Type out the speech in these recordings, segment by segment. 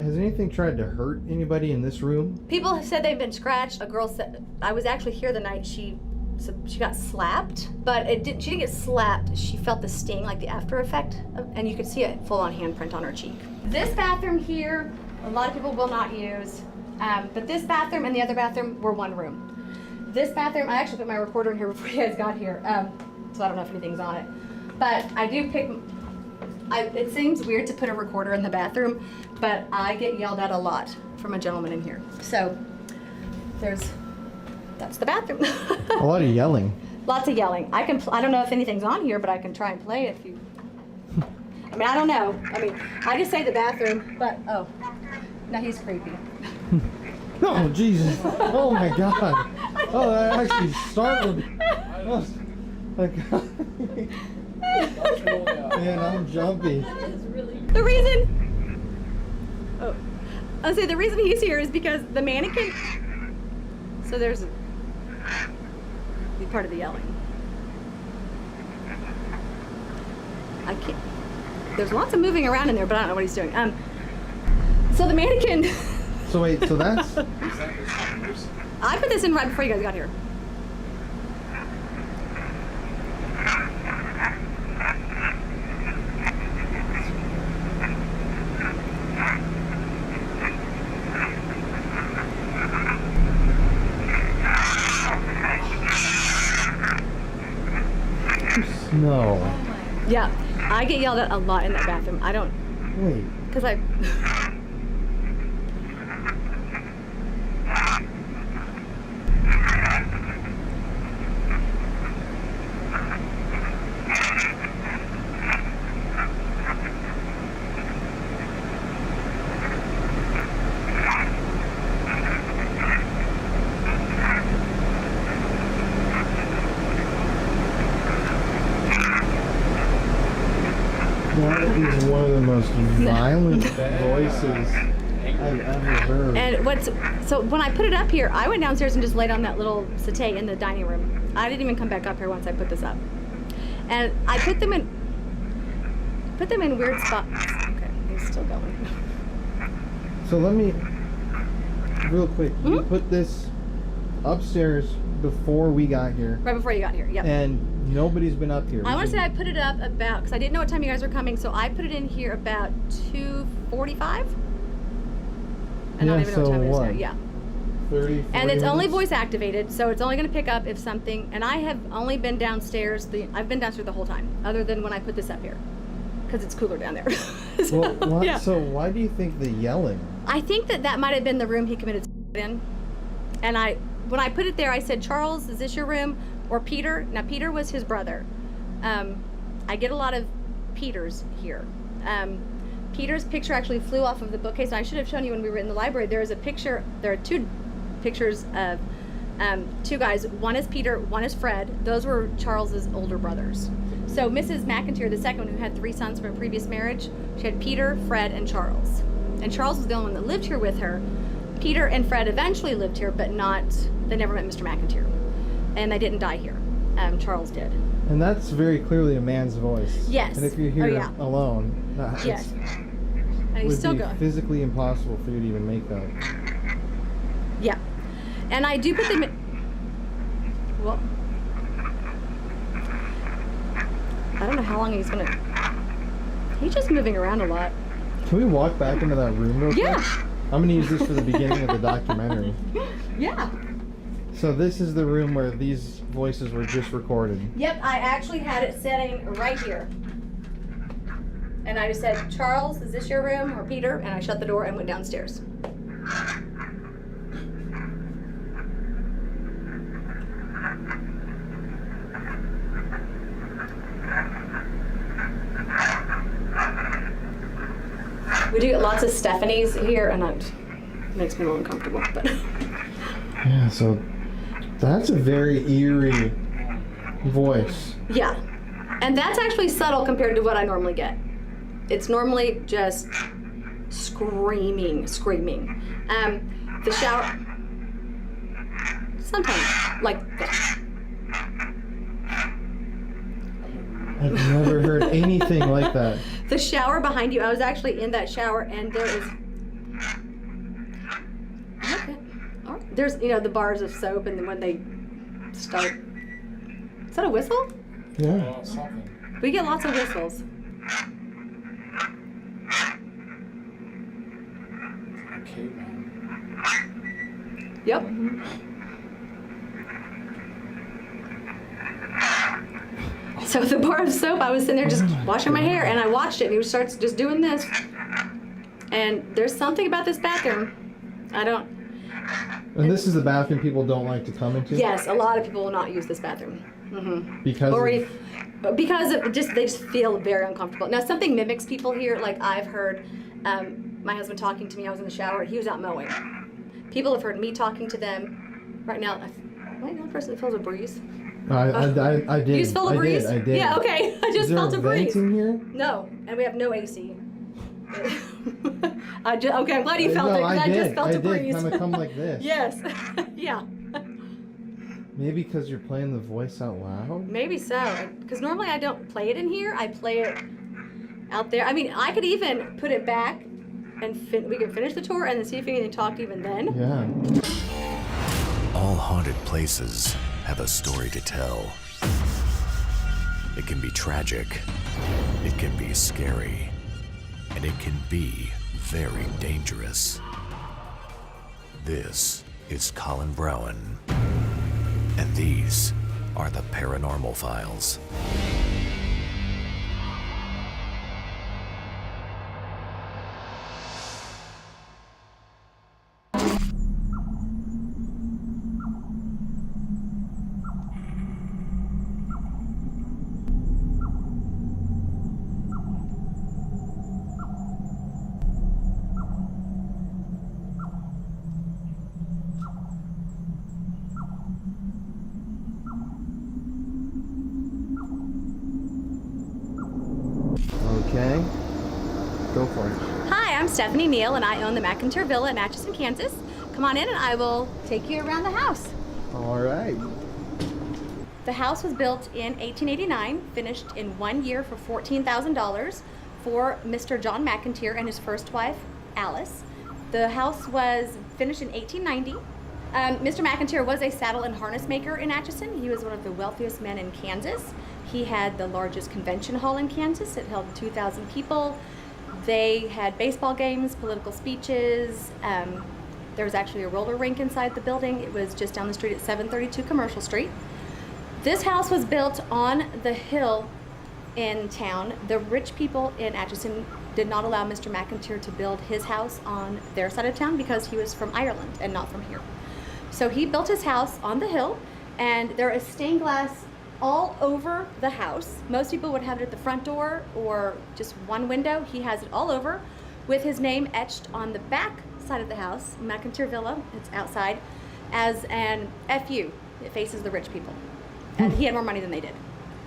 Has anything tried to hurt anybody in this room? People have said they've been scratched. A girl said, I was actually here the night she got slapped, but she didn't get slapped. She felt the sting, like the after effect, and you could see a full-on handprint on her cheek. This bathroom here, a lot of people will not use, but this bathroom and the other bathroom were one room. This bathroom, I actually put my recorder in here before you guys got here, so I don't know if anything's on it. But I do pick, it seems weird to put a recorder in the bathroom, but I get yelled at a lot from a gentleman in here. So that's the bathroom. A lot of yelling. Lots of yelling. I don't know if anything's on here, but I can try and play it if you. I mean, I don't know. I mean, I just say the bathroom, but oh, now he's creepy. Oh Jesus! Oh my God! Oh, that actually startled me. Oh, man, I'm jumpy. The reason. Oh, I'll say the reason he's here is because the mannequin. So there's part of the yelling. I can't. There's lots of moving around in there, but I don't know what he's doing. So the mannequin. So wait, so that's. I put this in right before you guys got here. No. Yeah, I get yelled at a lot in that bathroom. I don't. Wait. Because I. That is one of the most violent voices I've ever heard. And so when I put it up here, I went downstairs and just laid on that little settee in the dining room. I didn't even come back up here once I put this up. And I put them in weird spots. Okay, he's still going. So let me, real quick, you put this upstairs before we got here. Right before you got here, yep. And nobody's been up here. I want to say I put it up about, because I didn't know what time you guys were coming, so I put it in here about 2:45. I don't even know what time it is now. Yeah. 30, and it's only minutes? voice activated, so it's only going to pick up if something. And I have only been downstairs. I've been downstairs the whole time, other than when I put this up here, because it's cooler down there. So, well, yeah. So why do you think the yelling? I think that might have been the room he committed in. And when I put it there, I said, Charles, is this your room? Or Peter. Now, Peter was his brother. I get a lot of Peters here. Peter's picture actually flew off of the bookcase. I should have shown you when we were in the library. There is a picture. There are two pictures of two guys. One is Peter, one is Fred. Those were Charles's older brothers. So Mrs. McInteer, the second one, who had 3 sons from a previous marriage, she had Peter, Fred, and Charles. And Charles was the only one that lived here with her. Peter and Fred eventually lived here, but they never met Mr. McInteer. And they didn't die here. Charles did. And that's very clearly a man's voice. Yes. And if you're here alone, yes. And it he's would still be going. physically impossible for you to even make that. Yeah. And I do put them in. Well, I don't know how long he's gonna. He's just moving around a lot. Can we walk back into that room real quick? Yeah. I'm gonna use this for the beginning of the documentary. Yeah. So this is the room where these voices were just recorded. Yep, I actually had it setting right here. And I just said, Charles, is this your room? Or Peter? And I shut the door and went downstairs. We do get lots of Stephanies here, and it makes me a little uncomfortable. But yeah, so that's a very eerie voice. yeah, and that's actually subtle compared to what I normally get. It's normally just screaming. The shower, sometimes like that. I've never heard anything like that. The shower behind you, I was actually in that shower, and there is there's, the bars of soap, and then when they start. Is that a whistle? Yeah. Something. We get lots of whistles. Caveman. Yep. So the bar of soap, I was sitting there just washing my hair, and I watched it, and he starts just doing this. And there's something about this bathroom. And this is the bathroom people don't like to come into? Yes, a lot of people will not use this bathroom. Mm-hmm. Because they just feel very uncomfortable. Now, something mimics people here. Like I've heard my husband talking to me. I was in the shower. He was out mowing. People have heard me talking to them. Right now, right now, person that feels a breeze. I did. You just felt a breeze? I did. Yeah, okay. I just felt a breeze. Is there vents in here? No, and we have no AC. Okay, I'm glad you felt it, because I just felt a breeze. Kind of come like this. Yes. Yeah. Maybe because you're playing the voice out loud? Maybe so. Because normally I don't play it in here. I play it out there. I mean, I could even put it back and we could finish the tour and then see if anything talked even then. Yeah. All haunted places have a story to tell. It can be tragic, it can be scary, and it can be very dangerous. This is Colin Browen, and these are the Paranormal Files. Okay. Go for it. Hi, I'm Stephanie Neal, and I own the McInteer Villa in Atchison, Kansas. Come on in and I will take you around the house. All right. The house was built in 1889, finished in 1 year for $14,000 for Mr. John McInteer and his first wife, Alice. The house was finished in 1890. Mr. McInteer was a saddle and harness maker in Atchison. He was one of the wealthiest men in Kansas. He had the largest convention hall in Kansas. It held 2,000 people. They had baseball games, political speeches. There was actually a roller rink inside the building. It was just down the street at 732 Commercial Street. This house was built on the hill in town. The rich people in Atchison did not allow Mr. McInteer to build his house on their side of town because he was from Ireland and not from here. So he built his house on the hill, and there is stained glass all over the house. Most people would have it at the front door or just one window. He has it all over with his name etched on the back side of the house, McInteer Villa, it's outside, as an FU. It faces the rich people. And he had more money than they did.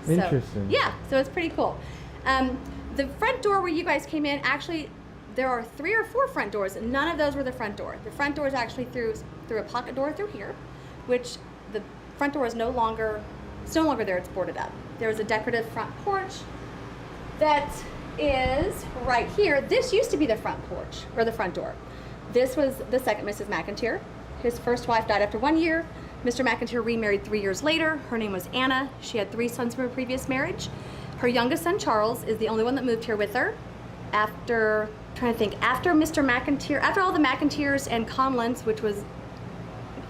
So, Interesting. yeah, so it's pretty cool. The front door where you guys came in, actually, there are 3 or 4 front doors, and none of those were the front door. The front door is actually through a pocket door through here, which the front door is no longer there, it's boarded up. There's a decorative front porch that is right here. This used to be the front porch, or the front door. This was the second Mrs. McInteer. His first wife died after 1 year. Mr. McInteer remarried 3 years later. Her name was Anna. She had 3 sons from her previous marriage. Her youngest son, Charles, is the only one that moved here with her. After Mr. McInteer, after all the McInteers and Conlins, which was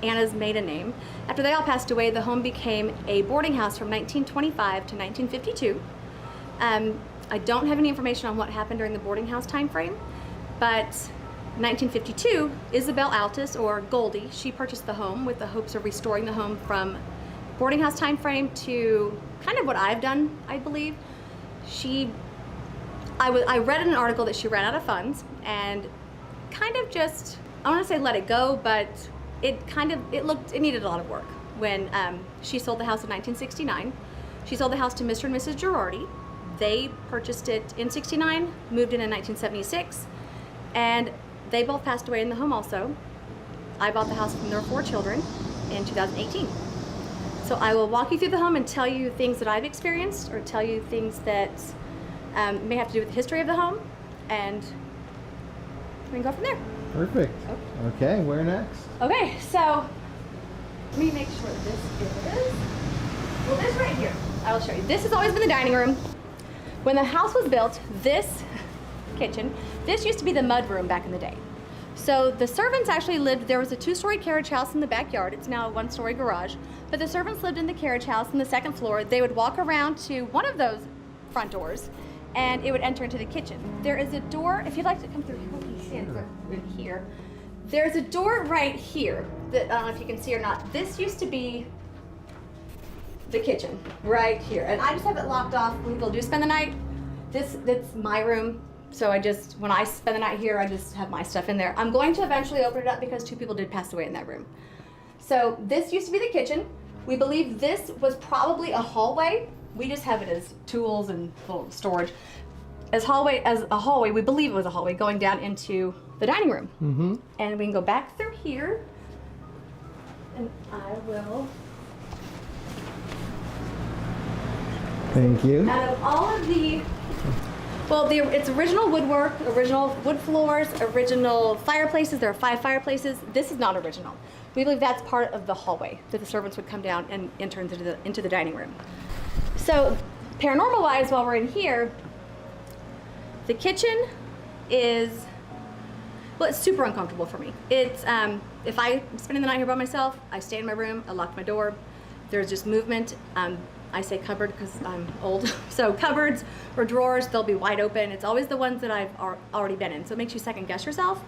Anna's maiden name, after they all passed away, the home became a boarding house from 1925 to 1952. I don't have any information on what happened during the boarding house time frame, but 1952, Isabel Altus, or Goldie, she purchased the home with the hopes of restoring the home from boarding house time frame to kind of what I've done, I believe. I read in an article that she ran out of funds and kind of just, I want to say let it go, but it needed a lot of work. When she sold the house in 1969, she sold the house to Mr. and Mrs. Girardi. They purchased it in 69, moved in 1976, and they both passed away in the home also. I bought the house from their 4 children in 2018. So I will walk you through the home and tell you things that I've experienced, or tell you things that may have to do with the history of the home, and we can go from there. Perfect. Okay, where next? Okay, so let me make sure this is, well, this right here, I will show you. This has always been the dining room. When the house was built, this kitchen, this used to be the mud room back in the day. So the servants actually lived, there was a 2-story carriage house in the backyard. It's now a 1-story garage. But the servants lived in the carriage house on the 2nd floor. They would walk around to one of those front doors and it would enter into the kitchen. There is a door, if you'd like to come through here. There's a door right here that, I don't know if you can see or not. This used to be the kitchen right here. And I just have it locked off when people do spend the night. That's my room. So when I spend the night here, I just have my stuff in there. I'm going to eventually open it up because 2 people did pass away in that room. So this used to be the kitchen. We believe this was probably a hallway. We just have it as tools and little storage. As a hallway, we believe it was a hallway going down into the dining room. Mm-hmm. And we can go back through here. And I will. Thank you. Out of all of the, it's original woodwork, original wood floors, original fireplaces. There are 5 fireplaces. This is not original. We believe that's part of the hallway that the servants would come down and enter into the dining room. So paranormal-wise, while we're in here, the kitchen is, well, it's super uncomfortable for me. It's, if I'm spending the night here by myself, I stay in my room, I lock my door. There's just movement. I say cupboard because I'm old. So cupboards or drawers, they'll be wide open. It's always the ones that I've already been in. So it makes you second guess yourself.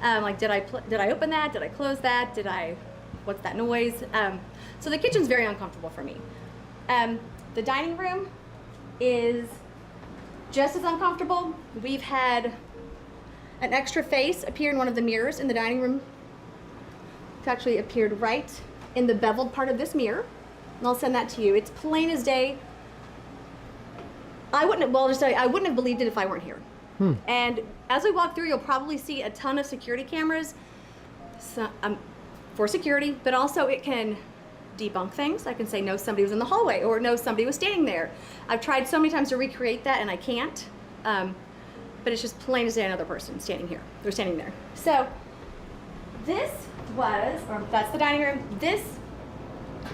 Like, did I open that? Did I close that? What's that noise? So the kitchen's very uncomfortable for me. The dining room is just as uncomfortable. We've had an extra face appear in one of the mirrors in the dining room. It's actually appeared right in the beveled part of this mirror. And I'll send that to you. It's plain as day. I wouldn't have believed it if I weren't here. And as we walk through, you'll probably see a ton of security cameras for security, but also it can debunk things. I can say, no, somebody was in the hallway, or no, somebody was standing there. I've tried so many times to recreate that and I can't. But it's just plain as day another person standing here. They're standing there. So that's the dining room. This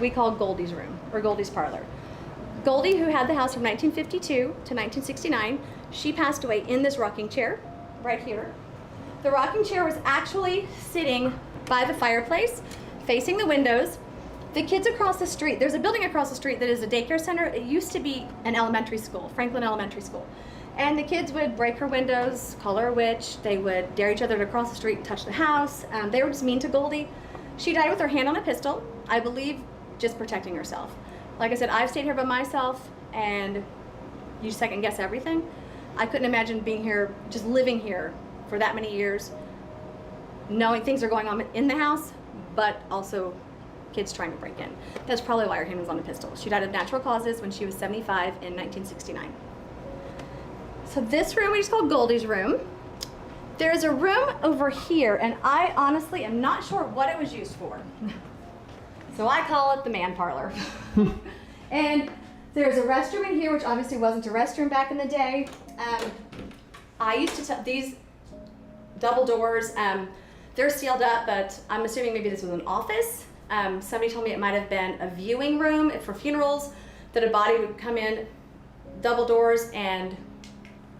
we call Goldie's room, or Goldie's parlor. Goldie, who had the house from 1952 to 1969, she passed away in this rocking chair right here. The rocking chair was actually sitting by the fireplace, facing the windows. The kids across the street, there's a building across the street that is a daycare center. It used to be an elementary school, Franklin Elementary School. And the kids would break her windows, call her a witch. They would dare each other to cross the street and touch the house. They were just mean to Goldie. She died with her hand on a pistol, I believe just protecting herself. Like I said, I've stayed here by myself and you second guess everything. I couldn't imagine being here, just living here for that many years, knowing things are going on in the house, but also kids trying to break in. That's probably why her hand was on a pistol. She died of natural causes when she was 75 in 1969. So this room we just call Goldie's room. There's a room over here, and I honestly am not sure what it was used for. So I call it the man parlor. And there's a restroom in here, which obviously wasn't a restroom back in the day. I used to tell these double doors, they're sealed up, but I'm assuming maybe this was an office. Somebody told me it might have been a viewing room for funerals, that a body would come in, double doors, and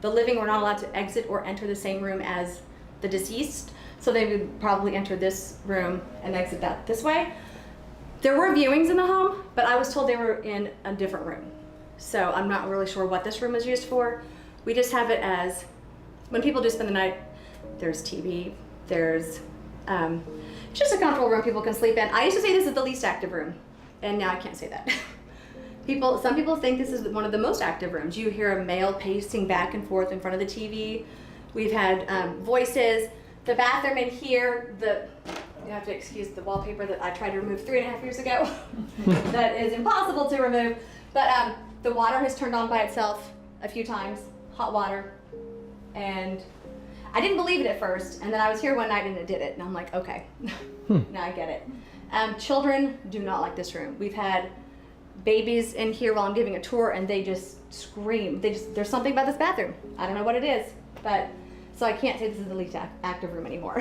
the living were not allowed to exit or enter the same room as the deceased. So they would probably enter this room and exit that this way. There were viewings in the home, but I was told they were in a different room. So I'm not really sure what this room is used for. We just have it as, when people do spend the night, there's TV, there's just a comfortable room people can sleep in. I used to say this is the least active room, and now I can't say that. Some people think this is one of the most active rooms. You hear a male pacing back and forth in front of the TV. We've had voices. The bathroom in here, you have to excuse the wallpaper that I tried to remove 3.5 years ago. That is impossible to remove. But the water has turned on by itself a few times, hot water. And I didn't believe it at first. And then I was here one night and it did it. And I'm like, okay, now I get it. Children do not like this room. We've had babies in here while I'm giving a tour and they just scream. There's something about this bathroom. I don't know what it is, but So I can't say this is the least active room anymore.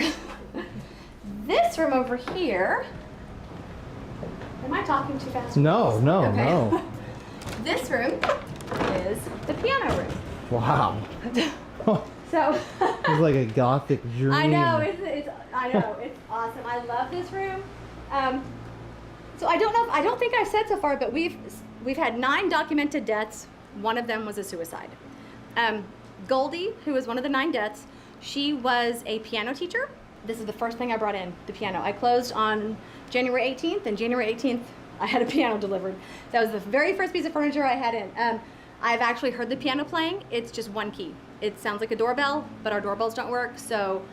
This room over here, am I talking too fast? No, no, Okay. no. This room is the piano room. Wow. So It's like a gothic dream. I know it's awesome. I love this room. So I don't think I've said so far, but we've had 9 documented deaths. One of them was a suicide. Goldie, who was one of the 9 deaths, she was a piano teacher. This is the first thing I brought in, the piano. I closed on January 18th, and January 18th I had a piano delivered. That was the very first piece of furniture I had in. I've actually heard the piano playing. It's just one key. It sounds like a doorbell, but our doorbells don't work, so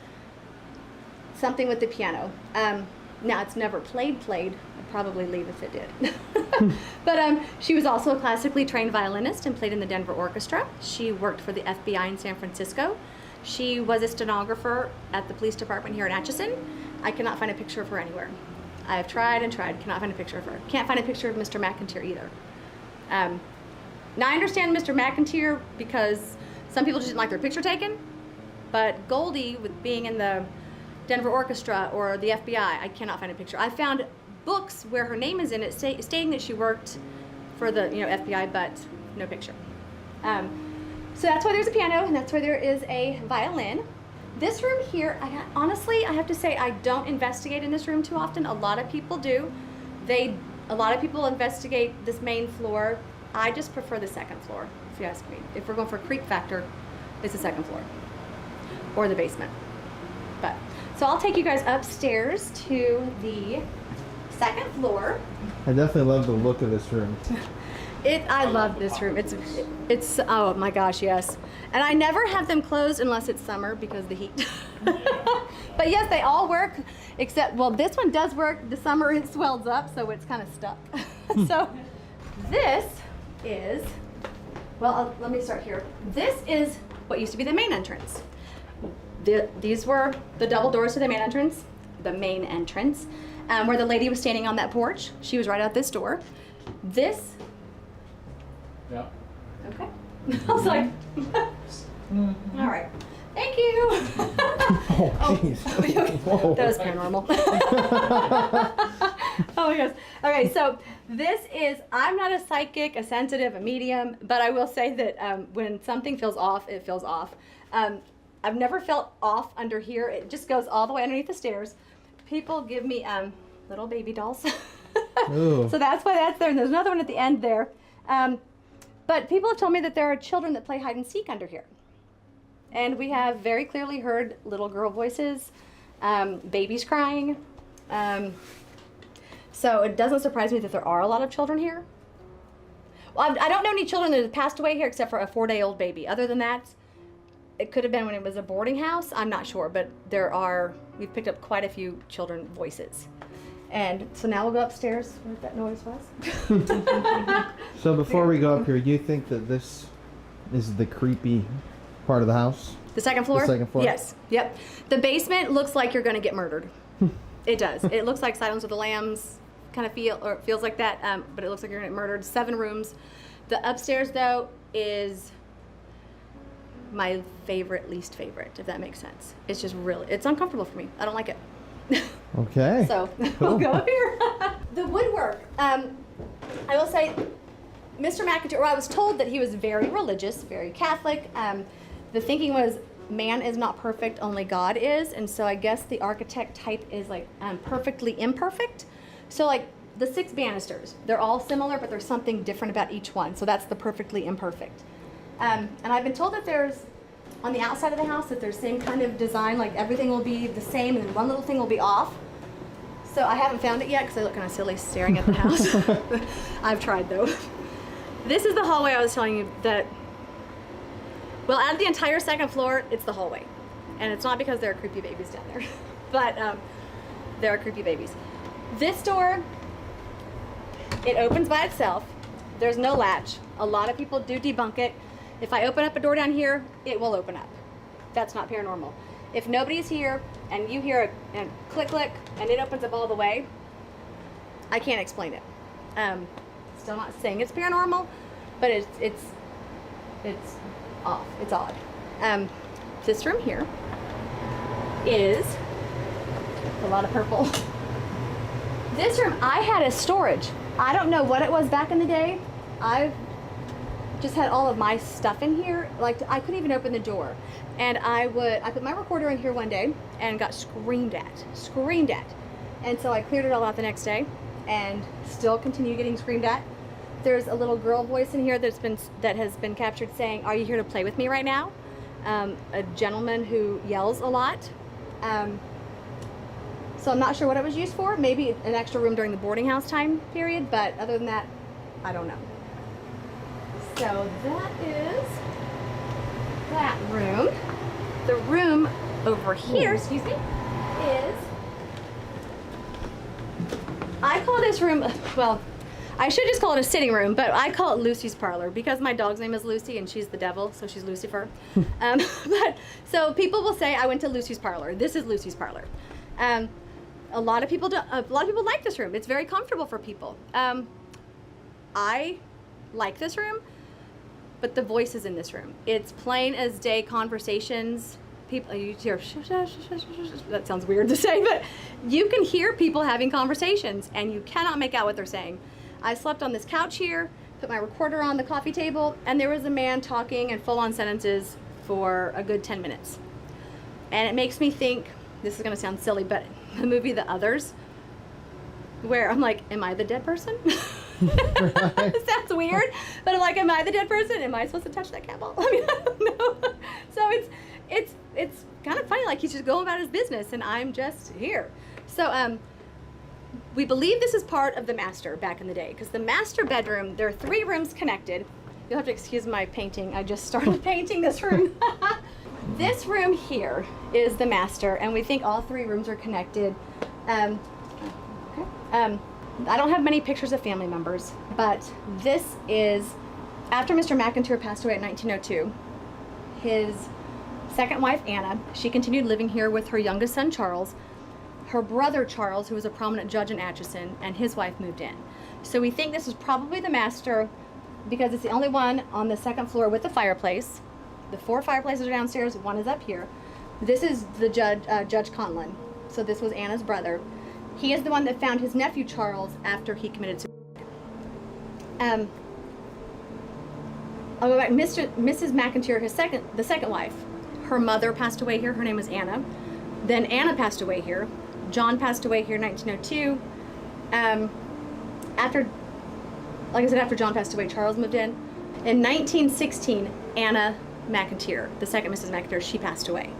something with the piano. Now, it's never played. I'd probably leave if it did. But she was also a classically trained violinist and played in the Denver Orchestra. She worked for the FBI in San Francisco. She was a stenographer at the police department here in Atchison. I cannot find a picture of her anywhere. I have tried and tried, cannot find a picture of her. Can't find a picture of Mr. McInteer either. Now, I understand Mr. McInteer because some people just didn't like their picture taken, but Goldie, with being in the Denver Orchestra or the FBI, I cannot find a picture. I found books where her name is in it stating that she worked for the FBI, but no picture. So that's why there's a piano, and that's why there is a violin. This room here, honestly, I have to say I don't investigate in this room too often. A lot of people do. A lot of people investigate this main floor. I just prefer the second floor, if you ask me. If we're going for a creep factor, it's the second floor or the basement. So I'll take you guys upstairs to the second floor. I definitely love the look of this room. I love this room. It's oh my gosh, yes. And I never have them closed unless it's summer because of the heat. But yes, they all work except, well, this one does work. The summer it swells up, so it's kind of stuck. So this is, well, let me start here. This is what used to be the main entrance. These were the double doors to the main entrance, where the lady was standing on that porch. She was right out this door. This. Yeah. Okay. I was like, all right. Thank you. Oh, jeez. Oh, that was paranormal. Oh my gosh. Okay, so this is, I'm not a psychic, a sensitive, a medium, but I will say that when something feels off, it feels off. I've never felt off under here. It just goes all the way underneath the stairs. People give me little baby dolls. So that's why that's there. And there's another one at the end there. But people have told me that there are children that play hide and seek under here. And we have very clearly heard little girl voices, babies crying. So it doesn't surprise me that there are a lot of children here. Well, I don't know any children that have passed away here except for a 4-day-old baby. Other than that, it could have been when it was a boarding house. I'm not sure, but we've picked up quite a few children voices. And so now we'll go upstairs where that noise was. So before we go up here, do you think that this is the creepy part of the house? The second floor? The second floor? Yes. Yep. The basement looks like you're going to get murdered. It does. It looks like Silence of the Lambs kind of feels like that, but it looks like you're going to get murdered. 7 rooms. The upstairs, though, is my least favorite, if that makes sense. It's just it's uncomfortable for me. I don't like it. Okay. So we'll go up here. The woodwork. I will say, Mr. McInteer, I was told that he was very religious, very Catholic. The thinking was, man is not perfect, only God is. And so I guess the architect type is like perfectly imperfect. So like the 6 banisters, they're all similar, but there's something different about each one. So that's the perfectly imperfect. And I've been told that there's, on the outside of the house, that there's same kind of design, like everything will be the same and then one little thing will be off. So I haven't found it yet because I look kind of silly staring at the house. I've tried though. This is the hallway I was telling you that, well, out of the entire second floor, it's the hallway. And it's not because there are creepy babies down there, but there are creepy babies. This door, it opens by itself. There's no latch. A lot of people do debunk it. If I open up a door down here, it will open up. That's not paranormal. If nobody's here and you hear a click, click, and it opens up all the way, I can't explain it. Still not saying it's paranormal, but it's off. It's odd. This room here is a lot of purple. This room, I had a storage. I don't know what it was back in the day. I've just had all of my stuff in here. Like, I couldn't even open the door. And I put my recorder in here one day and got screamed at. And so I cleared it all out the next day and still continue getting screamed at. There's a little girl voice in here that has been captured saying, "Are you here to play with me right now?" A gentleman who yells a lot. So I'm not sure what it was used for. Maybe an extra room during the boarding house time period, but other than that, I don't know. So that is that room. The room over here, excuse me, is, I call this room, well, I should just call it a sitting room, but I call it Lucy's parlor because my dog's name is Lucy and she's the devil, so she's Lucifer. So people will say I went to Lucy's parlor. This is Lucy's parlor. A lot of people like this room. It's very comfortable for people. I like this room, but the voices in this room. It's plain as day conversations. People, you hear, that sounds weird to say, but you can hear people having conversations and you cannot make out what they're saying. I slept on this couch here, put my recorder on the coffee table, and there was a man talking in full-on sentences for a good 10 minutes. And it makes me think, this is gonna sound silly, but the movie The Others, where I'm like, am I the dead person? It sounds weird, but I'm like, am I the dead person? Am I supposed to touch that cat ball? I mean, I don't know. So it's kind of funny, like he's just going about his business and I'm just here. So we believe this is part of the master back in the day, because the master bedroom, there are 3 rooms connected. You'll have to excuse my painting. I just started painting this room. This room here is the master, and we think all 3 rooms are connected. I don't have many pictures of family members, but this is after Mr. McInteer passed away in 1902. His second wife, Anna, she continued living here with her youngest son, Charles. Her brother, Charles, who was a prominent judge in Atchison, and his wife moved in. So we think this is probably the master because it's the only one on the 2nd floor with a fireplace. The 4 fireplaces are downstairs, 1 is up here. This is the Judge Conlon. So this was Anna's brother. He is the one that found his nephew Charles after he committed suicide. I'll go back. Mrs. McInteer, the second wife, her mother passed away here. Her name was Anna. Then Anna passed away here. John passed away here in 1902. After John passed away, Charles moved in. In 1916, Anna McInteer, the second Mrs. McInteer, she passed away.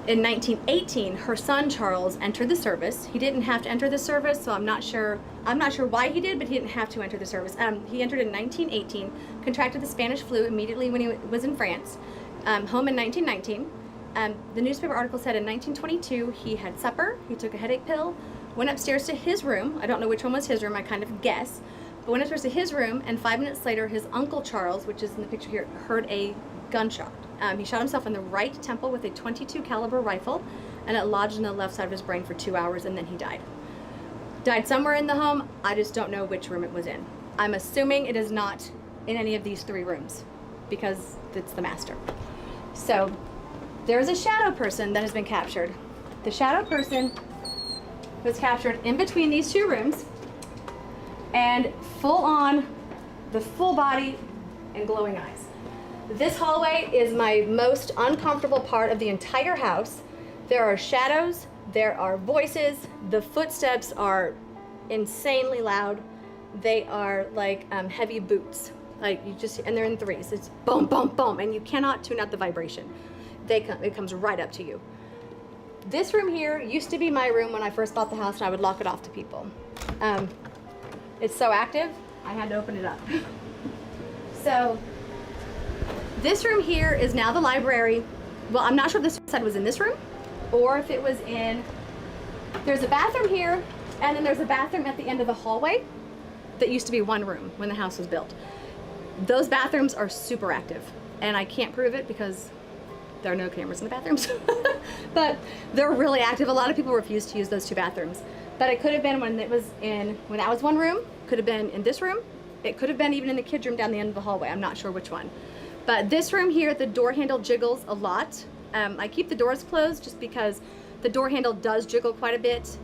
In 1918, her son Charles entered the service. He didn't have to enter the service, so I'm not sure why he did, but he didn't have to enter the service. He entered in 1918, contracted the Spanish flu immediately when he was in France, home in 1919. The newspaper article said in 1922 he had supper, he took a headache pill, went upstairs to his room. I don't know which one was his room, I kind of guess, but went upstairs to his room, and 5 minutes later his uncle Charles, which is in the picture here, heard a gunshot. He shot himself in the right temple with a .22 caliber rifle, and it lodged in the left side of his brain for 2 hours, and then he died. Died somewhere in the home. I just don't know which room it was in. I'm assuming it is not in any of these 3 rooms because it's the master. So there's a shadow person that has been captured. The shadow person was captured in between these 2 rooms, and full on, the full body and glowing eyes. This hallway is my most uncomfortable part of the entire house. There are shadows, there are voices, the footsteps are insanely loud. They are like heavy boots. Like and they're in 3s. It's boom, boom, boom, and you cannot tune out the vibration. It comes right up to you. This room here used to be my room when I first bought the house, and I would lock it off to people. It's so active, I had to open it up. So this room here is now the library. Well, I'm not sure if this side was in this room or if it was in, there's a bathroom here, and then there's a bathroom at the end of the hallway that used to be 1 room when the house was built. Those bathrooms are super active, and I can't prove it because there are no cameras in the bathrooms, but they're really active. A lot of people refuse to use those 2 bathrooms, but it could have been when that was 1 room, could have been in this room. It could have been even in the kids' room down the end of the hallway. I'm not sure which one. But this room here, the door handle jiggles a lot. I keep the doors closed just because the door handle does jiggle quite a bit.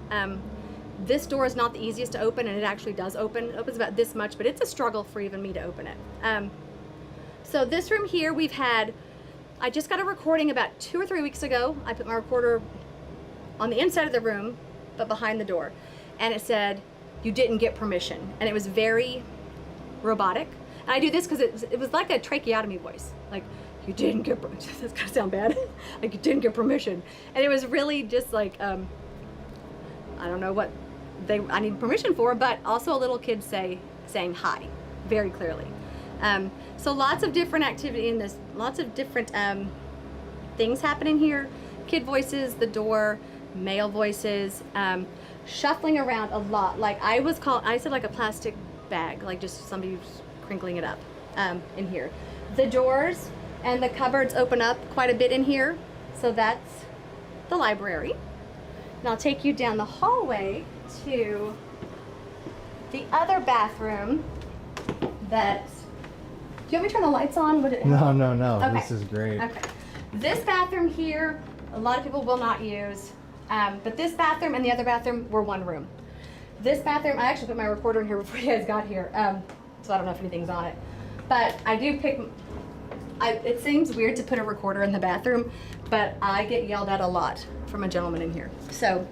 This door is not the easiest to open, and it actually does open. It opens about this much, but it's a struggle for even me to open it. So this room here, I just got a recording about 2 or 3 weeks ago. I put my recorder on the inside of the room, but behind the door. And it said, "You didn't get permission." And it was very robotic. And I do this because it was like a tracheotomy voice. Like, "You didn't get permission." That's gonna sound bad. Like, "You didn't get permission." And it was really just like, I don't know what I need permission for, but also a little kid saying hi very clearly. So lots of different activity in this, lots of different things happening here. Kid voices, the door, male voices, shuffling around a lot. Like I said like a plastic bag, like just somebody who's crinkling it up in here. The doors and the cupboards open up quite a bit in here. So that's the library. And I'll take you down the hallway to the other bathroom that, do you want me to turn the lights on? Would it help? No. Okay. This is great. Okay. This bathroom here, a lot of people will not use, but this bathroom and the other bathroom were one room. This bathroom, I actually put my recorder in here before you guys got here, so I don't know if anything's on it. But I do it seems weird to put a recorder in the bathroom, but I get yelled at a lot from a gentleman in here. So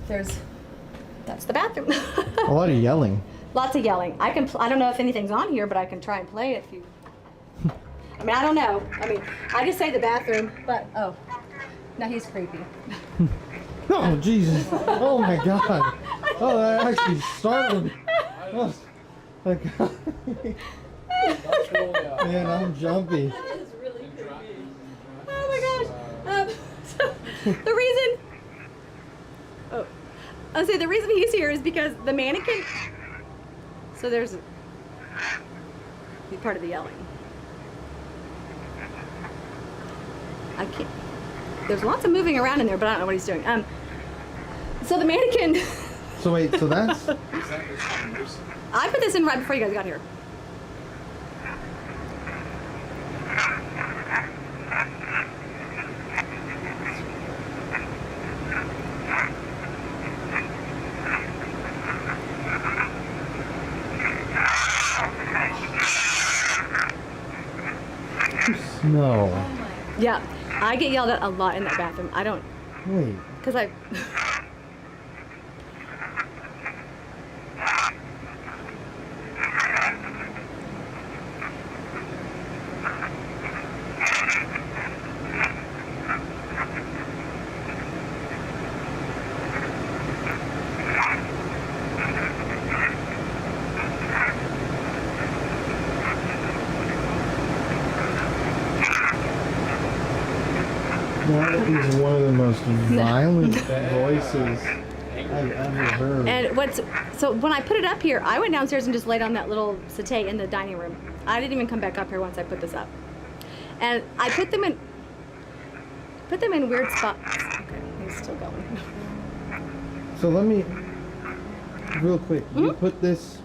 that's the bathroom. A lot of yelling. Lots of yelling. I don't know if anything's on here, but I can try and play it if you. I mean, I don't know. I mean, I just say the bathroom, but oh, now he's creepy. Oh Jesus! Oh my God! Oh, that actually startled me. Oh, like, man, I'm jumpy. Oh my gosh! So the reason. Oh, I'll say the reason he's here is because the mannequin. So there's part of the yelling. I can't. There's lots of moving around in there, but I don't know what he's doing. So the mannequin. So wait, so that's. I put this in right before you guys got here. No. Yeah, I get yelled at a lot in that bathroom. I don't, Wait. because I. That is one of the most violent voices I've ever heard. And so when I put it up here, I went downstairs and just laid on that little settee in the dining room. I didn't even come back up here once I put this up. And I put them in weird spots. Okay, he's still going. So let me, real quick, you put this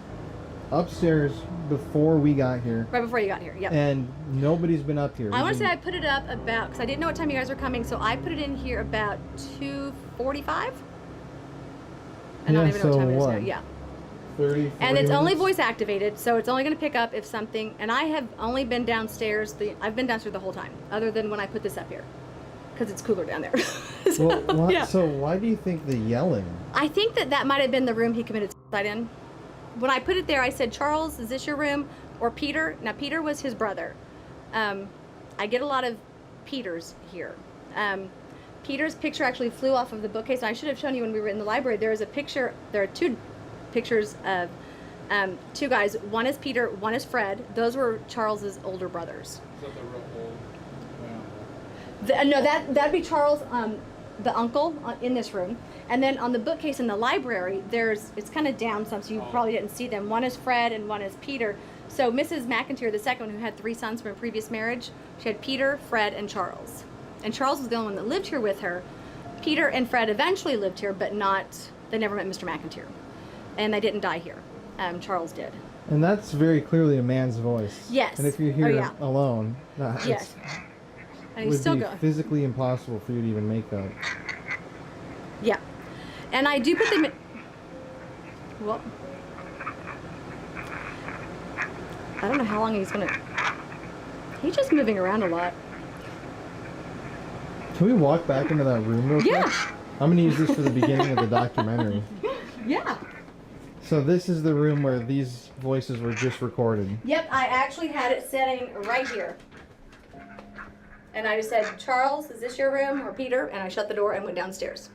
upstairs before we got here, Right before you got here, yep. and nobody's been up here. I want to say I put it up about, because I didn't know what time you guys were coming, so I put it in here about 2:45. I don't even know what time it is now. Yeah. 30, 40 And it's only minutes? voice activated, so it's only going to pick up if something. And I have only been downstairs. I've been downstairs the whole time, other than when I put this up here, because it's cooler down there. So, Well, why, yeah. so why do you think the yelling? I think that might have been the room he committed suicide in. When I put it there, I said, "Charles, is this your room?" Or Peter. Now Peter was his brother. I get a lot of Peters here. Peter's picture actually flew off of the bookcase. I should have shown you when we were in the library. There is a picture. There are two pictures of two guys. One is Peter. One is Fred. Those were Charles's older brothers. Is that the real old? No, that'd be Charles, the uncle, in this room. And then on the bookcase in the library, it's kind of down some, so you probably didn't see them. One is Fred and one is Peter. So Mrs. McInteer, the second one, who had 3 sons from a previous marriage, she had Peter, Fred, and Charles. And Charles was the only one that lived here with her. Peter and Fred eventually lived here, but they never met Mr. McInteer. And they didn't die here. Charles did. And that's very clearly a man's voice. Yes. And if you're Oh, here yeah. alone, Yes. And he's would still be going. physically impossible for you to even make that. Yeah. And I do put them in. Well, I don't know how long he's gonna. He's just moving around a lot. Can we walk back into that room real quick? Yeah. I'm gonna use this for the beginning of the documentary. Yeah. So this is the room where these voices were just recorded. Yep, I actually had it sitting right here. And I just said, Charles, is this your room? Or Peter? And I shut the door and went downstairs.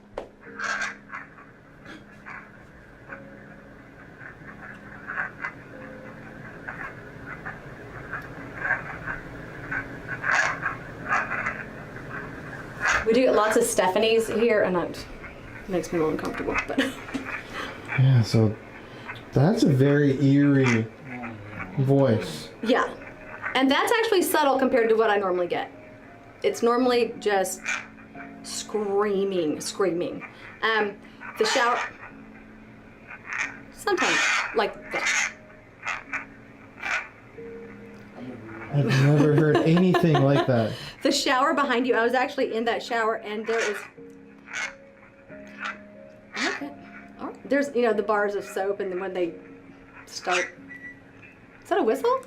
We do get lots of Stephanies here, and it makes me a little uncomfortable. But Yeah, so that's a very eerie voice. yeah, and that's actually subtle compared to what I normally get. It's normally just screaming. The shower, sometimes like that. I've never heard anything like that. The shower behind you, I was actually in that shower, and there is. Okay. All right. There's, the bars of soap, and then when they start. Is that a whistle?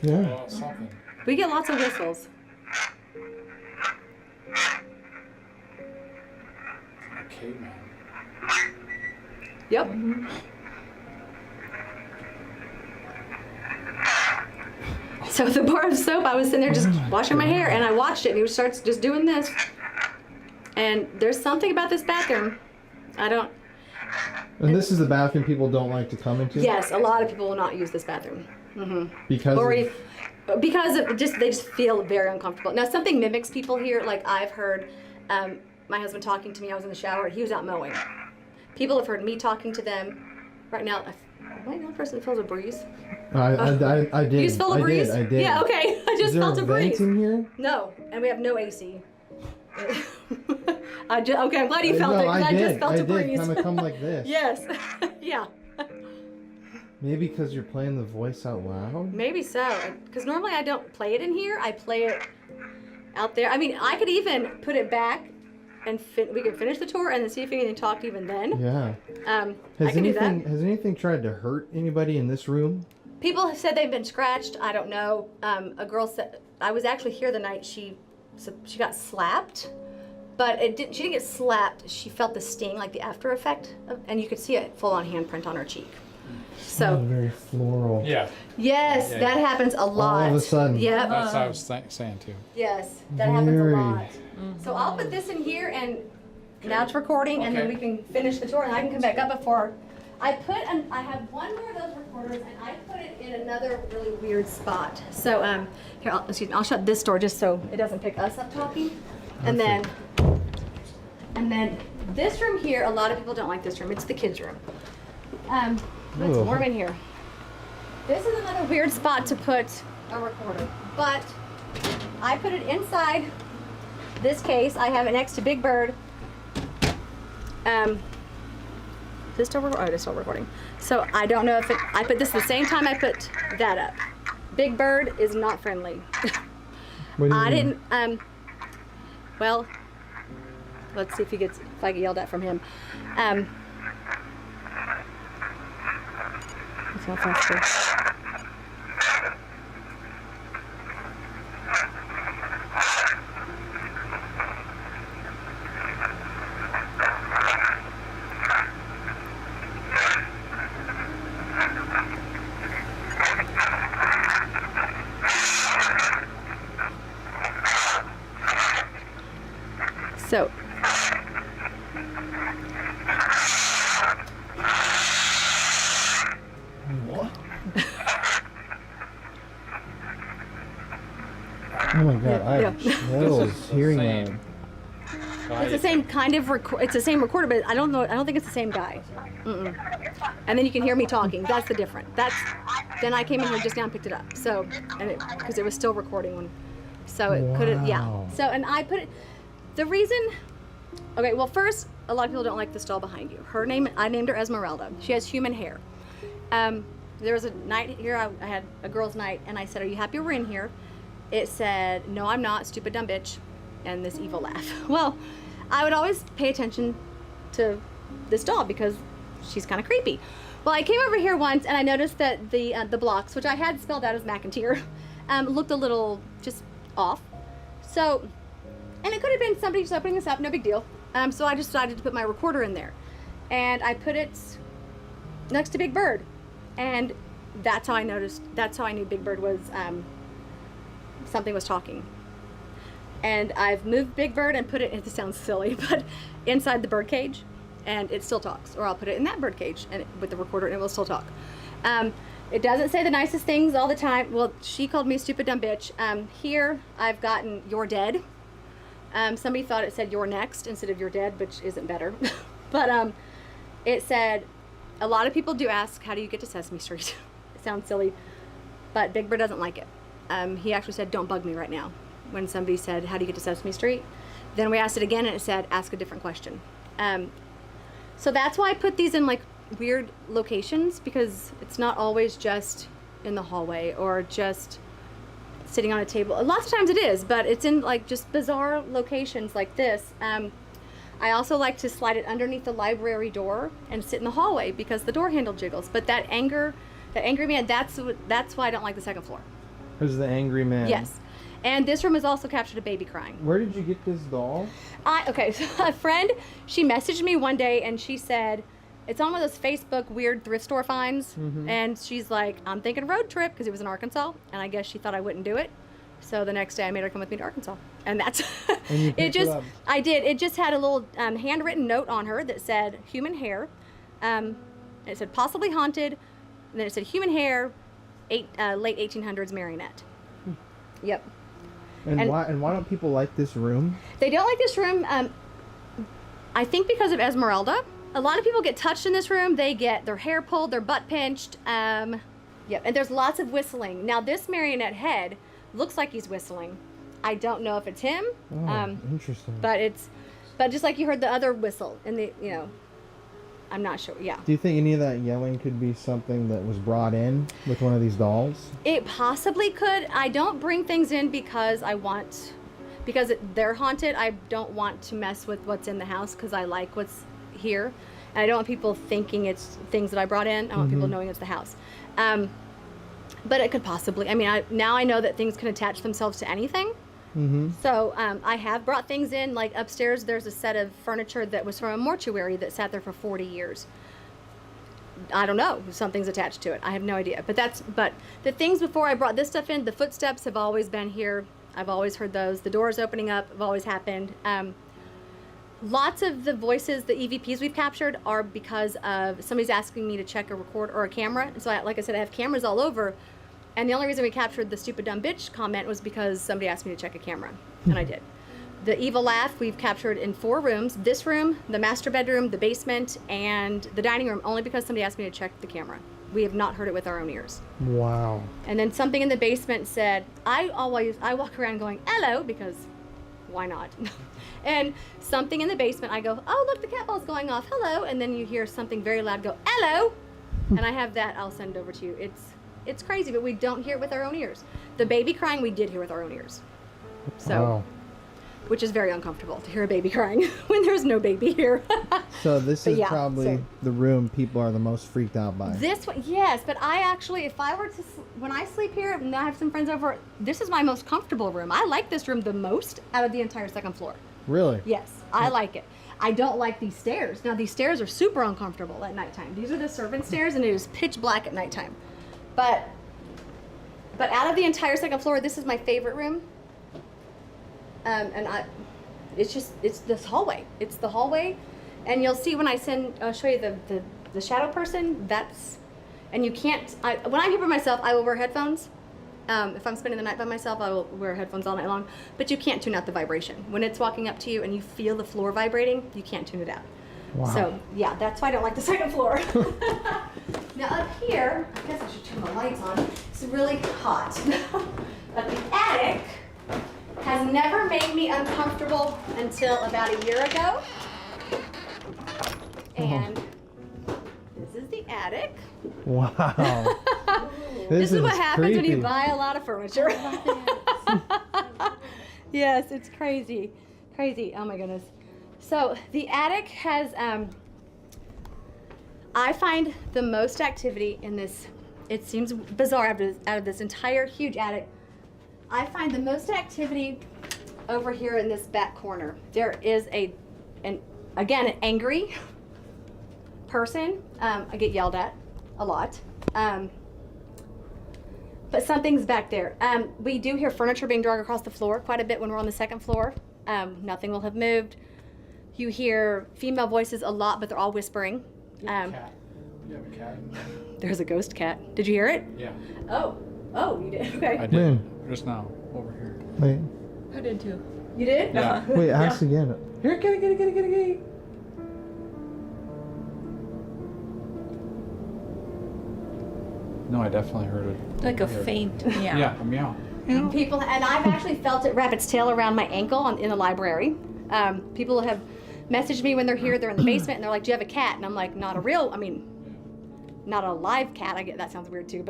Yeah. Well, something. We get lots of whistles. A caveman. Yep. So the bar of soap, I was sitting there just washing my hair, and I watched it, and he starts just doing this. And there's something about this bathroom. And this is the bathroom people don't like to come into? Yes, a lot of people will not use this bathroom. Because Because they just feel very uncomfortable. Now something mimics people here. Like I've heard my husband talking to me. I was in the shower. He was out mowing. People have heard me talking to them. Right now, am I the only person that feels a breeze? I did. You just felt a breeze? I did. Yeah, okay. I just felt a breeze. Is there a vent in here? No, and we have no AC. Okay, I'm glad you felt No, it, because I just felt a I breeze. did. Kind of come like this. Yes. Yeah. Maybe because you're playing the voice out loud? Maybe so. Because normally I don't play it in here. I play it out there. I mean, I could even put it back and we could finish the tour and then see if anything talked even then. Yeah. I can do that. Has anything tried to hurt anybody in this room? People have said they've been scratched. I don't know. A girl said, I was actually here the night she got slapped, but she didn't get slapped. She felt the sting, like the after effect, and you could see a full-on handprint on her cheek. So very floral. Yeah, yes, Yeah. that happens a lot. All of a sudden. Yep. that's what I was saying too. Yes, that happens a Very. lot. So I'll put this in here, and now it's recording, and then Okay. we can finish the tour, and I can come back up before. I have one more of those recorders, and I put it in another really weird spot. So here, I'll shut this door just so it doesn't pick us up talking, and then this room here. A lot of people don't like this room. It's the kids' room. But it's Ugh. warm in here. This is another weird spot to put a recorder, but I put it inside this case. I have it next to Big Bird. Is this still recording? Oh, it is still recording. So I don't know if I put this the same time I put that up. Big Bird is not friendly. What do you I mean? didn't. Well, let's see if I get yelled at from him. It's not faster. So, What? Oh my god, I have chills hearing that. it's the same kind of it's the same recorder, but I don't think it's the same guy. And then you can hear me talking. That's the difference. Then I came in here just now and picked it up. So, because it was still recording when, so it couldn't. Yeah. Wow. So, and I put it. The reason. Okay. Well, first, a lot of people don't like this doll behind you. I named her Esmeralda. She has human hair. There was a night here. I had a girls' night, and I said, "Are you happy we're in here?" It said, "No, I'm not. Stupid dumb bitch." and this evil laugh. Well, I would always pay attention to this doll because she's kind of creepy. Well, I came over here once and I noticed that the blocks, which I had spelled out as McInteer, looked a little just off. So, and it could have been somebody just opening this up, no big deal. So I just decided to put my recorder in there. And I put it next to Big Bird. And that's how I knew Big Bird was, something was talking. And I've moved Big Bird and put it sounds silly, but inside the bird cage, and it still talks. Or I'll put it in that bird cage and with the recorder and it will still talk. It doesn't say the nicest things all the time. Well, she called me a stupid dumb bitch. Here I've gotten "you're dead." Somebody thought it said "you're next" instead of "you're dead," which isn't better. But it said, a lot of people do ask, how do you get to Sesame Street? It sounds silly, but Big Bird doesn't like it. He actually said, don't bug me right now, when somebody said, how do you get to Sesame Street? Then we asked it again and it said, ask a different question. So that's why I put these in like weird locations, because it's not always just in the hallway or just sitting on a table. Lots of times it is, but it's in like just bizarre locations like this. I also like to slide it underneath the library door and sit in the hallway because the door handle jiggles. But that angry man, that's why I don't like the second floor. Who's the angry man? Yes. And this room has also captured a baby crying. Where did you get this doll? Okay, so a friend, she messaged me one day and she said, it's on one of those Facebook weird thrift store finds. Mm-hmm. And she's like, I'm thinking road trip, because it was in Arkansas. And I guess she thought I wouldn't do it. So the next day I made her come with me to Arkansas. And that's, And you picked it up. I did. It just had a little handwritten note on her that said human hair. It said possibly haunted. And then it said human hair, late 1800s marionette. Yep. And why don't people like this room? They don't like this room, I think because of Esmeralda. A lot of people get touched in this room. They get their hair pulled, their butt pinched. Yep, and there's lots of whistling. Now this marionette head looks like he's whistling. I don't know if it's him. Oh, interesting. But just like you heard the other whistle in the, I'm not sure, yeah. Do you think any of that yelling could be something that was brought in with one of these dolls? It possibly could. I don't bring things in because they're haunted. I don't want to mess with what's in the house because I like what's here. And I don't want people thinking it's things that I brought in. I want people knowing it's the house. But it could possibly, now I know that things can attach themselves to anything. Mm-hmm. So I have brought things in, like upstairs there's a set of furniture that was from a mortuary that sat there for 40 years. I don't know, something's attached to it. I have no idea. But the things before I brought this stuff in, the footsteps have always been here. I've always heard those. The doors opening up have always happened. Lots of the voices, the EVPs we've captured are because of somebody's asking me to check a record or a camera. And so like I said, I have cameras all over. And the only reason we captured the stupid dumb bitch comment was because somebody asked me to check a camera, and I did. The evil laugh we've captured in 4 rooms. This room, the master bedroom, the basement, and the dining room, only because somebody asked me to check the camera. We have not heard it with our own ears. Wow. And then something in the basement said, I walk around going, hello, because why not? And something in the basement, I go, oh, look, the cat ball's going off, hello. And then you hear something very loud go, hello. And I have that, I'll send it over to you. It's crazy, but we don't hear it with our own ears. The baby crying, we did hear with our own ears. So, wow. Which is very uncomfortable to hear a baby crying when there's no baby here. So this is yeah, probably the room people are the most freaked out by. This one, yes, but I actually, if I were to, when I sleep here and I have some friends over, this is my most comfortable room. I like this room the most out of the entire second floor. Really? Yes, I like it. I don't like these stairs. Now these stairs are super uncomfortable at nighttime. These are the servant stairs and it is pitch black at nighttime. But out of the entire second floor, this is my favorite room. It's this hallway. It's the hallway, and you'll see when I'll show you the shadow person. And you can't. When I'm here by myself, I will wear headphones. If I'm spending the night by myself, I will wear headphones all night long. But you can't tune out the vibration. When it's walking up to you and you feel the floor vibrating, you can't tune it out. Wow. So yeah, that's why I don't like the second floor. Now up here, I guess I should turn the lights on. It's really hot. But the attic has never made me uncomfortable until about a year ago. And this is the attic. Wow. This is what happens when you creepy. buy a lot of furniture. Yes, it's crazy. Crazy. Oh my goodness. So the attic has, I find the most activity in this, it seems bizarre out of this entire huge attic. I find the most activity over here in this back corner. There is an angry person. I get yelled at a lot. But something's back there. We do hear furniture being dragged across the floor quite a bit when we're on the second floor. Nothing will have moved. You hear female voices a lot, but they're all whispering. Cat. You have a cat? There's a ghost cat. Did you hear it? Yeah. Oh, you did? Okay. I did. Just now, over here. Wait, I did too. You did? Yeah. wait, ask again. Here, kitty. No, I definitely heard it. Like a Here. faint meow. Yeah, a meow. People, and I've actually felt it wrap its tail around my ankle in the library. People have messaged me when they're here, they're in the basement, and they're like, do you have a cat? And I'm like, not a live cat. I get that sounds weird too,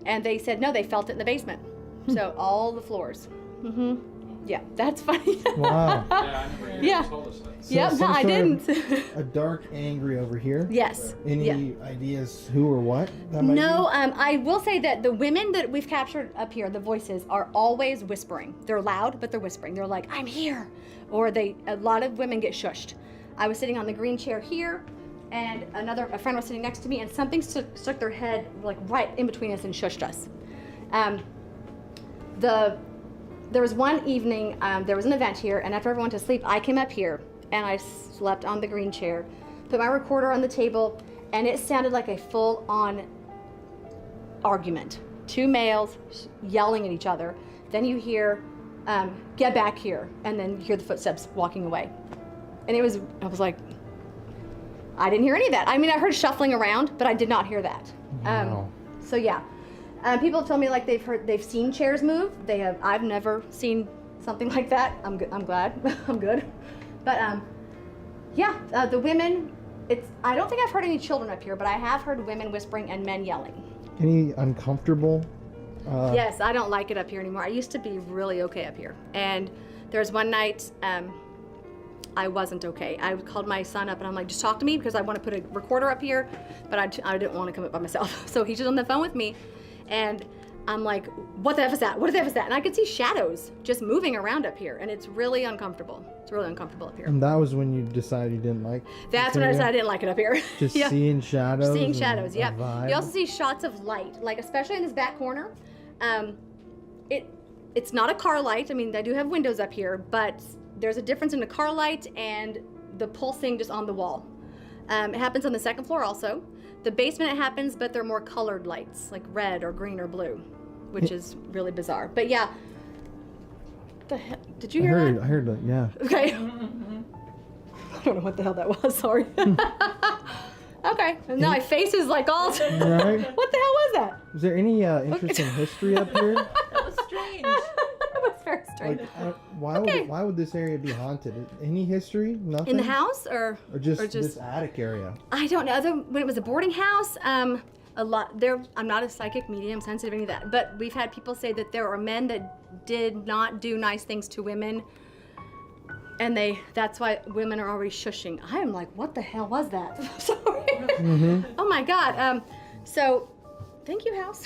and they said, no, they felt it in the basement. So all the floors. Mm-hmm. Yeah, that's funny. Wow. Yeah, I never Yeah. told us that. So Yep, no, some I sort didn't. of a dark angry over here. Yes. Any ideas who or what that might No, be? I will say that the women that we've captured up here, the voices, are always whispering. They're loud, but they're whispering. They're like, I'm here. Or a lot of women get shushed. I was sitting on the green chair here, and a friend was sitting next to me, and something stuck their head like right in between us and shushed us. There was one evening, there was an event here, and after everyone went to sleep, I came up here, and I slept on the green chair, put my recorder on the table, and it sounded like a full-on argument. Two males yelling at each other. Then you hear, get back here, and then you hear the footsteps walking away. And I was like, I didn't hear any of that. I mean, I heard shuffling around, but I did not hear that. Wow. So yeah. People have told me like they've seen chairs move. I've never seen something like that. I'm good. I'm glad. I'm good. But yeah, the women. I don't think I've heard any children up here, but I have heard women whispering and men yelling. Any uncomfortable? Yes, I don't like it up here anymore. I used to be really okay up here, and there was one night I wasn't okay. I called my son up and I'm like, just talk to me because I want to put a recorder up here, but I didn't want to come up by myself. So he's just on the phone with me. And I'm like, what the F is that? What the F is that? And I could see shadows just moving around up here. And it's really uncomfortable. It's really uncomfortable up here. And that was when you decided you didn't like That's this when I area? decided I didn't like it up here. Just Yeah. seeing shadows. Seeing and shadows, a yeah. vibe. You also see shots of light, like especially in this back corner. It's not a car light. I mean, I do have windows up here, but there's a difference in a car light and the pulsing just on the wall. It happens on the second floor also. The basement it happens, but they're more colored lights, like red or green or blue, which is really bizarre. But yeah. What the hell? Did you hear that? I heard that, yeah. Okay. I don't know what the hell that was, sorry. Okay. And now my face is like all... Right? What the hell was that? Is there any interesting history up here? That was strange. That was very strange. Like, why Okay. why would this area be haunted? Any history? Nothing? In the house or Or just this attic area? I don't know. When it was a boarding house, a lot there. I'm not a psychic, medium, sensitive, any of that. But we've had people say that there are men that did not do nice things to women, and that's why women are already shushing. I am like, what the hell was that? Sorry. Mm-hmm. Oh my God. So, thank you, house.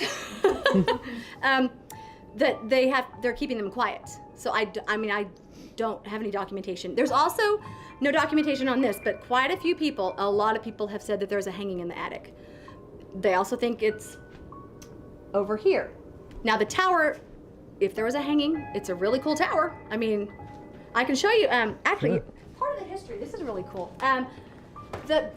That they're keeping them quiet. So I don't have any documentation. There's also no documentation on this, but quite a lot of people have said that there's a hanging in the attic. They also think it's over here. Now the tower, if there was a hanging, it's a really cool tower. I mean, I can show you, actually, part of the history, this is really cool. The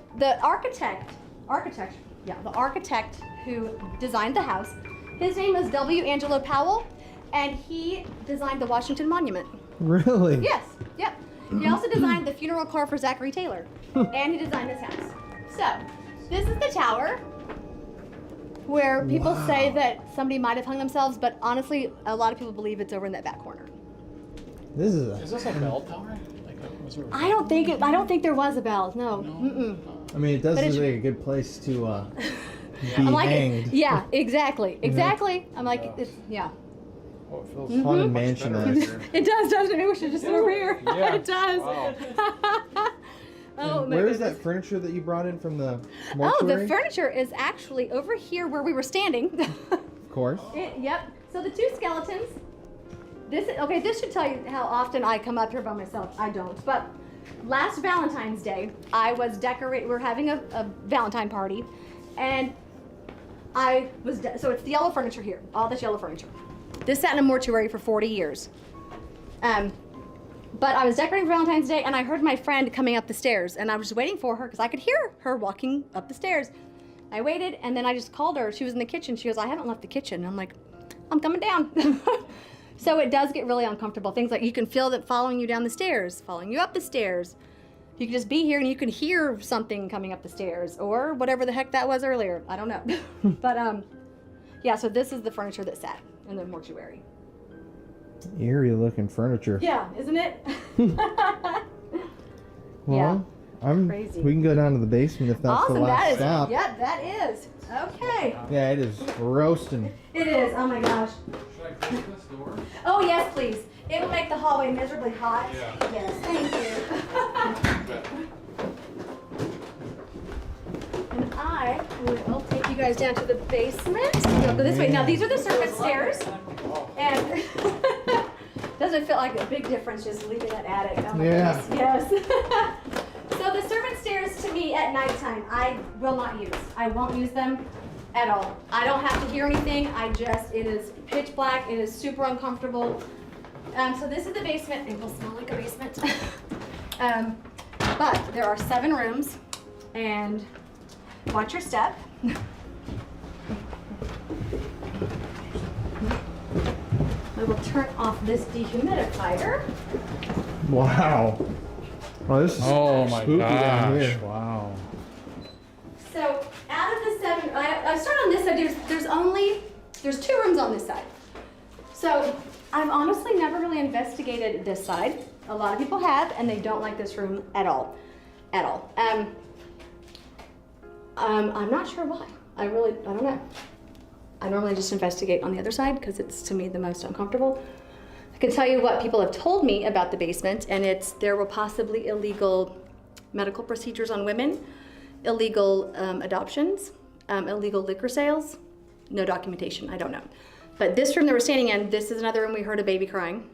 architect who designed the house, his name was W. Angelo Powell, and he designed the Washington Monument. Really? Yes, yep. He also designed the funeral car for Zachary Taylor, and he designed this house. So, this is the tower where people say that somebody might have hung themselves, but honestly, a lot of people believe it's over in that back corner. This is Is this a bell tower? Like, was there a I don't think there was a bell. No. Mm-mm. I mean, it does But look it's- like a good place to be I'm like, hanged. yeah, exactly. I'm like, yeah. Oh, it feels Haunted much mansion. better right here. It does, doesn't it? Maybe we should just sit over here. Yeah. It does. Wow. Oh, my Where's goodness. that furniture that you brought in from the Oh, mortuary? the furniture is actually over here where we were standing. Of course. Yep. So the two skeletons. This should tell you how often I come up here by myself. I don't. But last Valentine's Day, I was decorating. We were having a Valentine party, and so it's the yellow furniture here. All this yellow furniture. This sat in a mortuary for 40 years. But I was decorating for Valentine's Day, and I heard my friend coming up the stairs, and I was just waiting for her because I could hear her walking up the stairs. I waited, and then I just called her. She was in the kitchen. She goes, I haven't left the kitchen. And I'm like, I'm coming down. So it does get really uncomfortable. Things like you can feel that following you down the stairs, following you up the stairs. You can just be here, and you can hear something coming up the stairs, or whatever the heck that was earlier. I don't know. But, yeah, so this is the furniture that sat in the mortuary. Eerie looking furniture. Yeah, isn't it? Well, Crazy. we can go down to the basement if that's the Awesome, last that is. stop. Yep, that is. Okay. Yeah, it is roasting. It is. Oh my gosh. Should I close this door? Oh yes, please. It will make the hallway miserably hot. Yeah. Yes, thank you. And I will take you guys down to the basement. We'll go this way. Now these are the servant stairs. And doesn't feel like a big difference just leaving that attic. Oh my Yeah. goodness. Yes. So the servant stairs to me at nighttime, I will not use. I won't use them at all. I don't have to hear anything. It is pitch black. It is super uncomfortable. So this is the basement. It will smell like a basement. But there are 7 rooms, and watch your step. I will turn off this dehumidifier. Wow. Oh, this is Oh my spooky down gosh! here. Wow. So out of the 7, I start on this side. There's 2 rooms on this side. So I've honestly never really investigated this side. A lot of people have, and they don't like this room at all, at all. I'm not sure why. I don't know. I normally just investigate on the other side because it's to me the most uncomfortable. I can tell you what people have told me about the basement, and there were possibly illegal medical procedures on women, illegal adoptions, illegal liquor sales, no documentation, I don't know. But this room that we're standing in, this is another room we heard a baby crying,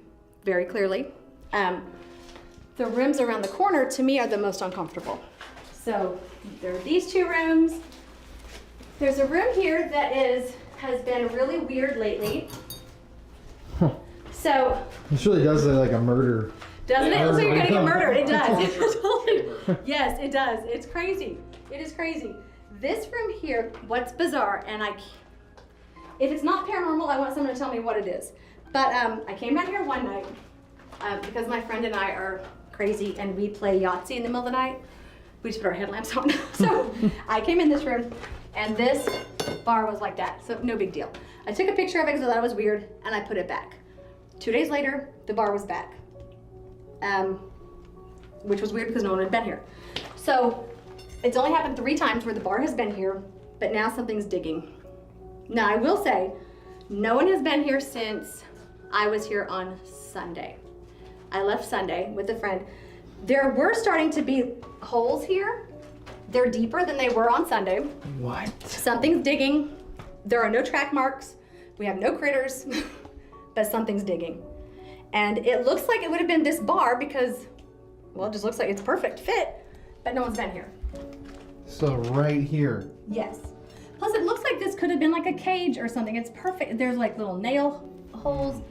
very clearly. The rooms around the corner, to me, are the most uncomfortable. So there are these 2 rooms. There's a room here that has been really weird lately. Huh. So, This really does look like a murder. doesn't it? It looks like you're gonna get murdered. It does. Chamber. Yes, it does. It's crazy. It is crazy. This room here, what's bizarre, and if it's not paranormal, I want someone to tell me what it is. But I came down here one night because my friend and I are crazy and we play Yahtzee in the middle of the night. We just put our headlamps on. So I came in this room and this bar was like that. So no big deal. I took a picture of it because I thought it was weird and I put it back. 2 days later, the bar was back. Which was weird because no one had been here. So it's only happened 3 times where the bar has been here, but now something's digging. Now I will say, no one has been here since I was here on Sunday. I left Sunday with a friend. There were starting to be holes here. They're deeper than they were on Sunday. What? Something's digging. There are no track marks. We have no critters, but something's digging. And it looks like it would have been this bar because, well, it just looks like it's perfect fit, but no one's been here. So right here. Yes. Plus it looks like this could have been like a cage or something. It's perfect. There's like little nail holes.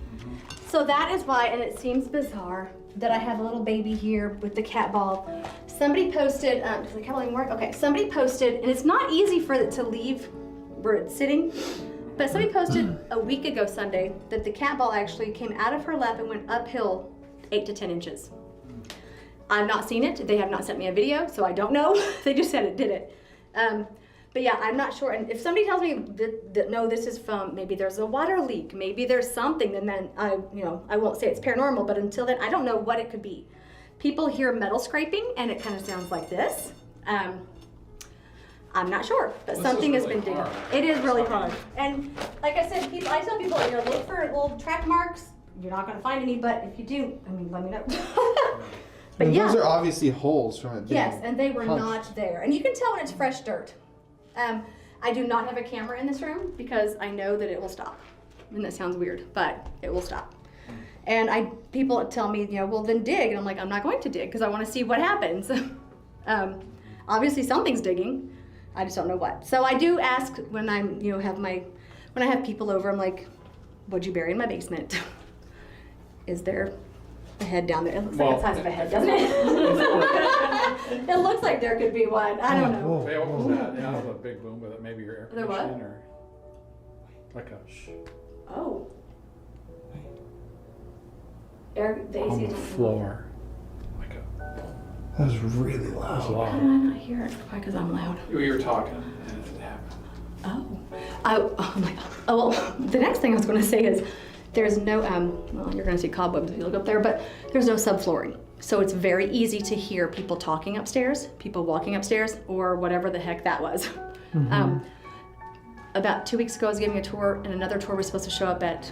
So that is why, and it seems bizarre that I have a little baby here with the cat ball. Somebody posted, does the cat ball even work? Okay, somebody posted, and it's not easy for it to leave where it's sitting, but somebody posted a week ago Sunday that the cat ball actually came out of her lap and went uphill 8 to 10 inches. I've not seen it. They have not sent me a video, so I don't know. They just said it did it. But yeah, I'm not sure. And if somebody tells me that no, this is from, maybe there's a water leak, maybe there's something, then I won't say it's paranormal, but until then, I don't know what it could be. People hear metal scraping and it kind of sounds like this. I'm not sure, but This something is has really been digging. hard. It is really hard. And like I said, I tell people, look for little track marks. You're not going to find any, but if you do, I mean, let me know. But And yeah. those are obviously holes from it being Yes, and they were punched. not there. And you can tell when it's fresh dirt. I do not have a camera in this room because I know that it will stop. And that sounds weird, but it will stop. And people tell me, well, then dig. And I'm like, I'm not going to dig because I want to see what happens. Obviously something's digging. I just don't know what. So I do ask when I'm, when I have people over, I'm like, what'd you bury in my basement? Is there a head down there? It looks like the size of a head, doesn't it? It looks like there could be one. I don't know. Whoa, Hey, what was whoa. that? Yeah, that was a big boom with it. Maybe your air There what? conditioning or like a Oh. Air, the AC on the is on. floor. Like a That was really it was loud. How loud. did I not hear it? Probably because I'm loud. You were talking and it happened. Oh. Oh my God. Oh, well, the next thing I was going to say is there's no, well, you're going to see cobwebs if you look up there, but there's no subflooring. So it's very easy to hear people talking upstairs, people walking upstairs, or whatever the heck that was. About 2 weeks ago, I was giving a tour, and another tour was supposed to show up at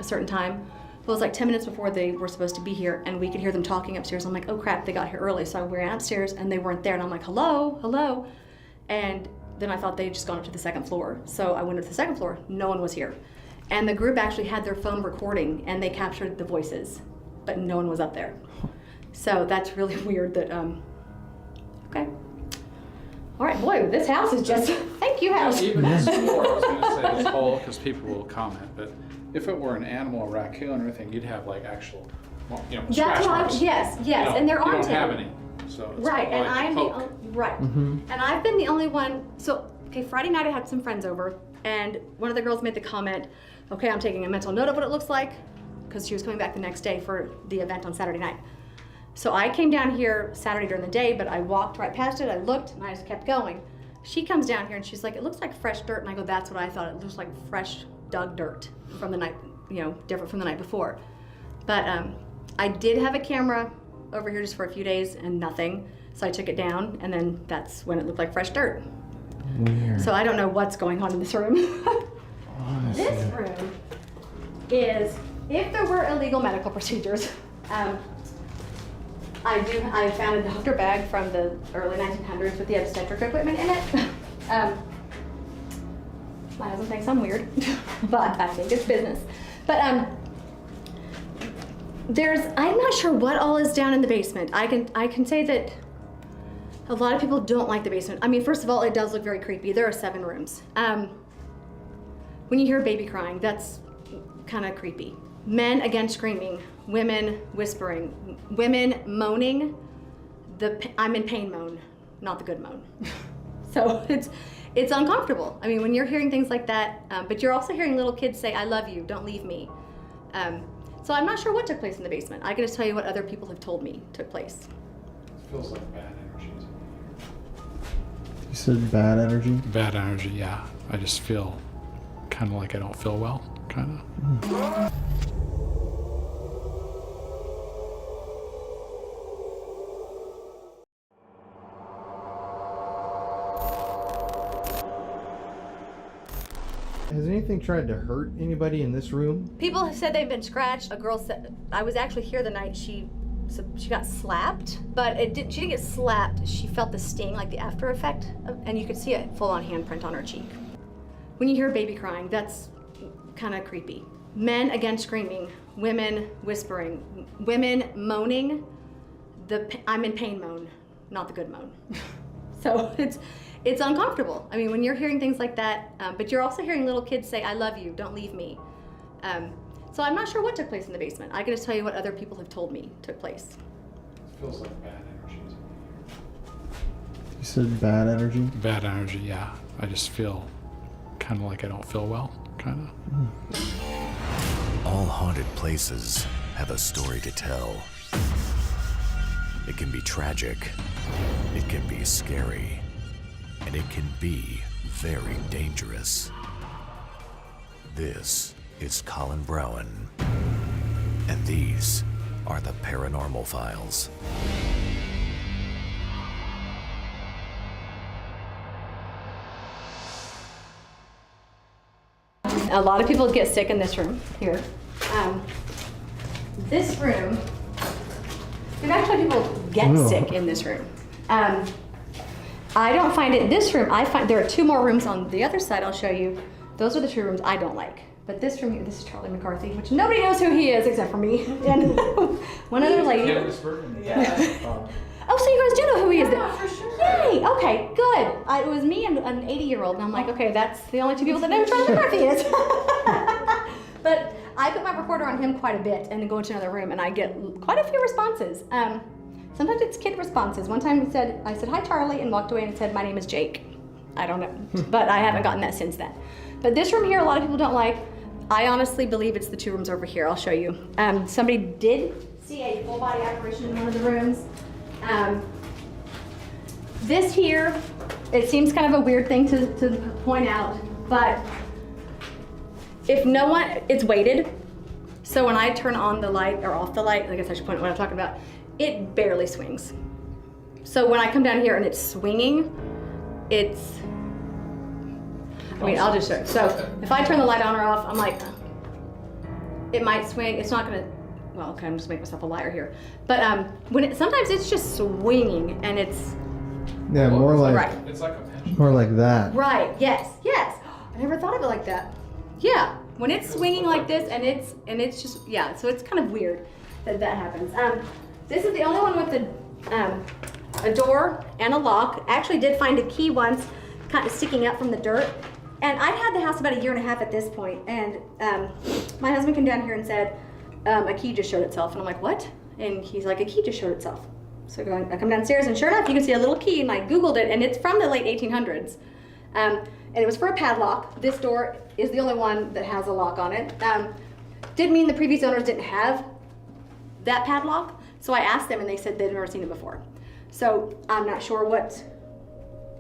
a certain time. Well, it was like 10 minutes before they were supposed to be here, and we could hear them talking upstairs. I'm like, oh crap, they got here early. So I ran upstairs, and they weren't there, and I'm like, hello, hello. And then I thought they had just gone up to the second floor. So I went up to the second floor, no one was here. And the group actually had their phone recording, and they captured the voices, but no one was up there. So that's really weird that, okay. All right, boy, this house is just, thank you, house. Even this floor, I was going to say this whole, because people will comment, but if it were an animal, a raccoon or anything, you'd have like actual, That's scratch why, marks. yes, You don't- and there aren't You don't have any. any, so it's Right, and like I'm poke. right. And I've been the only one. So, okay, Friday night I had some friends over, and one of the girls made the comment, okay, I'm taking a mental note of what it looks like, because she was coming back the next day for the event on Saturday night. So I came down here Saturday during the day, but I walked right past it, I looked, and I just kept going. She comes down here and she's like, it looks like fresh dirt, and I go, that's what I thought, it looks like fresh dug dirt from the night, different from the night before. But I did have a camera over here just for a few days and nothing, so I took it down, and then that's when it looked like fresh dirt. Weird. So I don't know what's going on in this room. Honestly. This room is, if there were illegal medical procedures, I found a doctor bag from the early 1900s with the obstetric equipment in it. My husband thinks I'm weird, but I think it's business. But I'm not sure what all is down in the basement. I can say that a lot of people don't like the basement. I mean, first of all, it does look very creepy. There are 7 rooms. When you hear a baby crying, that's kind of creepy. Men, again, screaming. Women whispering. Women moaning. I'm in pain moan, not the good moan. So it's uncomfortable. I mean, when you're hearing things like that, but you're also hearing little kids say, I love you, don't leave me. So I'm not sure what took place in the basement. I can just tell you what other people have told me took place. It feels like bad energies. You said bad energy? Bad energy, yeah. I just feel kind of like I don't feel well, kind of. Has anything tried to hurt anybody in this room? People have said they've been scratched. A girl said, I was actually here the night she got slapped, but she didn't get slapped. She felt the sting, like the after effect, and you could see a full-on handprint on her cheek. When you hear a baby crying, that's kind of creepy. Men, again, screaming. Women whispering. Women moaning. I'm in pain moan, not the good moan. So it's uncomfortable. I mean, when you're hearing things like that, but you're also hearing little kids say, I love you, don't leave me. So I'm not sure what took place in the basement. I can just tell you what other people have told me took place. It feels like bad energies. You said bad energy? Bad energy, yeah. I just feel kind of like I don't feel well, kind of. All haunted places have a story to tell. It can be tragic, it can be scary, and it can be very dangerous. This is Colin Browen, and these are the Paranormal Files. A lot of people get sick in this room here. This room, there's actually people get sick in this room. I don't find it, this room, I find, there are 2 more rooms on the other side I'll show you. Those are the 2 rooms I don't like. But this room here, this is Charlie McCarthy, which nobody knows who he is except for me and one other lady. Oh, so you guys do know who he is? Yeah, for sure. Yay! Okay, good. It was me and an 80-year-old, and I'm like, okay, that's the only 2 people that know who Charlie McCarthy is. But I put my recorder on him quite a bit and then go into another room, and I get quite a few responses. Sometimes it's kid responses. One time I said, hi, Charlie, and walked away and said, my name is Jake. I don't know, but I haven't gotten that since then. But this room here, a lot of people don't like. I honestly believe it's the 2 rooms over here. I'll show you. Somebody did see a full body apparition in one of the rooms. This here, it seems kind of a weird thing to point out, but if no one, it's weighted. So when I turn on the light or off the light, I guess I should point out what I'm talking about, it barely swings. So when I come down here and it's swinging, I'll just show you. So if I turn the light on or off, I'm like, it might swing. It's not gonna, well, okay, I'm just making myself a liar here. But sometimes it's just swinging and it's. Yeah, more like. Right. It's like a pendulum. More like that. Right. Yes. I never thought of it like that. Yeah. When it's swinging like this and it's just, yeah. So it's kind of weird that happens. This is the only one with a door and a lock. I actually did find a key once, kind of sticking up from the dirt. And I'd had the house about 1.5 years at this point, and my husband came down here and said, a key just showed itself. And I'm like, what? And he's like, a key just showed itself. So I come downstairs, and sure enough, you can see a little key, and I Googled it, and it's from the late 1800s. And it was for a padlock. This door is the only one that has a lock on it. Didn't mean the previous owners didn't have that padlock, so I asked them, and they said they'd never seen it before. So I'm not sure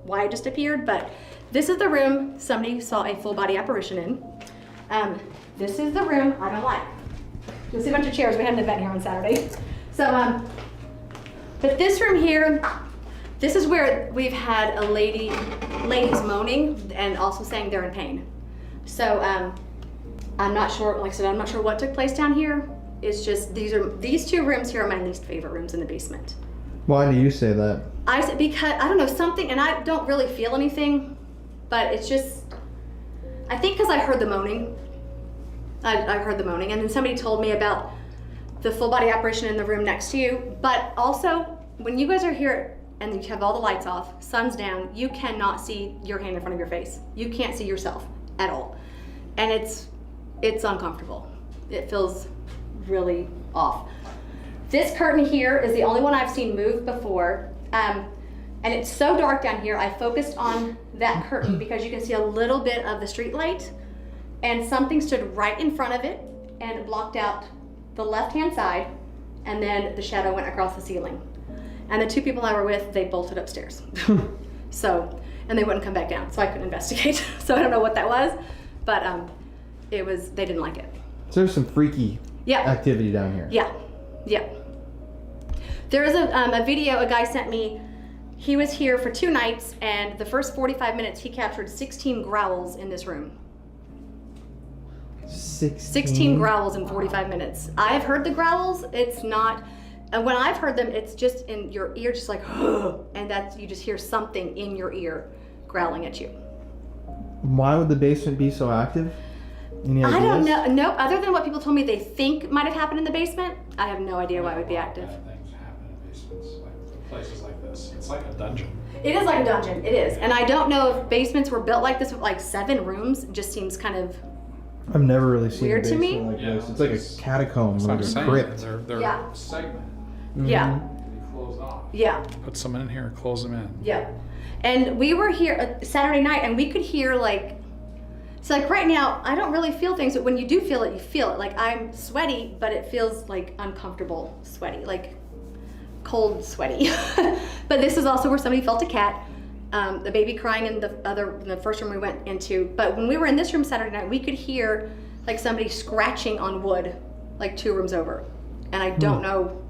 why it just appeared, but this is the room somebody saw a full body apparition in. This is the room I don't like. You'll see a bunch of chairs. We had an event here on Saturday. So, but this room here, this is where we've had ladies moaning and also saying they're in pain. So I'm not sure, like I said, I'm not sure what took place down here. It's just, these 2 rooms here are my least favorite rooms in the basement. Why do you say that? I said because, I don't know, something, and I don't really feel anything, but it's just, I think because I heard the moaning. I heard the moaning, and then somebody told me about the full body apparition in the room next to you. But also, when you guys are here and you have all the lights off, sun's down, you cannot see your hand in front of your face. You can't see yourself at all. And it's uncomfortable. It feels really off. This curtain here is the only one I've seen move before. And it's so dark down here, I focused on that curtain because you can see a little bit of the street light, and something stood right in front of it and blocked out the left-hand side, and then the shadow went across the ceiling. And the 2 people I were with, they bolted upstairs. So, and they wouldn't come back down, so I couldn't investigate. So I don't know what that was, but they didn't like it. So there's some freaky activity down here. Yeah. There is a video a guy sent me. He was here for 2 nights, and the first 45 minutes he captured 16 growls in this room. 16 growls in 45 minutes. I've heard the growls. It's not, and when I've heard them, it's just in your ear, just like, and that's, you just hear something in your ear growling at you. Why would the basement be so active? Any ideas? I don't know. No, other than what people told me they think might have happened in the basement, I have no idea why it would be active. Bad things happen in basements, like places like this. It's like a dungeon. It is like a dungeon. It is, and I don't know if basements were built like this with like 7 rooms. It just seems kind of. I've never really seen Weird a to basement me? like Yeah, this. It's like a catacomb, It's like like a saying, crypt. they're Yeah. segmented. Yeah. They close off. Yeah. Put some in here, close them in. Yeah. And we were here Saturday night, and we could hear like, so like right now, I don't really feel things, but when you do feel it, you feel it. Like I'm sweaty, but it feels like uncomfortable sweaty, like cold sweaty. But this is also where somebody felt a cat, the baby crying in the first room we went into. But when we were in this room Saturday night, we could hear like somebody scratching on wood, like 2 rooms over. And I don't know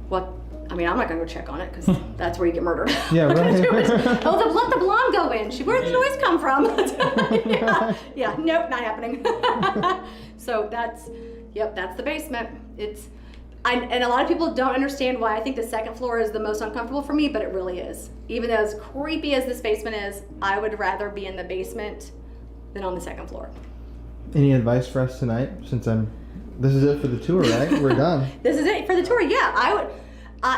what, I mean, I'm not gonna go check on it because that's where you get murdered. Yeah, right. Oh, let the blonde go in. Where did the noise come from? yeah, nope, not happening. So that's the basement. And a lot of people don't understand why I think the second floor is the most uncomfortable for me, but it really is. Even though as creepy as this basement is, I would rather be in the basement than on the second floor. Any advice for us tonight? This is it for the tour, right? We're done. This is it for the tour. Yeah, I would.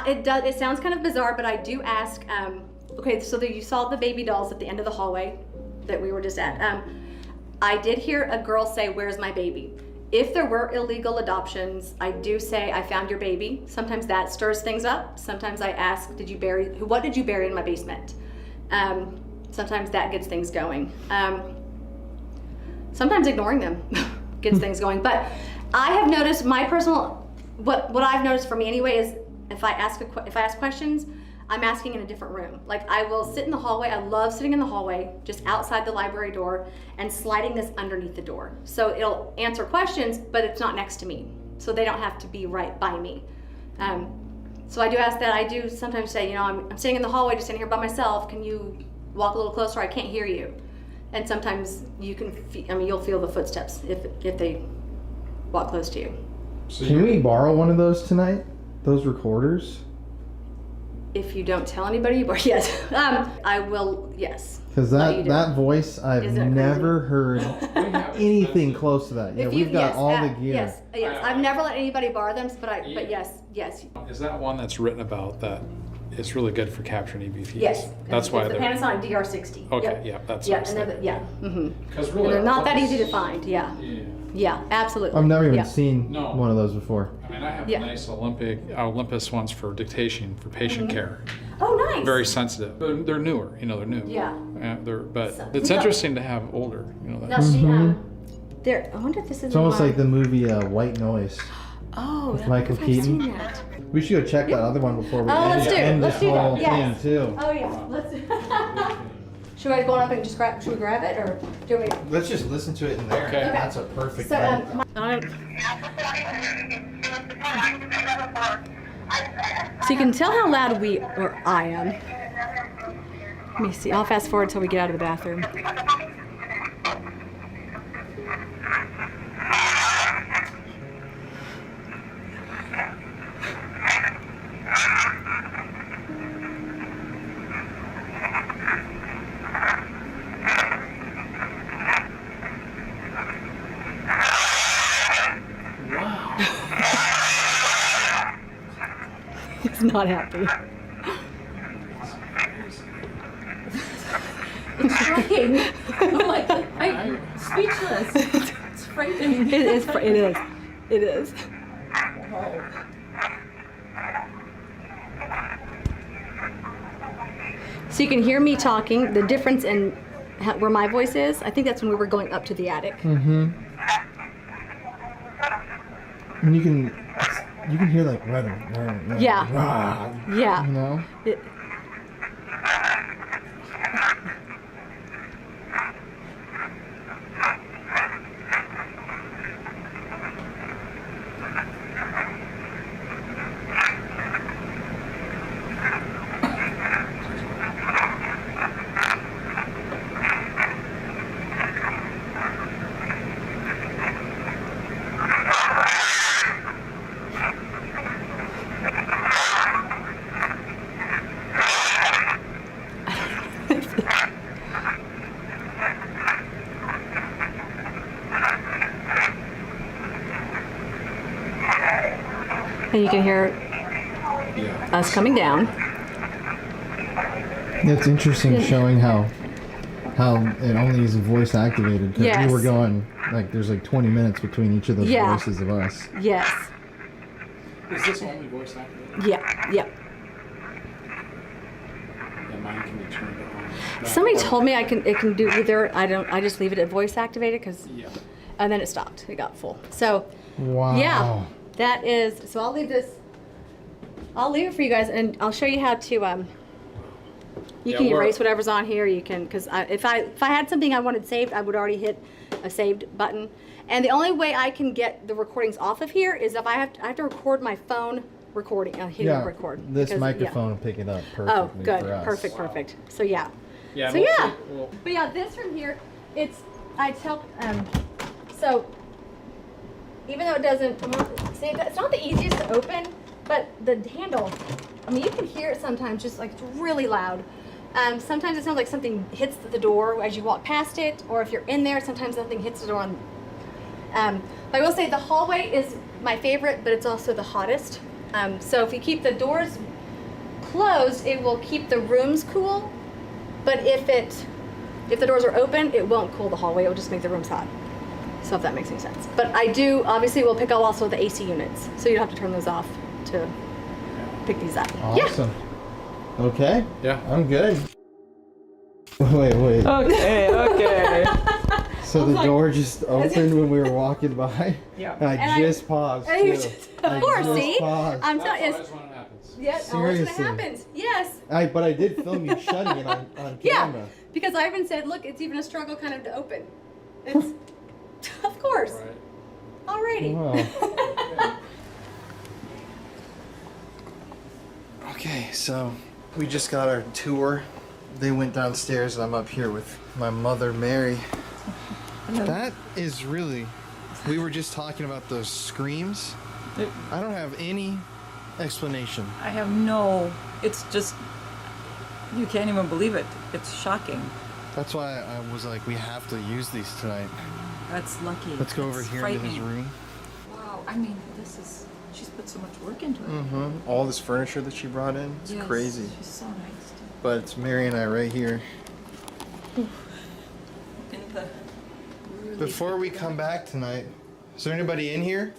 It sounds kind of bizarre, but I do ask. Okay, so you saw the baby dolls at the end of the hallway that we were just at. I did hear a girl say, "Where's my baby?" If there were illegal adoptions, I do say, "I found your baby." Sometimes that stirs things up. Sometimes I ask, what did you bury in my basement? Sometimes that gets things going. Sometimes ignoring them gets things going. But I have noticed what I've noticed for me anyway is if I ask questions, I'm asking in a different room. Like I will sit in the hallway. I love sitting in the hallway, just outside the library door and sliding this underneath the door. So it'll answer questions, but it's not next to me. So they don't have to be right by me. So I do ask that. I do sometimes say, I'm sitting in the hallway, just sitting here by myself. Can you walk a little closer? I can't hear you. And sometimes you'll feel the footsteps if they walk close to you. Can we borrow one of those tonight? Those recorders? If you don't tell anybody, yes. I will, yes. Because that voice, I've never heard anything close to that. Yeah, we've got all the gear. Yes. I've never let anybody borrow them, but yes. Is that one that's written about that? It's really good for capturing EVPs. Yes. That's why the they're Panasonic DR60. Okay, yeah, that's what I was thinking. Because really, they're not that easy to find. Yeah, absolutely. I've never even seen one of those before. I mean, I have nice Olympus ones for dictation for patient care. Oh, nice. Very sensitive. They're newer. They're new. Yeah. But it's interesting to have older. Now I wonder if this is. It's almost like the movie White Noise. Oh, with Michael Keaton. I've seen that. We should go check that other one before we end this whole thing too. Oh yeah, let's. Should I go up and just grab? Should we grab it or do we? Let's just listen to it in there. Okay. That's a perfect. So so you can tell how loud I am. Let me see. I'll fast forward until we get out of the bathroom. He's not happy. It's shocking. I'm speechless. It's frightening. It is. So you can hear me talking. The difference in where my voice is, I think that's when we were going up to the attic. Mm-hmm. And you can hear like weather. Yeah. And you can hear us coming down. It's interesting showing how it only is voice activated. Because we were going, there's 20 minutes between each of those voices of us. Yes. Is this only voice activated? Yeah. And mine can be turned on. Somebody told me it can do either. I just leave it at voice activated and then it stopped. It got full. So wow. Yeah. That is, so I'll leave it for you guys, and I'll show you how to, you can erase whatever's on here, because if I had something I wanted saved, I would already hit a saved button. And the only way I can get the recordings off of here is if I have to record my phone recording, hitting Yeah, record. this because- microphone will pick it up perfectly Oh, good. for us. Perfect. So yeah. Yeah. So yeah. But yeah, this from here, so even though it doesn't, see, it's not the easiest to open, but the handle, I mean, you can hear it sometimes, just like it's really loud. Sometimes it sounds like something hits the door as you walk past it, or if you're in there, sometimes something hits the door. But I will say the hallway is my favorite, but it's also the hottest. So if you keep the doors closed, it will keep the rooms cool. But if the doors are open, it won't cool the hallway. It will just make the rooms hot. So if that makes any sense. But I do, obviously, we'll pick up also the AC units. So you don't have to turn those off to pick these up. Awesome. Okay. Yeah. I'm good. Wait. Okay. So the door just opened when we were walking by? Yeah. And I just paused. And you too. just- I of course, just see? paused. I'm telling you. That's when it happens. Yeah, always when it Seriously. happens. Yes. But I did film you shutting it on Yeah. camera. Because I even said, look, it's even a struggle kind of to open. It's, of course. Right. Alrighty. Wow. Okay, so we just got our tour. They went downstairs and I'm up here with my mother, Mary. That is really, we were just talking about those screams. I don't have any explanation. I have no. It's just. You can't even believe it. It's shocking. That's why I was like, we have to use these tonight. That's lucky. Let's go over It's here into his frightening. room. Wow. I mean, this is. She's put so much work into it. All this furniture that she brought in, it's Yes, crazy. She's so nice. But it's Mary and I right here. In the. Really Before we come back tonight, is there anybody in here?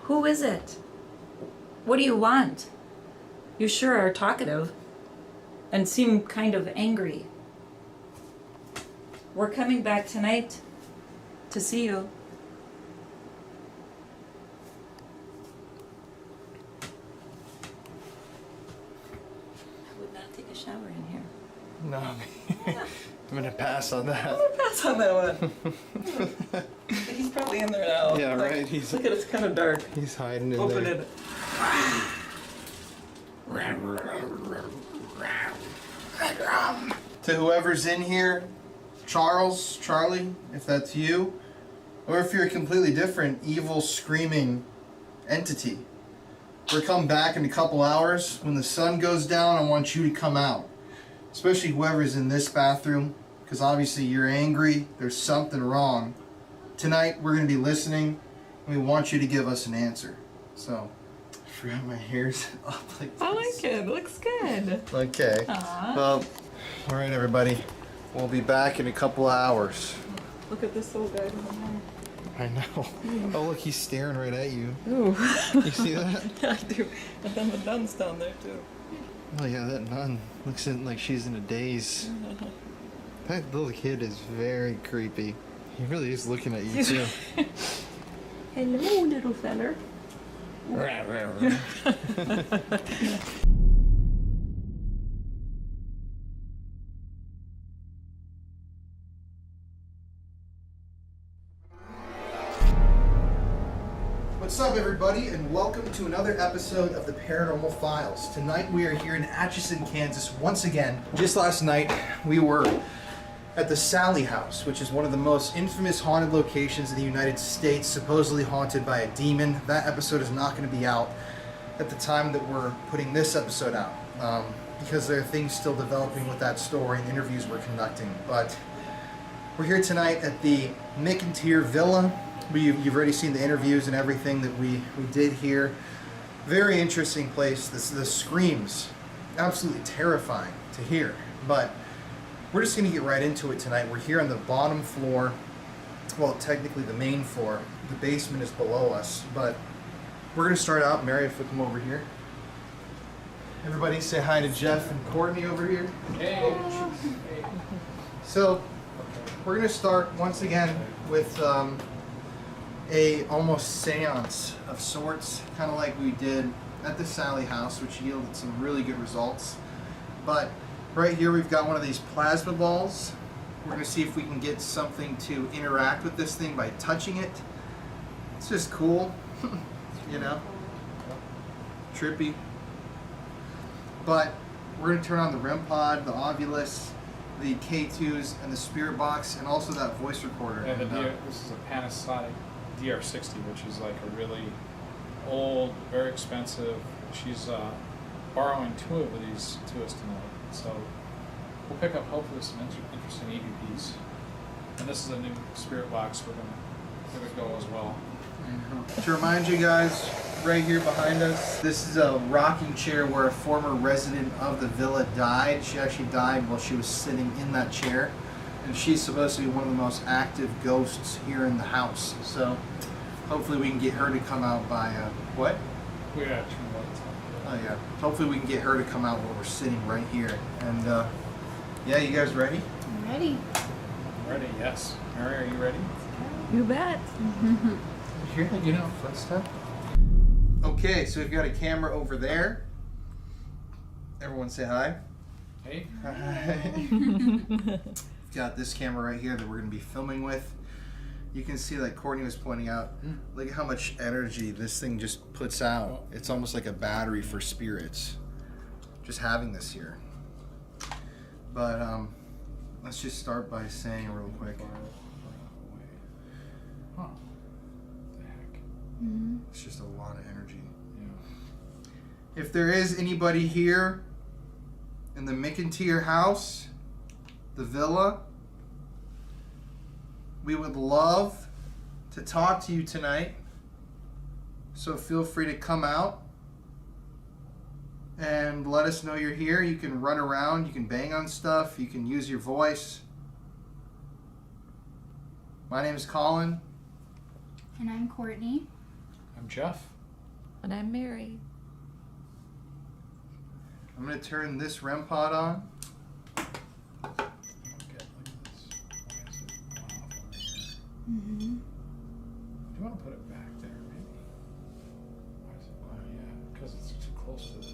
Who is it? What do you want? You sure are talkative and seem kind of angry. We're coming back tonight to see you. I would not take a shower in here. No, I'm gonna pass on that. Pass on that one. He's probably in there now. Yeah, right. He's Look at it, it's kind of dark. he's hiding in Open there. it. To whoever's in here, Charles, Charlie, if that's you, or if you're a completely different, evil, screaming entity, we're coming back in a couple hours. When the sun goes down, I want you to come out. Especially whoever's in this bathroom, because obviously you're angry, there's something wrong. Tonight, we're going to be listening, and we want you to give us an answer. So, I forgot my hair's up like this. I like it. It looks good. Okay. Aw. Well, all right, everybody. We'll be back in a couple of hours. Look at this little guy. I know. Oh, look, he's staring right at you. Ooh. You see that? I do. And then the nun's down there too. Oh, yeah, that nun looks like she's in a daze. That little kid is very creepy. He really is looking at you, too. Hello, little feller. What's up, everybody, and welcome to another episode of the Paranormal Files. Tonight we are here in Atchison, Kansas once again. Just last night we were at the Sally House, which is one of the most infamous haunted locations in the United States, supposedly haunted by a demon. That episode is not going to be out at the time that we're putting this episode out, because there are things still developing with that story and interviews we're conducting. But we're here tonight at the McInteer Villa. You've already seen the interviews and everything that we did here. Very interesting place. The screams, absolutely terrifying to hear. But we're just going to get right into it tonight. We're here on the bottom floor. Well, technically the main floor. The basement is below us. But we're going to start out. Mary, if we come over here. Everybody say hi to Jeff and Courtney over here. Hey. So we're going to start once again with a almost seance of sorts, kind of like we did at the Sally house, which yielded some really good results. But right here we've got one of these plasma balls. We're going to see if we can get something to interact with this thing by touching it. It's just cool, you know, trippy. But we're going to turn on the REM pod, the Ovilus, the K2s, and the Spirit Box, and also that voice recorder. Yeah, this is a Panasonic DR60, which is like a really old, very expensive. She's borrowing 2 of these to us tonight. So we'll pick up hopefully some interesting EVPs. And this is a new Spirit Box we're going to give it go as well. To remind you guys, right here behind us, this is a rocking chair where a former resident of the villa died. She actually died while she was sitting in that chair. And she's supposed to be one of the most active ghosts here in the house. So hopefully we can get her to come out by, what? We gotta turn the lights on. Oh yeah. Hopefully we can get her to come out while we're sitting right here. And yeah, you guys ready? I'm ready. Ready? Yes. Mary, are you ready? You bet. Hear that, you know, footstep? Okay, so we've got a camera over there. Everyone say hi. Hey. Hi. We've got this camera right here that we're going to be filming with. You can see, like Courtney was pointing out, look at how much energy this thing just puts out. It's almost like a battery for spirits, just having this here. But let's just start by saying real quick. Huh. What the heck? It's just a lot of energy. Yeah. If there is anybody here in the McInteer house, the villa, we would love to talk to you tonight. So feel free to come out and let us know you're here. You can run around, you can bang on stuff, you can use your voice. My name is Colin. And I'm Courtney. I'm Jeff. And I'm Mary. I'm going to turn this REM pod on. Okay, look at this. Why is it going off over here? Mm-hmm. Do you want to put it back there, maybe? Why is it? Oh, yeah, because it's too close to this.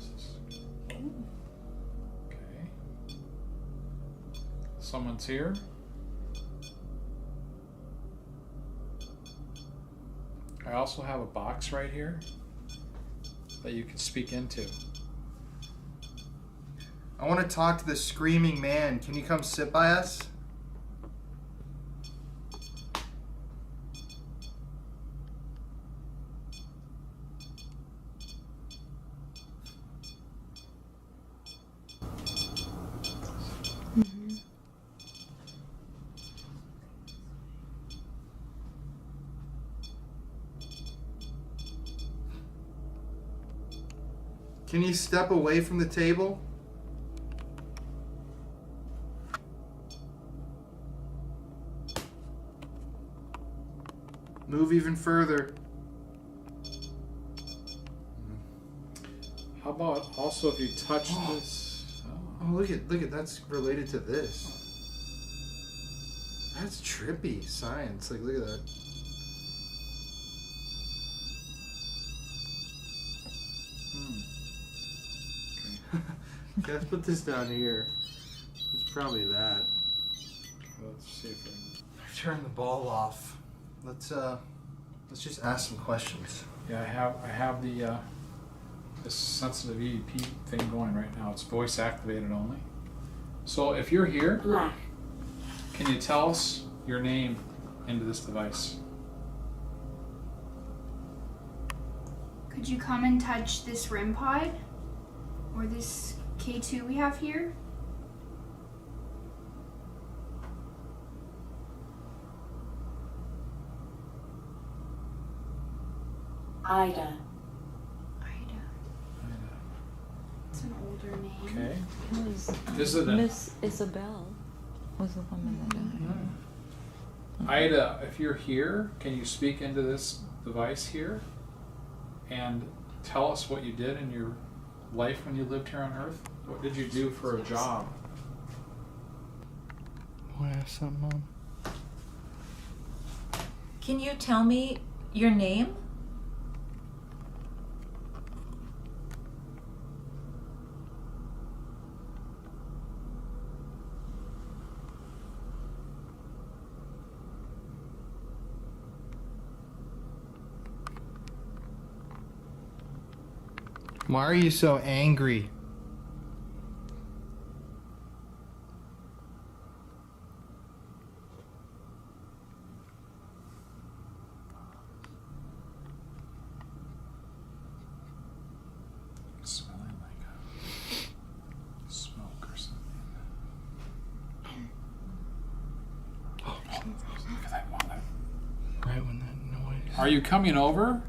Okay. Someone's here. I also have a box right here that you can speak into. I want to talk to the screaming man. Can you come sit by us? Can you step away from the table? Move even further. How about also if you touch this? Oh, look at that's related to this. That's trippy science. Like, look at that. Let's put this down here. It's probably that. Let's see if I've turned the ball off. Let's just ask some questions. yeah, I have the this sensitive EVP thing going right now. It's voice activated only. So if you're here, can you tell us your name into this device? Could you come and touch this REM pod? Or this K2 we have here? Ida. Ida. It's an older name. Okay. It was Is it a Miss Isabel was the woman that died. Ida, if you're here, can you speak into this device here and tell us what you did in your life when you lived here on Earth? What did you do for a job? Want to ask something, Mom? Can you tell me your name? Why are you so angry? Smelling like smoke or something. Oh, look at that one. Right when that noise. Are you coming over?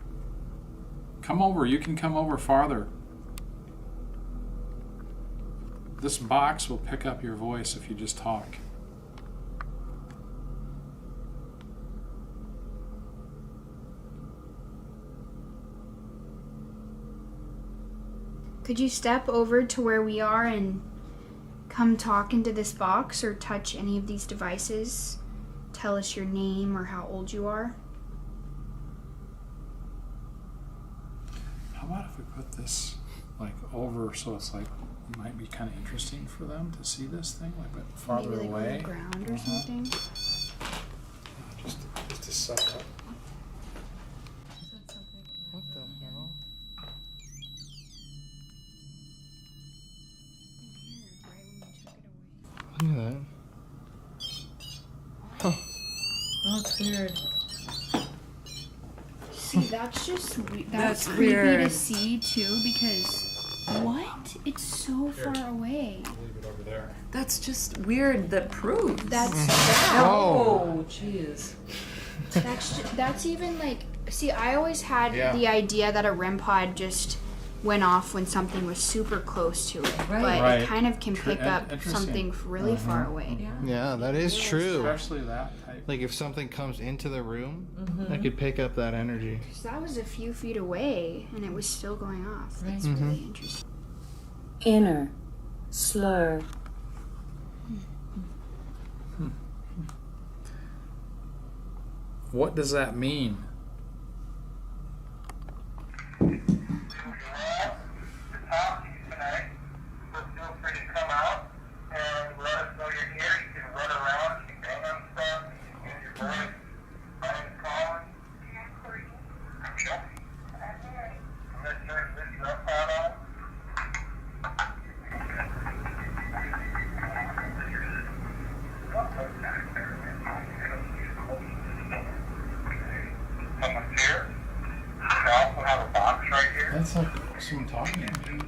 Come over. You can come over farther. This box will pick up your voice if you just talk. Could you step over to where we are and come talk into this box or touch any of these devices? Tell us your name or how old you are. How about if we put this like over so it's like it might be kind of interesting for them to see this thing like a bit farther Maybe like away. on the ground or something. Just to set up. What the hell? Look at that. Oh, it's weird. See, that's just That's creepy weird. to see too because what? It's so far away. Leave it over there. That's just weird. That proves. That's Oh, jeez. that's even like. See, I always had Yeah. the idea that a REM pod just went off when something was super close to it, Right. but Right. it kind of can pick up Interesting. something really far away. Yeah. Yeah, that is true. Especially that type. Like if something comes into the room, I could pick up that energy. So that was a few feet away, and it was still going off. That's Mm-hmm. really interesting. Inner slur. What does that mean? That's like someone talking to me.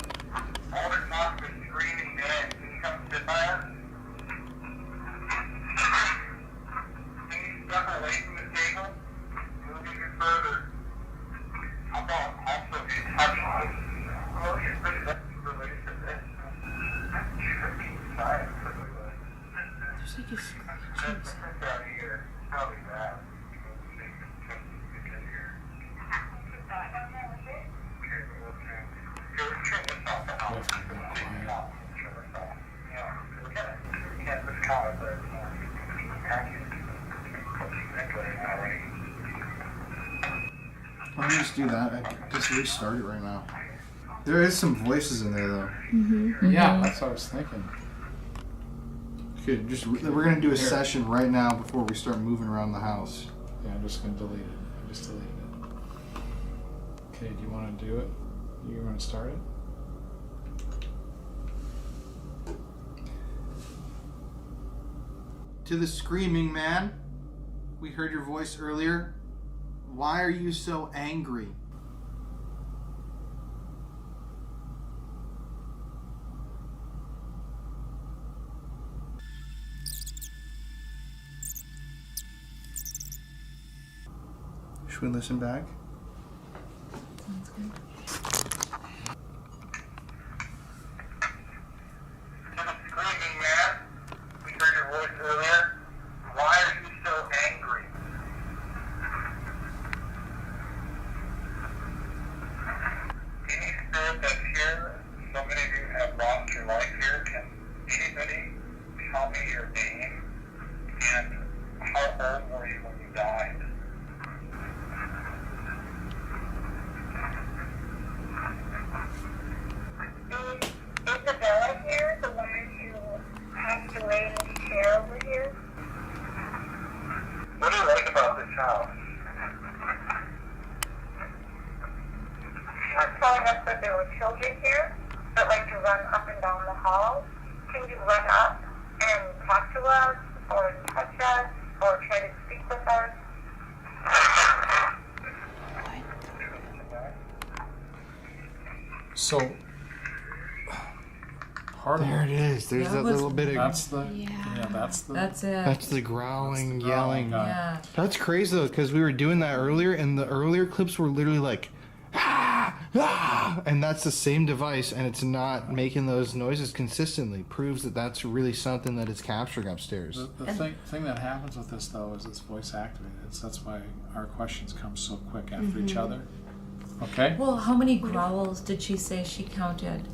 There's like a scratch. Let me just do that. I just restart it right now. There is some voices in there though. Yeah, that's what I was thinking. Okay, we're gonna do a session right now before we start moving around the house. Yeah, I'm just gonna delete it. I just deleted it. Okay, do you want to do it? You want to start it? To the screaming man, we heard your voice earlier. Why are you so angry? Should we listen back? Sounds good. Screaming man, we heard your voice earlier. Why are you so angry? Any spirit that's here, so many of you have lost your life here. Can anybody tell me your name and how old were you when you died? you run up and talk to us, or touch us, or try to speak with us? So, part of There it is. There's that little bit of. that's the That's it. That's the growling, That's the growling yelling. guy. Yeah. That's crazy though, because we were doing that earlier, and the earlier clips were literally like, ah, ah, and that's the same device, and it's not making those noises consistently. Proves that that's really something that it's capturing upstairs. The thing that happens with this though is it's voice activated. That's why our questions come so quick after each other. Okay. Well, how many growls did she say she counted?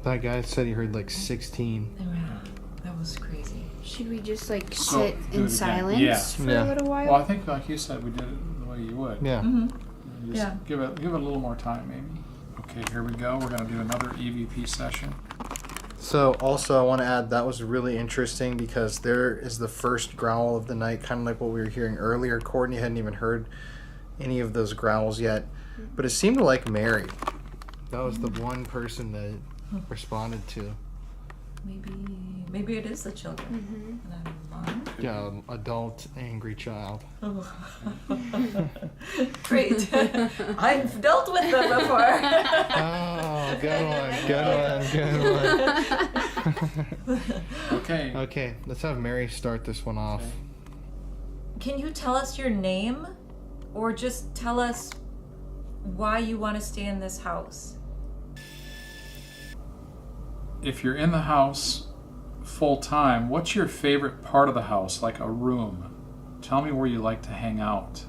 That guy said he heard like 16. Yeah, that was crazy. Should we just like So, sit do it in again. silence Yeah. for Yeah. a little while? Well, I think like you said, we did it the way you would. Yeah. Just Yeah. give it a little more time, maybe. Okay, here we go. We're gonna do another EVP session. So also I want to add that was really interesting because there is the first growl of the night, kind of like what we were hearing earlier. Courtney hadn't even heard any of those growls yet, but it seemed to like Mary. That was the one person that it responded to. Maybe it is the children. And Yeah, adult angry child. I'm Great. I've dealt with them before. Oh, good one. Okay. Okay, let's have Mary start this one off. Can you tell us your name, or just tell us why you want to stay in this house? If you're in the house full time, what's your favorite part of the house, like a room? Tell me where you like to hang out.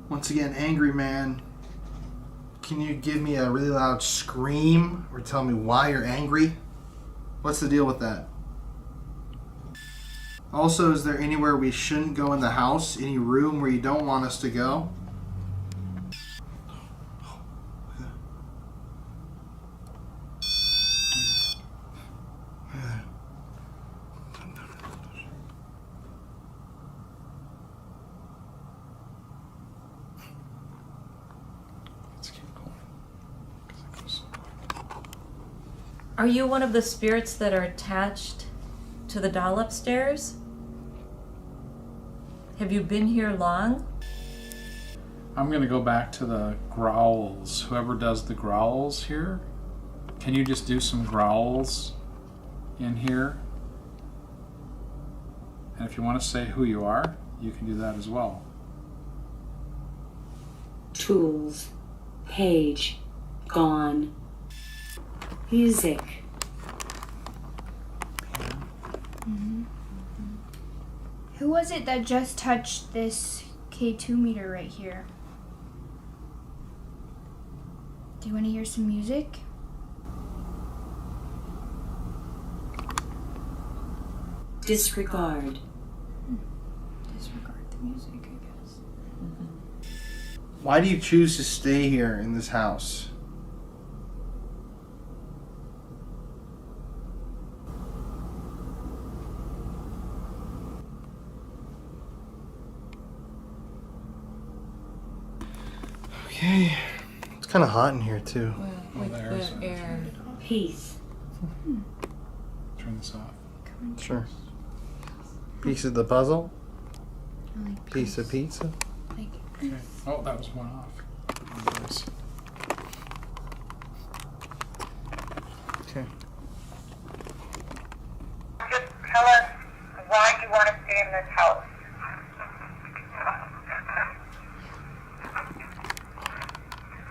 Once again, angry man. Can you give me a really loud scream or tell me why you're angry? What's the deal with that? Also, is there anywhere we shouldn't go in the house? Any room where you don't want us to go? Let's keep going. 'Cause it goes so quick. Are you one of the spirits that are attached to the doll upstairs? Have you been here long? I'm gonna go back to the growls. Whoever does the growls here, can you just do some growls in here? And if you want to say who you are, you can do that as well. Tools. Page. Gone. Music. Who was it that just touched this K2 meter right here? Do you want to hear some music? Disregard. Disregard the music, I guess. Why do you choose to stay here in this house? Okay. It's kind of hot in here too. With there's the air. Peace. Turn this off. Sure. Piece of the puzzle? I like Piece of peace. pizza? Like, Okay. Oh, that was one off. Anyways. Okay. Just tell us why you want to stay in this house.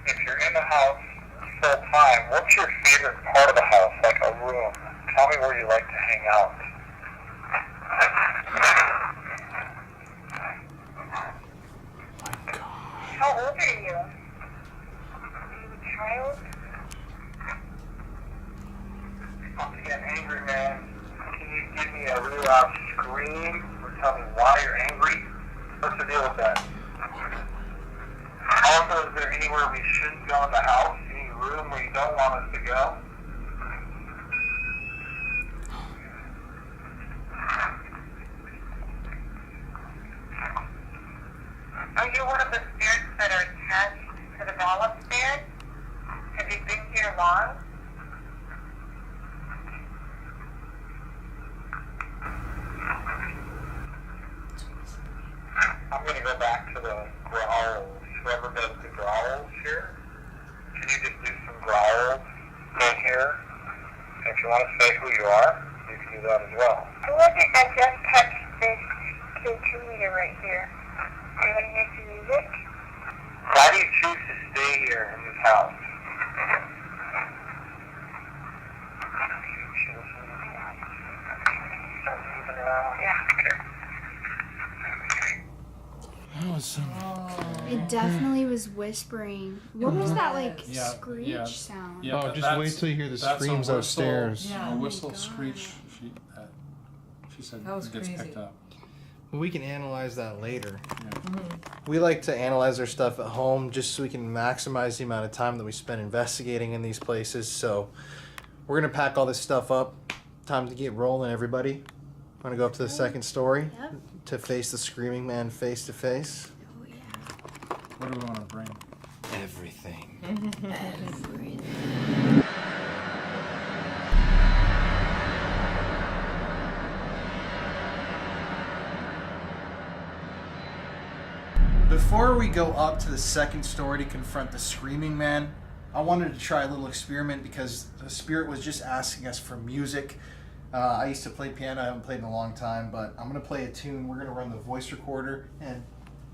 If you're in the house full time, what's your favorite part of the house, like a room? Tell me where you like to hang out. How old are you? Are you a child? Once again, angry man. Can you give me a really loud scream or tell me why you're angry? What's the deal with that? Also, is there anywhere we shouldn't go in the house? Any room where you don't want us to go? Are you one of the spirits that are attached to the doll upstairs? Have you been here long? here. If you want to say who you are, you can do that as well. Who was it that just touched this K2 meter right here? Do you want to hear some music? Why do you choose to stay here in this house? That was some. It definitely was whispering. What was that like Yeah, screech yeah. sound? Yeah, Oh, just that's- wait till you hear the that's a screams whistle- upstairs. Yeah. A Oh my whistle God. screech. She said That was it gets crazy. picked up. We can analyze that later. Yeah. We like to analyze our stuff at home just so we can maximize the amount of time that we spend investigating in these places. So we're gonna pack all this stuff up. Time to get rolling, everybody. I'm gonna go up to the second story Yep. to face the screaming man face to face. Oh yeah. What do we want to bring? Everything. Before we go up to the second story to confront the screaming man, I wanted to try a little experiment because the spirit was just asking us for music. I used to play piano, I haven't played in a long time, but I'm gonna play a tune. We're gonna run the voice recorder and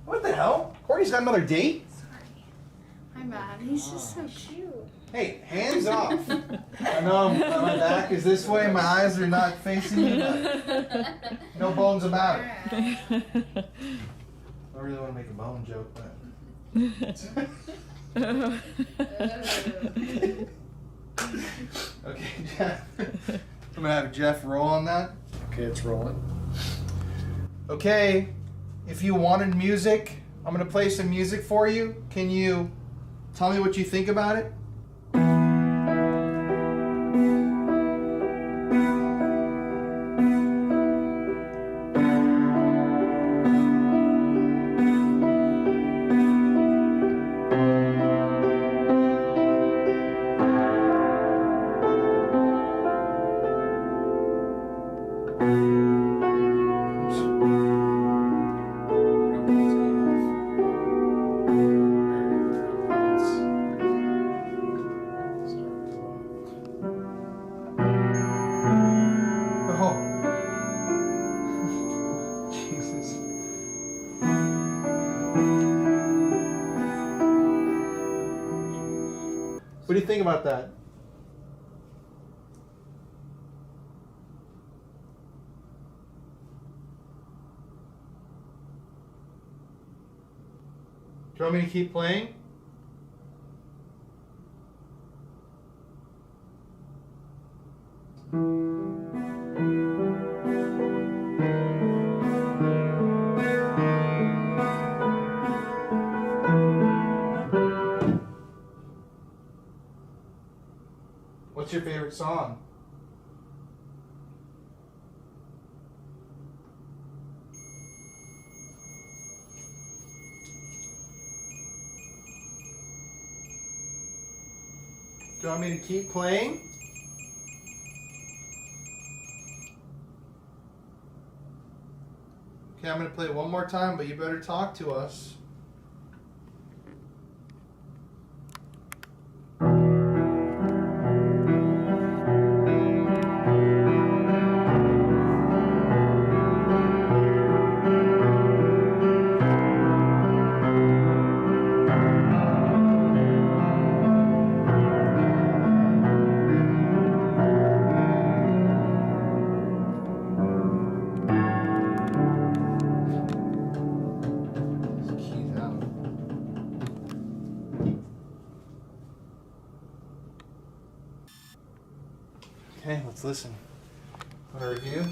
what the hell? Courtney's got another date? Sorry. I'm mad. He's just so cute. Hey, hands off. I know my back is this way, my eyes are not facing me, but no bones about it. I really want to make a bone joke, but. Okay, Jeff. I'm gonna have Jeff roll on that. Okay, it's rolling. Okay, if you wanted music, I'm gonna play some music for you. Can you tell me what you think about it? Oh. Jesus. What do you think about that? Do you want me to keep playing? What's your favorite song? Do you want me to keep playing? Okay, I'm going to play it one more time, but you better talk to us. Keys out. Okay, let's listen. Want a review?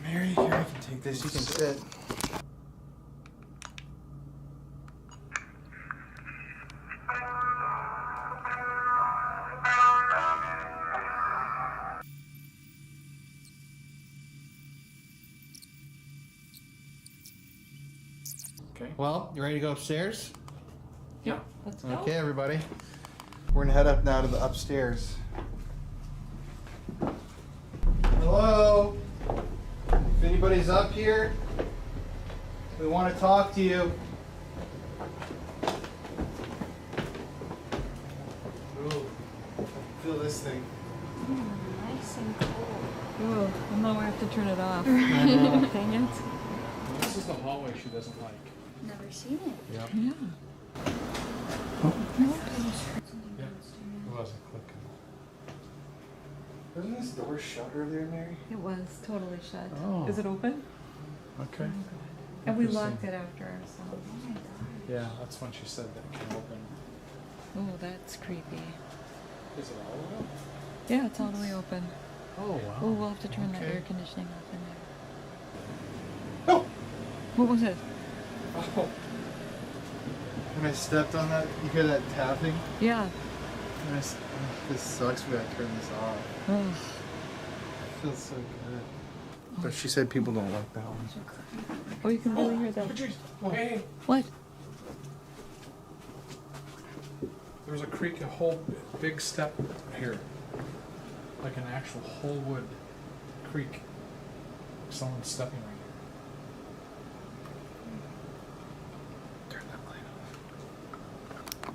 Mary, here, I can take this. You can sit. Okay. Well, you ready to go upstairs? Yeah. Let's go. Okay, everybody. We're gonna head up now to the upstairs. Hello? If anybody's up here, we want to talk to you. Feel this thing. Nice and cold. Oh, well, now I have to turn it off. Dang it. This is the hallway she doesn't like. Never seen it. Yep. Yeah. It wasn't clicking. Wasn't this door shut earlier, Mary? It was totally shut. Oh. Is it open? Okay. And we Interesting. locked it after ourselves. Oh my god. Yeah, that's when she said that it can open. Oh, that's creepy. Is it all the way up? Yeah, it's all the way open. Oh, wow. Oh, we'll have to turn the Okay. air conditioning off in there. Oh! What was it? Oh. When I stepped on that, you hear that tapping? Yeah. This sucks. We gotta turn this off. Oh. It feels so good. But she said people don't like that one. Oh, you can really hear that. Hey, What? there was a creak, a whole big step here. Like an actual whole wood creak. Someone's stepping right here. Turn that light off.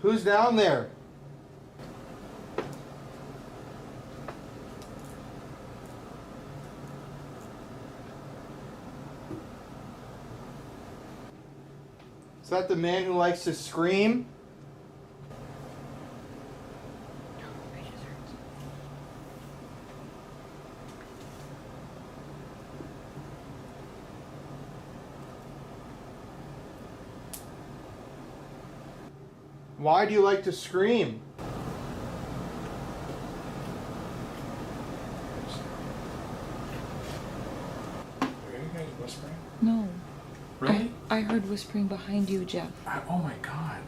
Who's down there? Is that the man who likes to scream? Why do you like to scream? Are you guys whispering? No. Really? I heard whispering behind you, Jeff. Oh my god.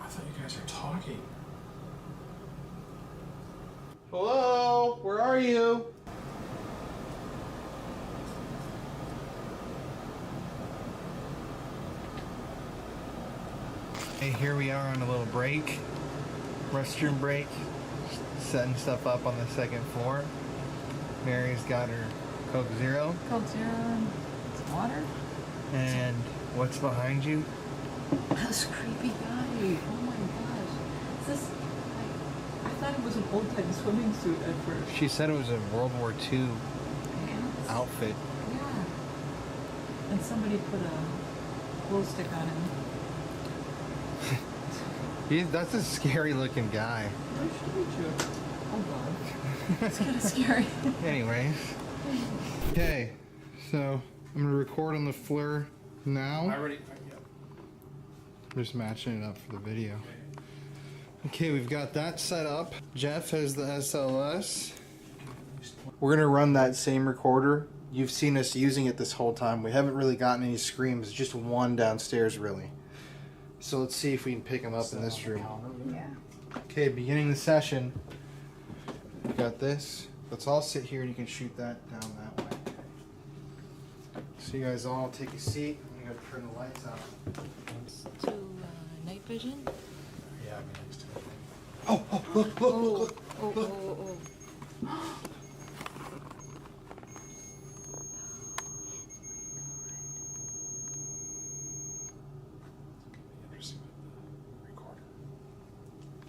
I thought you guys were talking. Hello? Where are you? Hey, here we are on a little break. Restroom break. Setting stuff up on the second floor. Mary's got her Coke Zero. Coke Zero and some water. And what's behind you? This creepy guy. Oh my gosh. Is this I thought it was an old time swimming suit at first. She said it was a World War II Pants? outfit. Yeah. And somebody put a glow stick on him. That's a scary looking guy. Where should we shoot? Oh god. It's kind of scary. Anyways. Okay, so I'm gonna record on the floor now. I already. Yep. I'm just matching it up for the video. Okay, we've got that set up. Jeff has the SLS. We're gonna run that same recorder. You've seen us using it this whole time. We haven't really gotten any screams, just one downstairs really. So let's see if we can pick them up in this room. Yeah. Okay, beginning the session. We got this. Let's all sit here and you can shoot that down that way. So you guys all take a seat. I'm gonna turn the lights out. To night vision? Yeah, I'd be next to it. Oh, look, look. Oh. Interesting with the recorder.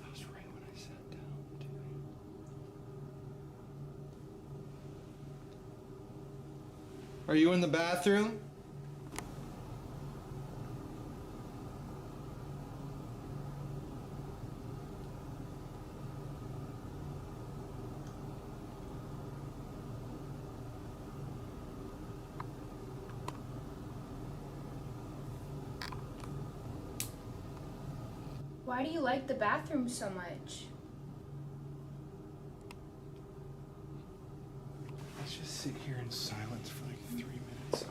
That was right when I sat down, too. Are you in the bathroom? Why do you like the bathroom so much? Let's just sit here in silence for like 3 minutes.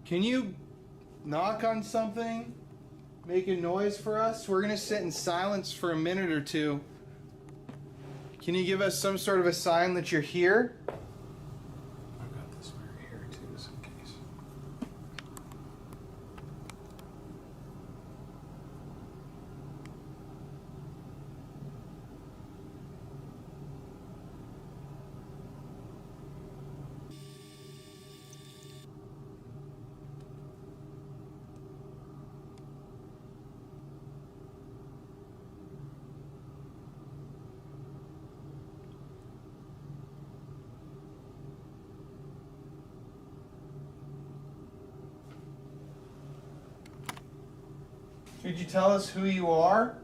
Can you knock on something? Make a noise for us? We're gonna sit in silence for a minute or two. Can you give us some sort of a sign that you're here? I've got this mirror here too, just in case. Could you tell us who you are?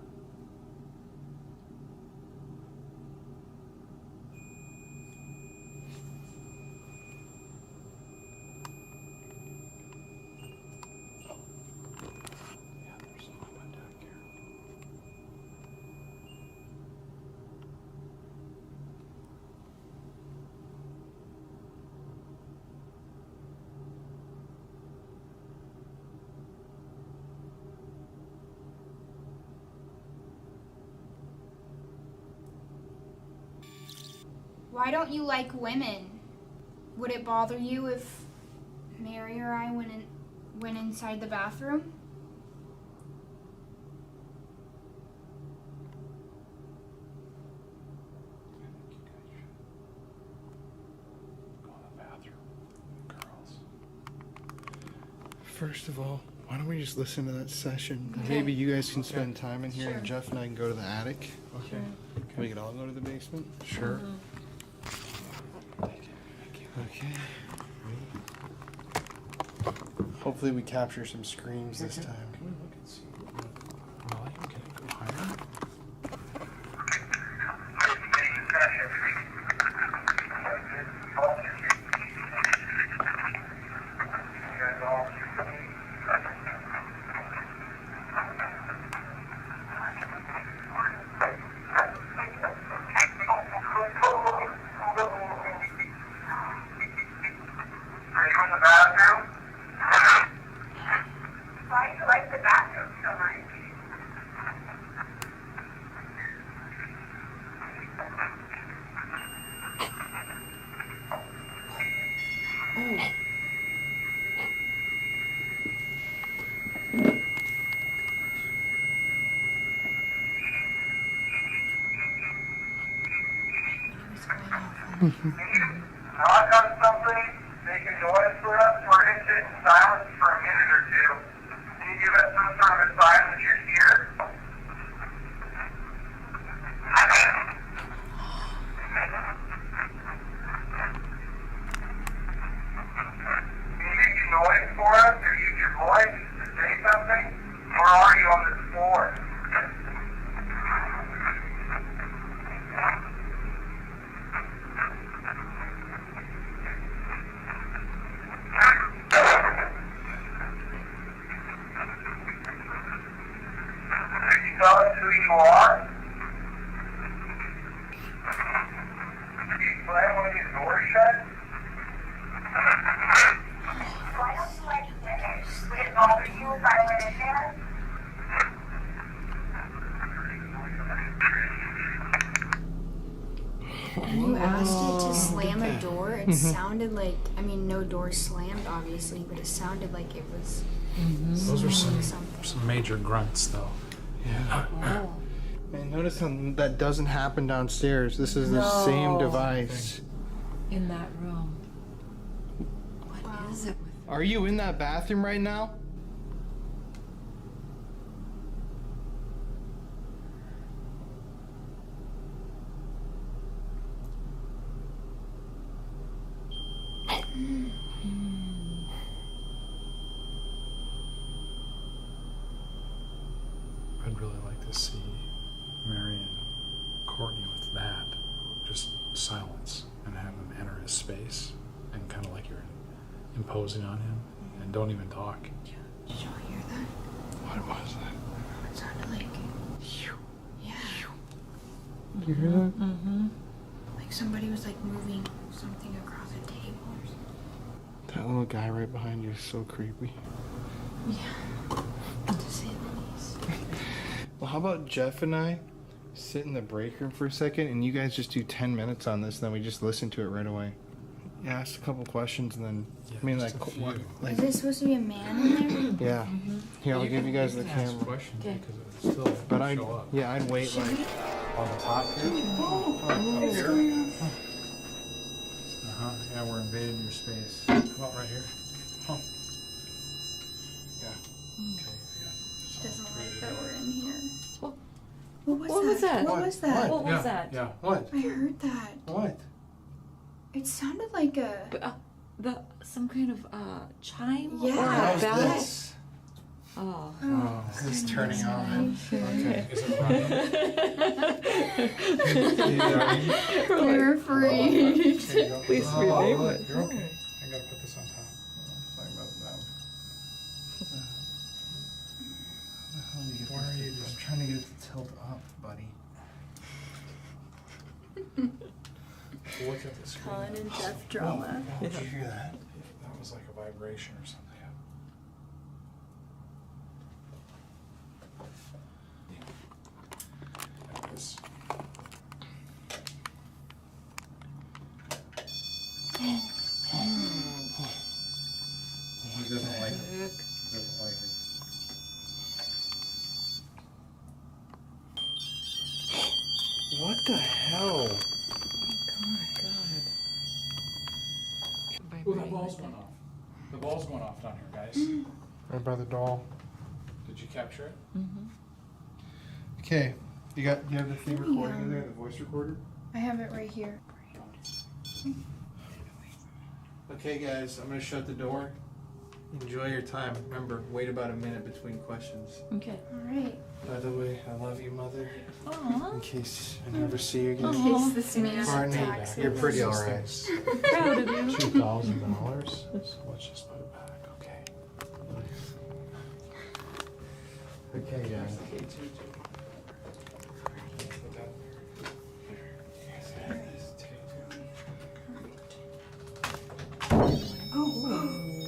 Why don't you like women? Would it bother you if Mary or I went inside the bathroom? First of all, why don't we just listen to that session? Maybe you guys can spend time in here, and Jeff and I can go to the attic. Okay. We could all go to the basement. Sure. Okay. Hopefully we capture some screams this time. Can we look and see? Molly, can it go higher? Knock on something, make a noise for us, or hit it in silence for a minute or two. Can you give us some sort of a sign that you're here? Can you make a noise for us, or use your voice to say something? Or are you on the floor? Tell us who you are. Can you slam one of these doors shut? Why don't you like this? Would it bother you if I went in there? When you asked it to slam a door, it sounded like, I mean, no door slammed, obviously, but it sounded like it was Those are slamming some something. major grunts, though. Yeah. Man, notice how that doesn't happen downstairs. This is the same device. In that room. What is it with Are you in that bathroom right now? I'd really like to see Mary and Courtney with that. Just silence and have him enter his space and kind of like you're imposing on him and don't even talk. Did you hear that? What was that? It sounded like, yeah, You hear that? like somebody was like moving something across a table or something. That little guy right behind you is so creepy. Yeah, to say the least. Well, how about Jeff and I sit in the break room for a second, and you guys just do 10 minutes on this, and then we just listen to it right away. Yeah, ask a couple questions, and then I mean, just like, a few. what, Is like, there supposed to be a man in there? yeah. Here, I'll give you guys the can ask camera. questions Okay. because it still But won't I'd, show up. yeah, I'd wait like. On the top here? What's going on? Yeah, we're invading your space. How about right here? Oh. Yeah. Okay, She doesn't like that we're in here. What? What was What was that? What was that? What was that? Yeah. What? I heard that. What? It sounded like a. Some kind of chime Yeah. or a How's bell. this? Oh. Oh, this is turning on. Okay. Is it running? We're free. Please Oh, rename look, it. You're okay. I gotta put this on top. Sorry about that. How do you get Why this are you to- just- I'm trying to get it to tilt up, buddy. Look at the screen. Colin and Jeff drama. Did you hear that? That was like a vibration or something. Like this. He doesn't like it. He doesn't like it. What the hell? Oh, the balls went off. The balls went off down here, guys. Right by the doll. Did you capture it? Okay, you have the thing recording in there, the voice recorder? I have it right here. Okay guys, I'm gonna shut the door. Enjoy your time. Remember, wait about a minute between questions. Okay. Alright. By the way, I love you, Mother. Aw. In case I never see you In again. case this man Barney, attacks you're us. pretty alright. Proud of you. $2,000. So let's just put it back, okay? Okay, guys. Oh,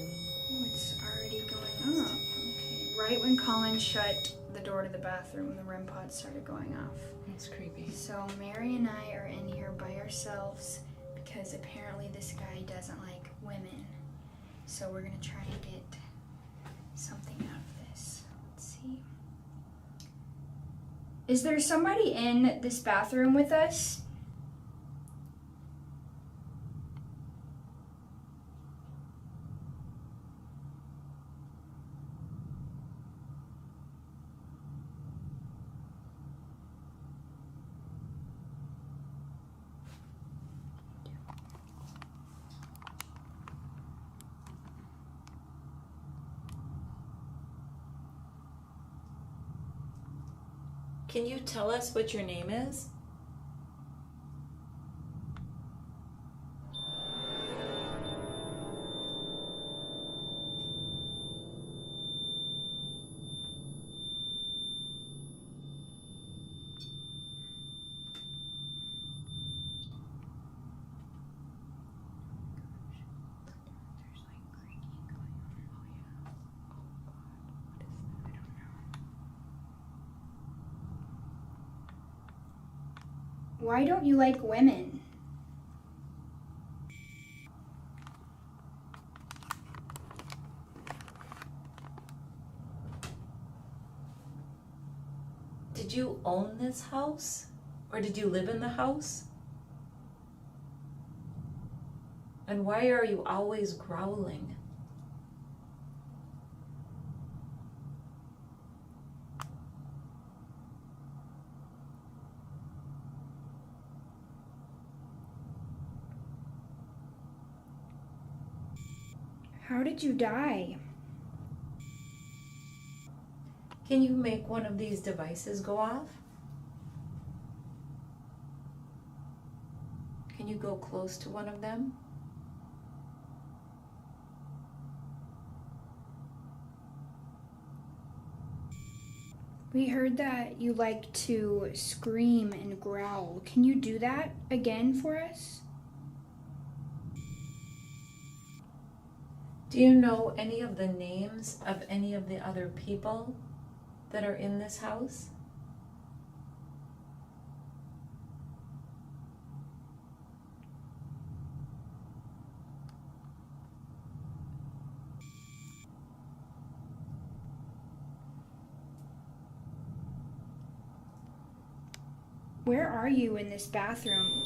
it's already going off. Okay. Right when Colin shut the door to the bathroom, the REM pod started going off. That's creepy. So Mary and I are in here by ourselves because apparently this guy doesn't like women. So we're gonna try and get something out of this. Let's see. Is there somebody in this bathroom with us? Can you tell us what your name is? Why don't you like women? Did you own this house? Or did you live in the house? And why are you always growling? How did you die? Can you make one of these devices go off? Can you go close to one of them? We heard that you like to scream and growl. Can you do that again for us? Do you know any of the names of any of the other people that are in this house? Where are you in this bathroom?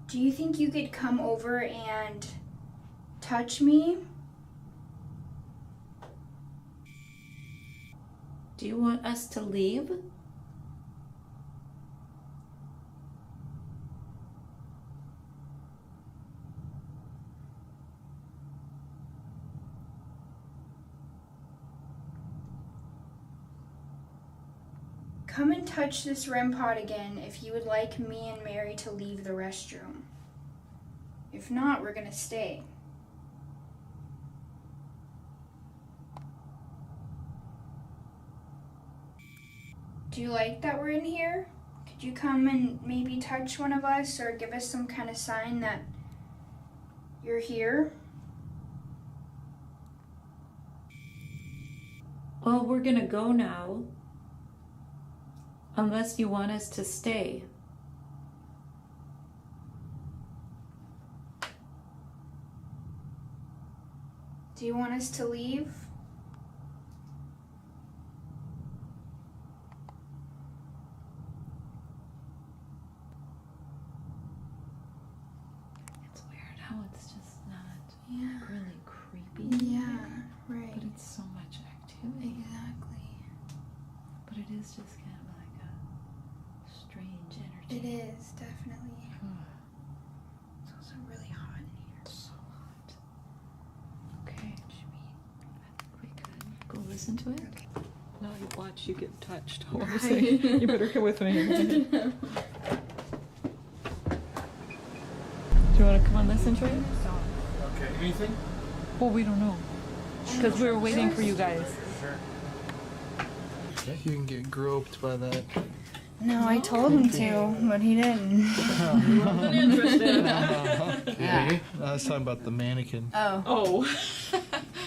Do you think you could come over and touch me? Do you want us to leave? Come and touch this REM pod again if you would like me and Mary to leave the restroom. If not, we're gonna stay. Do you like that we're in here? Could you come and maybe touch one of us or give us some kind of sign that you're here? Well, we're gonna go now. Unless you want us to stay. Do you want us to leave? It's weird how it's just not Yeah. really creepy. Yeah, right. But it's so much activity. Exactly. But it is just kind of like a strange energy. It is, definitely. It's also really hot in here. It's so hot. Okay, we could go listen to it. Now you watch you get touched. All I'm saying. You better come with me. Do you want to come and listen to it? Okay, anything? Well, we don't know. Because we were waiting for you guys. Sure. You can get groped by that. No, I told him to, but he didn't. He wasn't interested. Yeah. I was talking about the mannequin. Oh. Oh.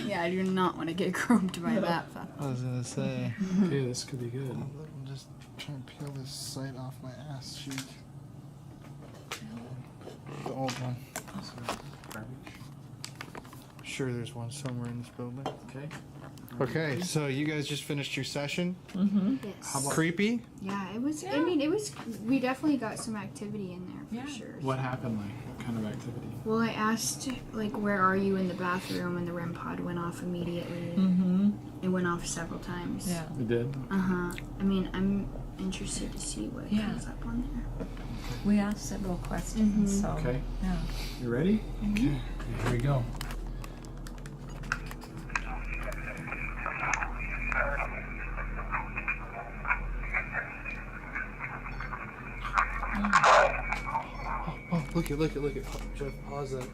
Yeah, I do not want to get groped by that. I was gonna say. Okay, this could be good. I'm just trying to peel this site off my ass cheek. The old one. Sure, there's one somewhere in this building. Okay. Okay, so you guys just finished your session. Mm-hmm. Yes. Creepy? Yeah, it was. I mean, it was. We definitely got some activity in there for Yeah. sure. What happened, like? What kind of activity? Well, I asked, like, where are you in the bathroom, and the REM pod went off immediately. Mm-hmm. It went off several times. Yeah. We did? Uh huh. I mean, I'm interested to see what Yeah. comes up on there. We asked several questions, so Okay. yeah. You ready? Okay. Here we go. Oh, look at. Jeff, pause that.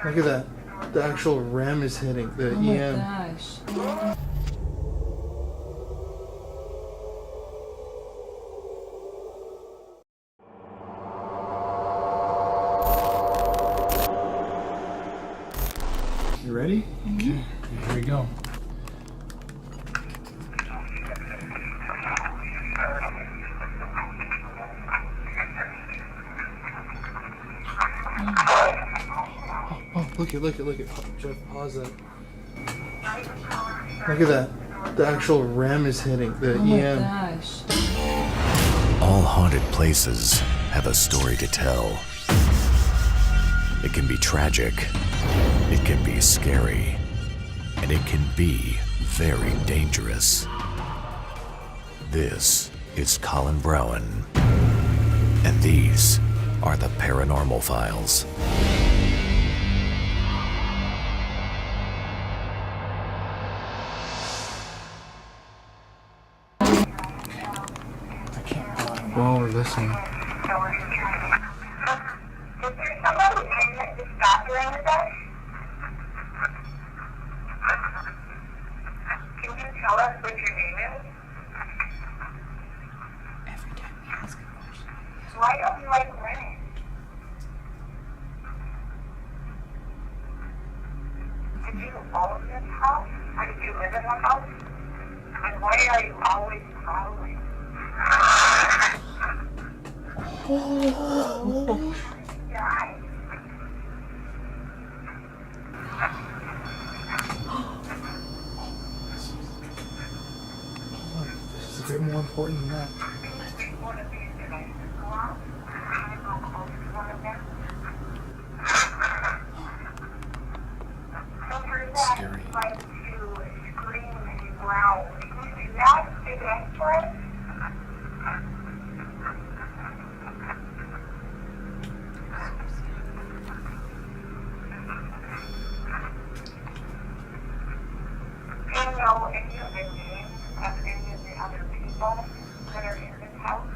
Look at that. The actual REM is hitting. The Oh my EM. gosh. You ready? Okay. Here we go. Oh, look at. Jeff, pause that. Look at that. The actual REM is hitting. The Oh my EM. gosh. All haunted places have a story to tell. It can be tragic, it can be scary, and it can be very dangerous. This is Colin Browen, and these are the Paranormal Files. Whoa, listen. Is there somebody in this bathroom with us? Can you tell us what your name is? Every time we ask a question. Why don't you like running? Did you own this house? Or did you live in the house? And why are you always following? Die. This is a bit more important than that. One of these devices go off. I go close to one of them. So for that, Scary. like to scream and growl know any of the names of any of the other people that are in this house?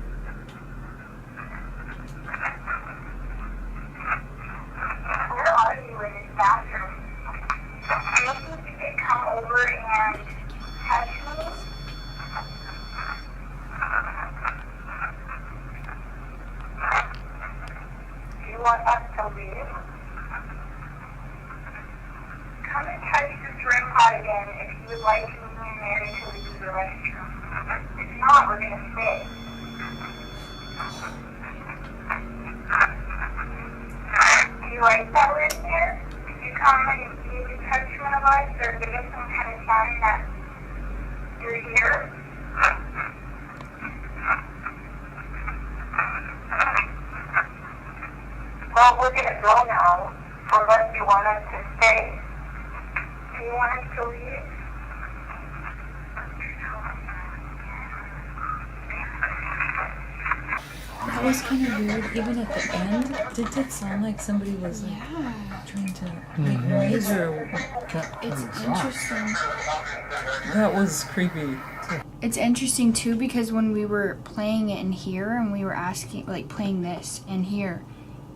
Where are you in this bathroom? Maybe you could come over and touch me? Do you want us to leave? Come and touch this rim pot again if you would like me and Mary to leave the restroom. If not, we're gonna stay. Do you like that we're in here? If you come and you can touch one of us or give us some kind of sign that you're here? Well, we're gonna go now, unless you want us to stay. Do you want us to leave? That was kind of weird. Even at the end, did it sound like somebody was like trying to make noise or? It's interesting. That was creepy. It's interesting too because when we were playing it in here and we were asking, like playing this in here,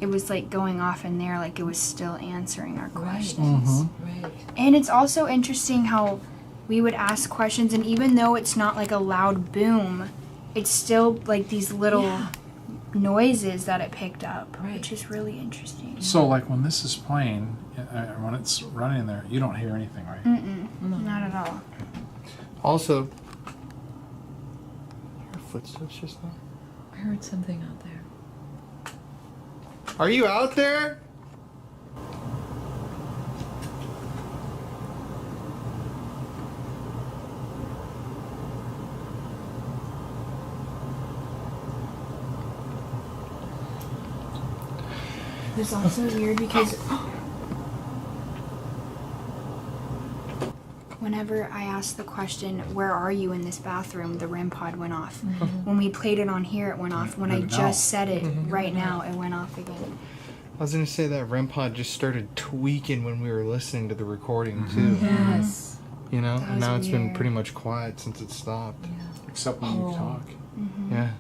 it was like going off in there, like it was still answering our questions. Right. And it's also interesting how we would ask questions, and even though it's not like a loud boom, it's still like these little noises that it picked up, which is really interesting. So, like when this is playing, when it's running in there, you don't hear anything, right? Not at all. Also, your footsteps just now. I heard something out there. Are you out there? It's also weird because whenever I asked the question, where are you in this bathroom, the REM pod went off. When we played it on here, it went off. When I just said it right now, it went off again. I was gonna say that REM pod just started tweaking when we were listening to the recording too. Yes. You know, That and was now it's been weird. pretty much quiet since it stopped. Except when you talk. Yeah.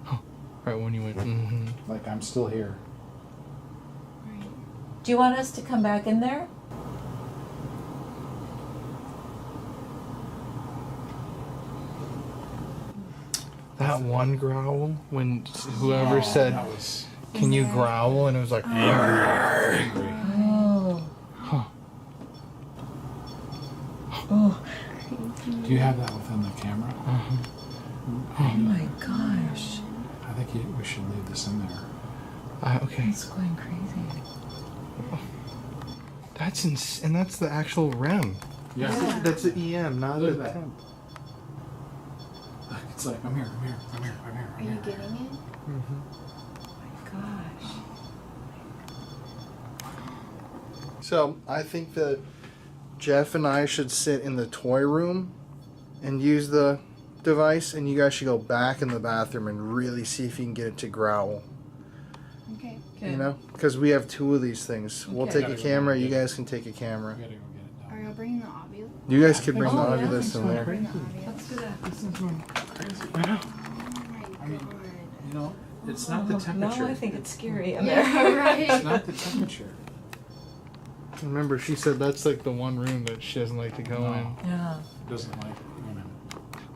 Oh, right when you went. Like, I'm still here. Do you want us to come back in there? That one growl when whoever said, That was "Can you growl?" and it was like, angry. Oh. Oh. Do you have that within the camera? Oh my gosh. I think we should leave this in there. okay. It's going crazy. That's and that's the actual REM. Yeah. That's the EM, not Look the at that. temp. Look, it's like, I'm here. Are you getting it? Gosh. So I think that Jeff and I should sit in the toy room and use the device, and you guys should go back in the bathroom and really see if you can get it to growl. Okay. You know, because we have two of these things. We'll Okay. take a camera. You guys can take a camera. We gotta go get it done. Are you bringing the obvious? You guys could bring the Oh, yeah. Ovilus in there. Bring the obvious. Let's do that. This is going crazy. I know. I mean, you know, it's not the temperature. Now I think it's scary in Yeah, there. right. It's not the temperature. Remember, she said that's like the one room that she doesn't like to go in. Yeah. It doesn't like, you know.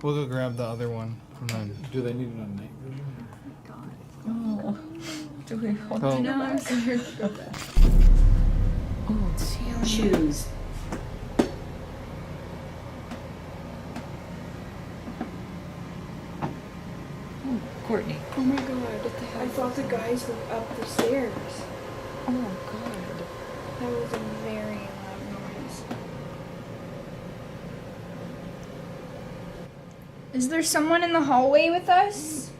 We'll go grab the other one. And then, Do they need it on night vision? Oh. Do we want Oh. to No, go I'm back? sorry. Oh. Choose. Courtney. Oh my god, I thought the guys were up the stairs. Oh God. That was a very loud noise. Is there someone in the hallway with us?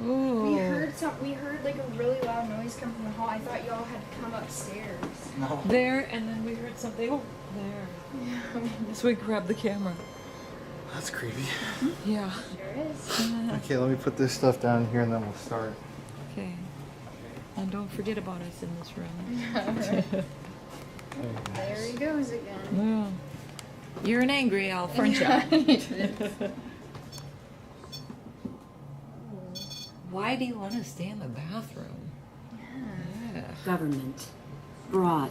Oh. We heard like a really loud noise come from the hall. I thought y'all had come upstairs. no. There, and then we heard something. Oh, there. Yeah. So we grabbed the camera. That's creepy. Yeah. Sure is. Okay, let me put this stuff down here and then we'll start. Okay. And don't forget about us in this room. There he goes again. Yeah. You're an angry elf, aren't you? Why do you want to stay in the bathroom? Yeah. Government. Brought.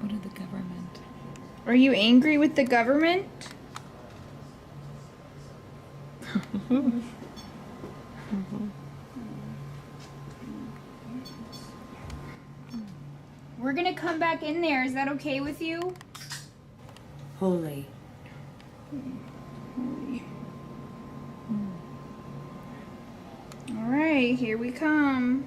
What are the government? Are you angry with the government? We're gonna come back in there. Is that okay with you? Holy. All right, here we come.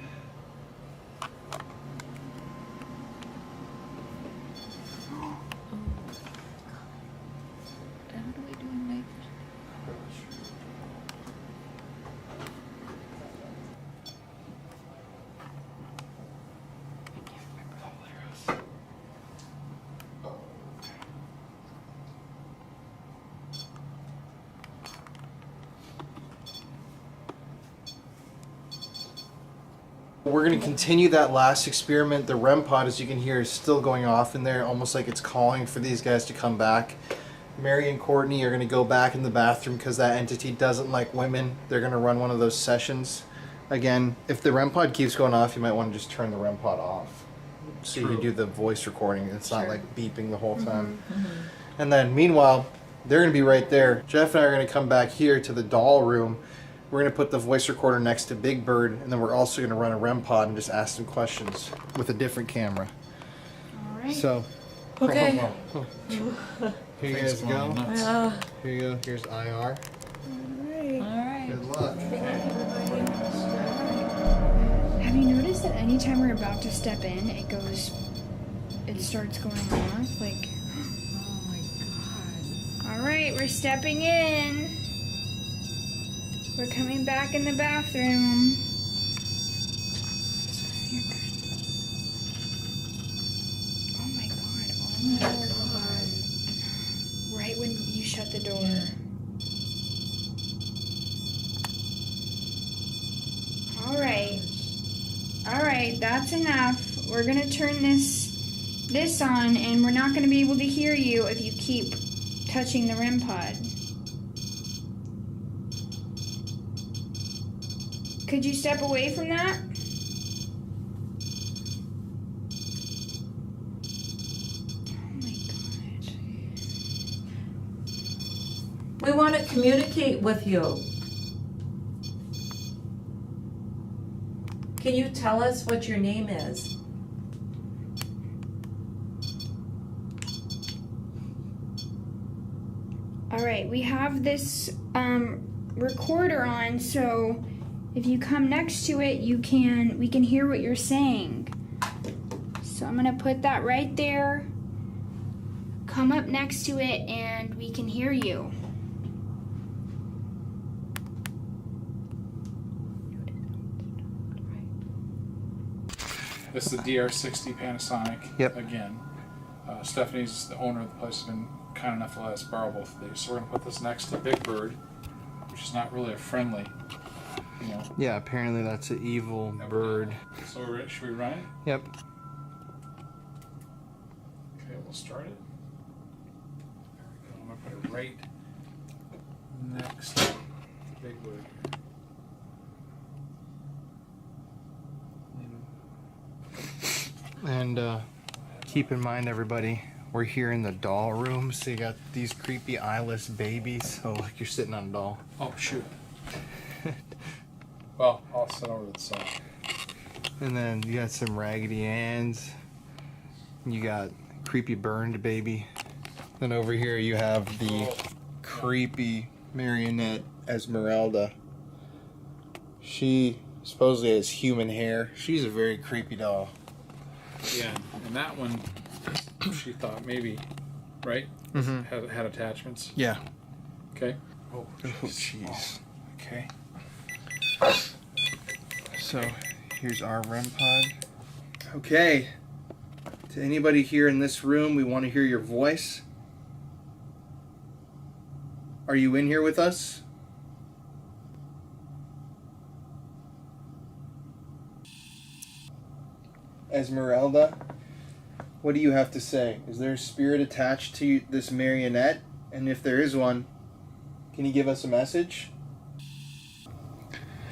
How do we do in night? We're going to continue that last experiment. The REM pod, as you can hear, is still going off in there, almost like it's calling for these guys to come back. Mary and Courtney are going to go back in the bathroom because that entity doesn't like women. They're going to run one of those sessions. Again, if the REM pod keeps going off, you might want to just turn the REM pod off. So you can do the voice recording. It's not like beeping the whole time. And then meanwhile, they're going to be right there. Jeff and I are going to come back here to the doll room. We're going to put the voice recorder next to Big Bird, and then we're also going to run a REM pod and just ask some questions with a different camera. All right. So, Okay. here you guys go. Here you go. Here's IR. Alright. Good luck. Have you noticed that anytime we're about to step in, it starts going off? Like, Oh my god. all right, we're stepping in. We're coming back in the bathroom. You're good. Oh my god. Oh my god. Right when you shut the door. All right, that's enough. We're gonna turn this on, and we're not gonna be able to hear you if you keep touching the REM pod. Could you step away from that? Oh my god. We want to communicate with you. Can you tell us what your name is? All right, we have this recorder on, so if you come next to it, we can hear what you're saying. So I'm gonna put that right there. Come up next to it, and we can hear you. This is the DR60 Panasonic. Yep. Again, Stephanie's the owner of the place. Has been kind enough to let us borrow both of these. So we're gonna put this next to Big Bird, which is not really a friendly, you know. Yeah, apparently that's an evil bird. So should we run it? Yep. Okay, we'll start it. There we go. I'm gonna put it right next to Big Bird. And keep in mind, everybody, we're here in the doll room, so you got these creepy eyeless babies. So like you're sitting on a doll. Oh shoot. Well, I'll sit over to the side. And then you got some Raggedy Anns. You got creepy burned baby. Then over here you have the creepy marionette Esmeralda. She supposedly has human hair. She's a very creepy doll. Yeah, and that one, she thought maybe, right? Mm-hmm. Had attachments. Yeah. Okay. Oh, jeez. Okay. So, here's our REM pod. Okay. To anybody here in this room, we want to hear your voice. Are you in here with us? Esmeralda, What do you have to say? Is there a spirit attached to this marionette? And if there is one, can you give us a message?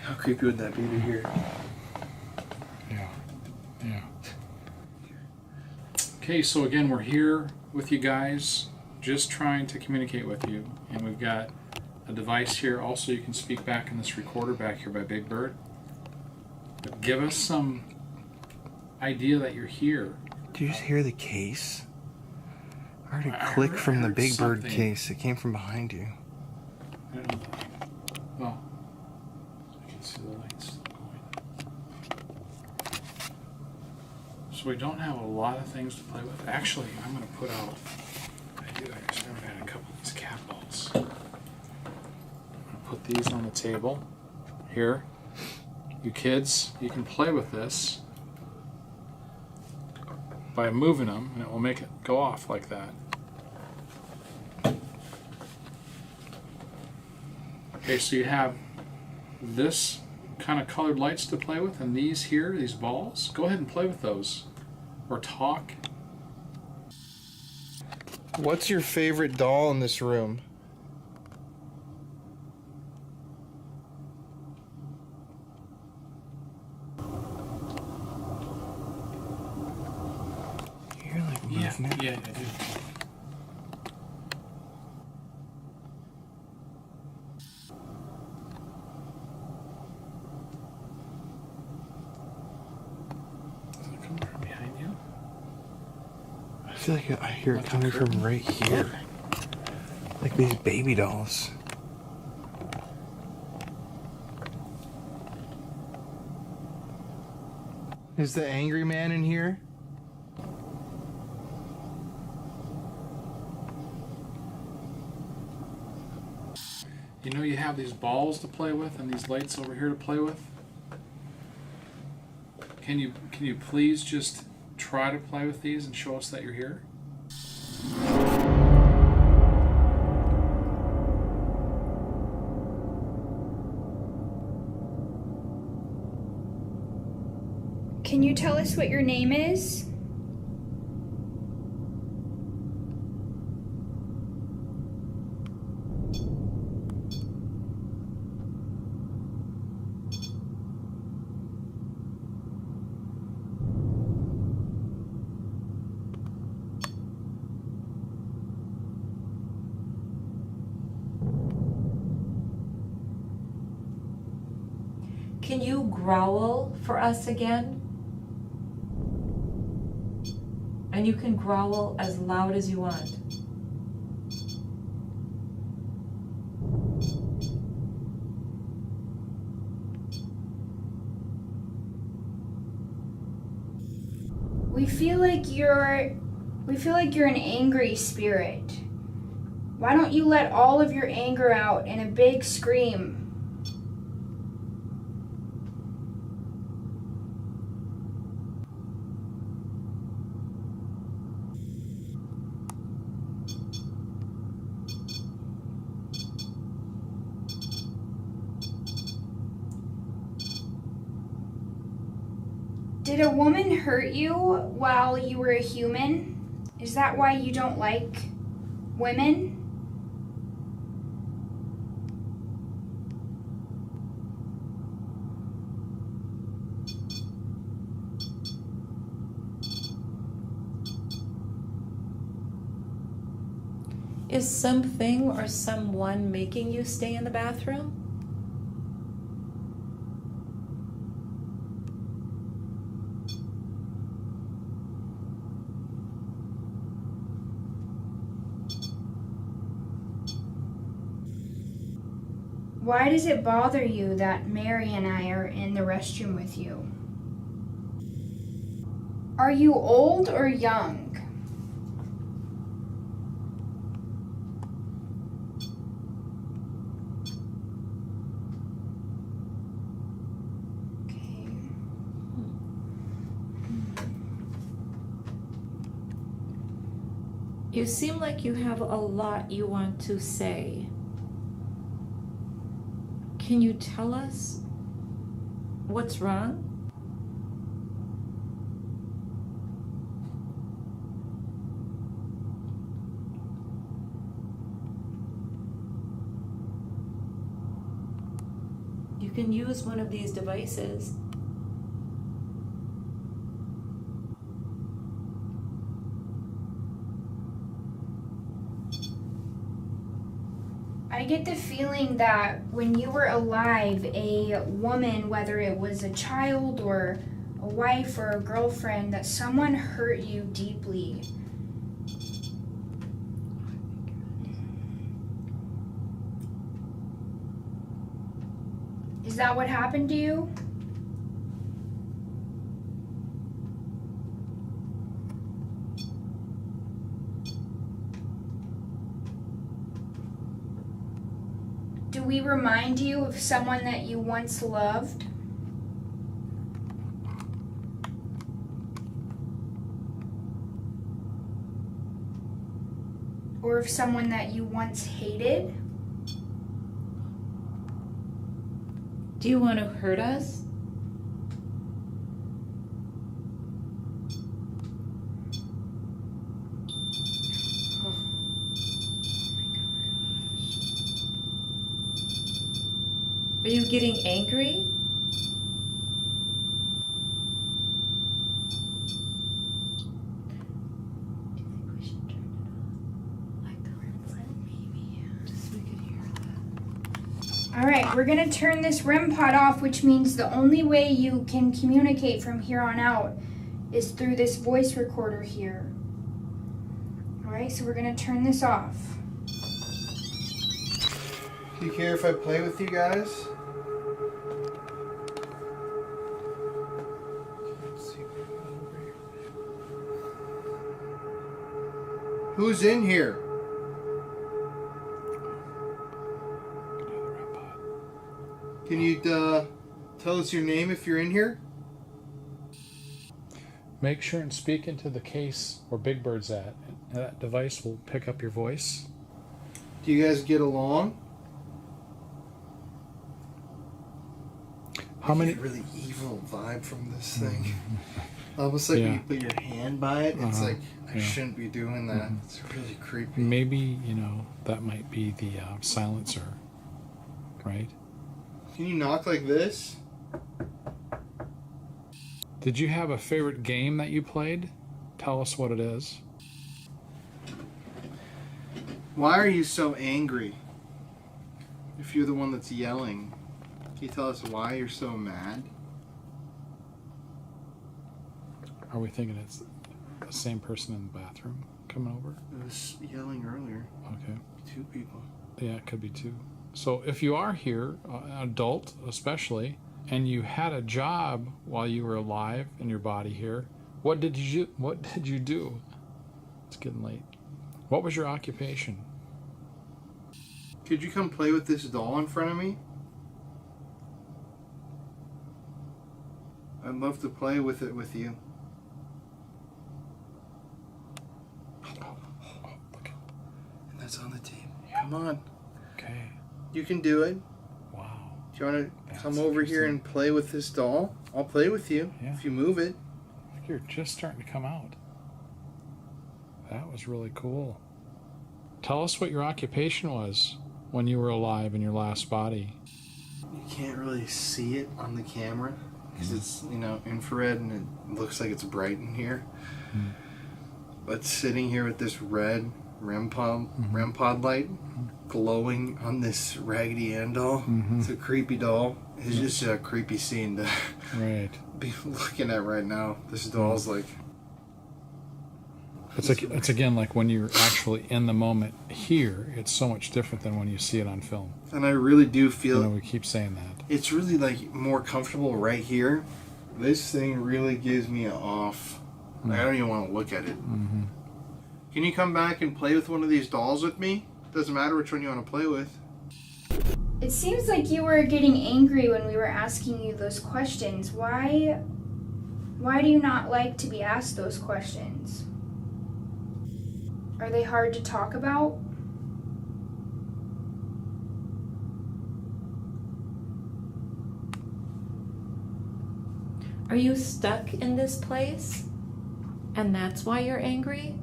How creepy would that be to hear? Yeah. Okay, so again, we're here with you guys, just trying to communicate with you. And we've got a device here. Also, you can speak back in this recorder back here by Big Bird. But give us some idea that you're here. Did you just hear the case? I heard a I click heard- from I the heard Big Bird something. case. It came from behind you. I don't know. Well, I can see the lights going. So we don't have a lot of things to play with. Actually, I'm going to put out. I just never had a couple of these cat balls. I'm going to put these on the table here. You kids, you can play with this by moving them, and it will make it go off like that. Okay, so you have this kind of colored lights to play with, and these here, these balls. Go ahead and play with those, or talk. What's your favorite doll in this room? You hear like movement? Yeah, I do. Is it coming from behind you? I feel like I hear it coming from right here. Like these baby dolls. Is the angry man in here? You know you have these balls to play with and these lights over here to play with? Can you please just try to play with these and show us that you're here? Can you tell us what your name is? Can you growl for us again? And you can growl as loud as you want. We feel like you're an angry spirit. Why don't you let all of your anger out in a big scream? Did a woman hurt you while you were a human? Is that why you don't like women? Is something or someone making you stay in the bathroom? Why does it bother you that Mary and I are in the restroom with you? Are you old or young? Okay. You seem like you have a lot you want to say. Can you tell us what's wrong? can use one of these devices. I get the feeling that when you were alive, a woman, whether it was a child or a wife or a girlfriend, that someone hurt you deeply. Is that what happened to you? Do we remind you of someone that you once loved? Or of someone that you once hated? Do you want to hurt us? Are you getting angry? Alright, we're gonna turn this REM pod off, which means the only way you can communicate from here on out is through this voice recorder here. Alright, so we're gonna turn this off. Do you care if I play with you guys? Who's in here? Can you tell us your name if you're in here? Make sure and speak into the case where Big Bird's at. And that device will pick up your voice. Do you guys get along? How many? I get a really evil vibe from this thing. Almost like when you put your hand by it, it's like, I shouldn't be doing that. It's really creepy. Maybe, that might be the silencer, right? Can you knock like this? Did you have a favorite game that you played? Tell us what it is. Why are you so angry? If you're the one that's yelling, can you tell us why you're so mad? Are we thinking it's the same person in the bathroom coming over? It was yelling earlier. Okay. 2 people. Yeah, it could be 2. So if you are here, an adult especially, and you had a job while you were alive in your body here, what did you do? It's getting late. What was your occupation? Could you come play with this doll in front of me? I'd love to play with it with you. Look. And that's on the table. Come on. Okay. You can do it. Wow. Do you want to come over here and play with this doll? I'll play with you if you move it. You're just starting to come out. That was really cool. Tell us what your occupation was when you were alive in your last body. You can't really see it on the camera because it's, infrared and it looks like it's bright in here. But sitting here with this red REM pod light glowing on this Raggedy Ann doll, it's a creepy doll. It's just a creepy scene to be looking at right now. This doll's like... It's again like when you're actually in the moment here, it's so much different than when you see it on film. And I really do feel... we keep saying that. It's really like more comfortable right here. This thing really gives me an off. I don't even want to look at it. Can you come back and play with one of these dolls with me? Doesn't matter which one you want to play with. It seems like you were getting angry when we were asking you those questions. Why do you not like to be asked those questions? Are they hard to talk about? Are you stuck in this place? And that's why you're angry?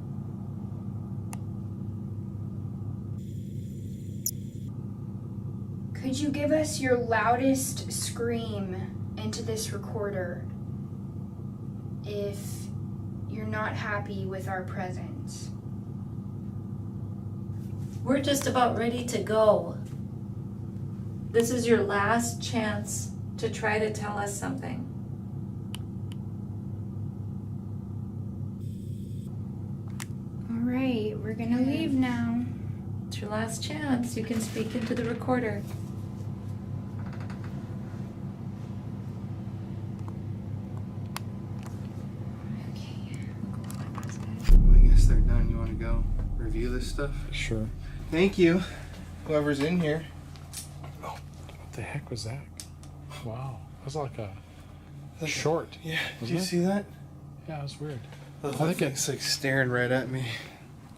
Could you give us your loudest scream into this recorder if you're not happy with our presence? We're just about ready to go. This is your last chance to try to tell us something. All right, we're gonna leave now. It's your last chance. You can speak into the recorder. I guess they're done. You want to go review this stuff? Sure. Thank you, whoever's in here. Oh, what the heck was that? Wow, that was like a short. Yeah, did wasn't you it? see that? Yeah, it was weird. I think it's like staring right at me.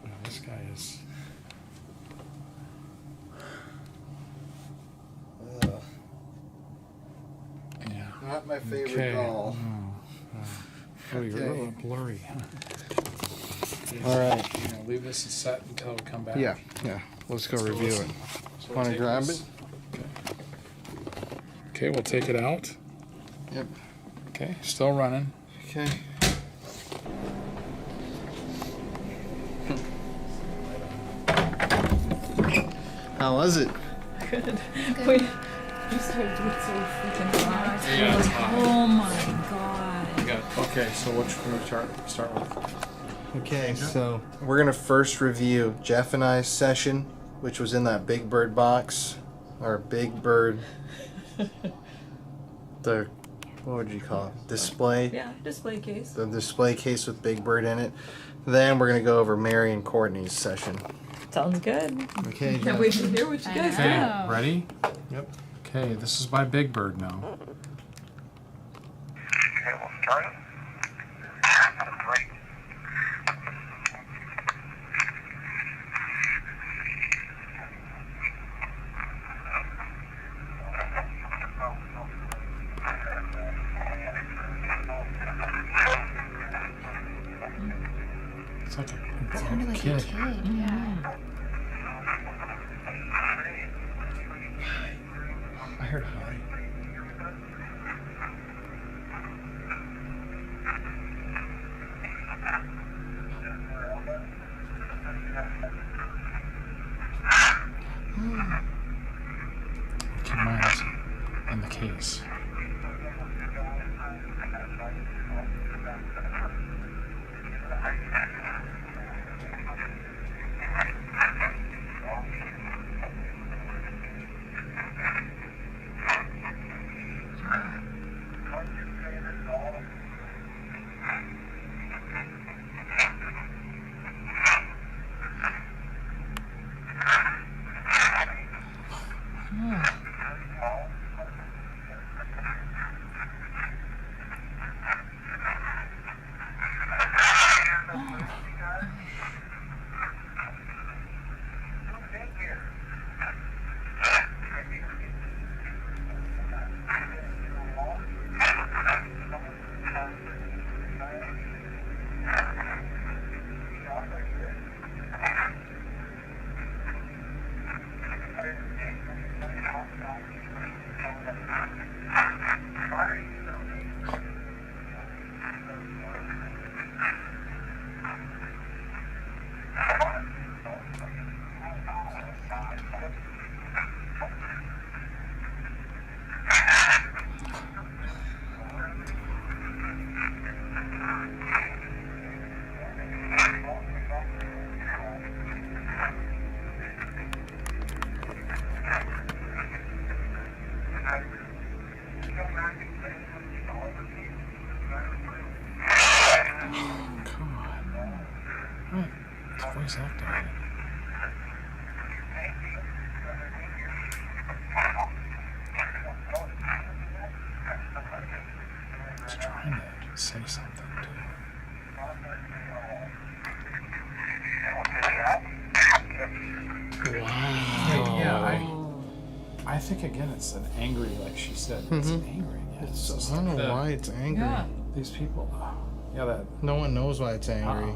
Oh, this guy is. Yeah. Not my favorite Okay. doll. Oh, you're a Okay. little blurry. All right. You know, leave this set until we come back. Yeah. Let's go review it. So we'll Want to take grab this. it? Okay, we'll take it out. Yep. Okay, still running. Okay. How was it? Good. Wait, you started with so freaking hot. Yeah, it's hot. Oh my god. Yeah. Okay, so which one we start with? Okay, so we're gonna first review Jeff and I's session, which was in that Big Bird box, or Big Bird. The what would you call it? Display. Yeah, display case. The display case with Big Bird in it. Then we're gonna go over Mary and Courtney's session. Sounds good. Okay. Can't Jeff. wait to hear what you guys Okay, got. ready? Yep. Okay, this is by Big Bird now. Okay, we'll start it. Great. It's like It sounded like a kid, yeah. I heard hi. Keep mine's in the case. Voice activated. It's trying to say something too. Wow. Yeah, I think again it's an angry, like she said, it's angry. Yeah, It's, just I don't like know the- why it's angry. Yeah. These people. Yeah, that. No one knows why it's angry.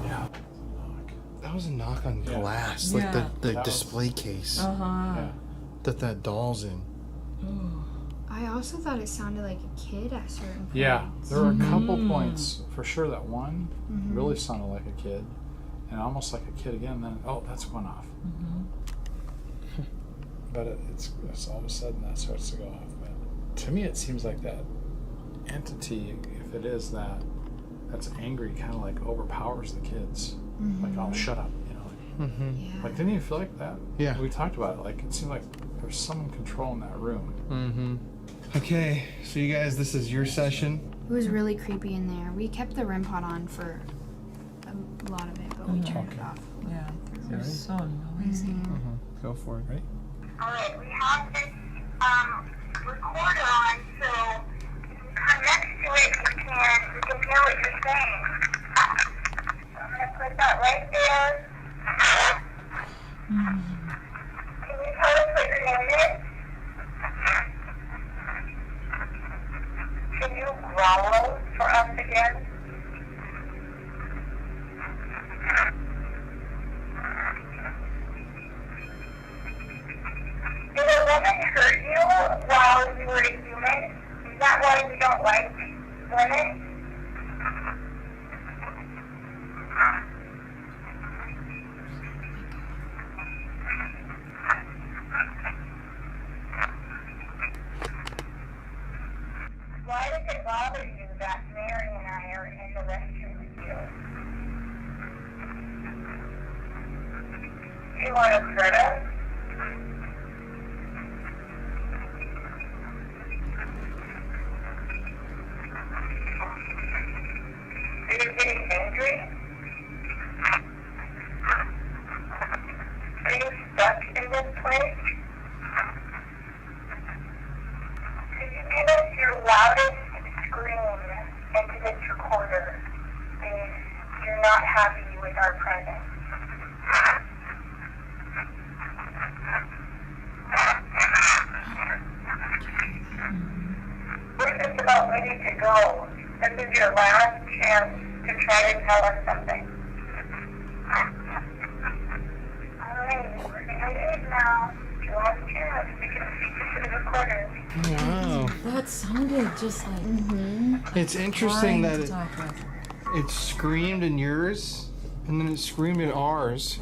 Yeah. That was a knock on Yeah. glass, Yeah. like the That was- display case Yeah. that doll's in. I also thought it sounded like a kid at certain points. Yeah, there were a couple points for sure. That one really sounded like a kid, and almost like a kid again. Then that's one off. But it's all of a sudden that starts to go off. But to me, it seems like that entity, if it is that's angry, kind of like overpowers the kids. Like, oh, shut up, you know. Yeah. Like, didn't you feel like that? Yeah. We talked about it. Like, it seemed like there's someone controlling that room. Okay, so you guys, this is your session. It was really creepy in there. We kept the REM pod on for a lot of it, but we turned it off. Yeah. They're so noisy. Go for it. Right? Alright, we have this recorder on, so if you come next to it, we can hear what you're saying. So I'm gonna put that right there. Can you tell us what your name is? Can you growl for us again? Did a woman hurt you while you were a human? Is that why you don't like women? Why does it bother you that Mary and I are in the restroom with you? Do you want to hurt us? Are you getting angry? Are you stuck in this place? Could you give us your loudest scream into this recorder if you're not happy with our presence? We're just about ready to go. This is your last chance to try to tell us something. Alright, we're gonna leave now. Your last chance. We can speak to the recorder. Wow. That sounded just like It's interesting trying that to talk with. it screamed in yours, and then it screamed in ours.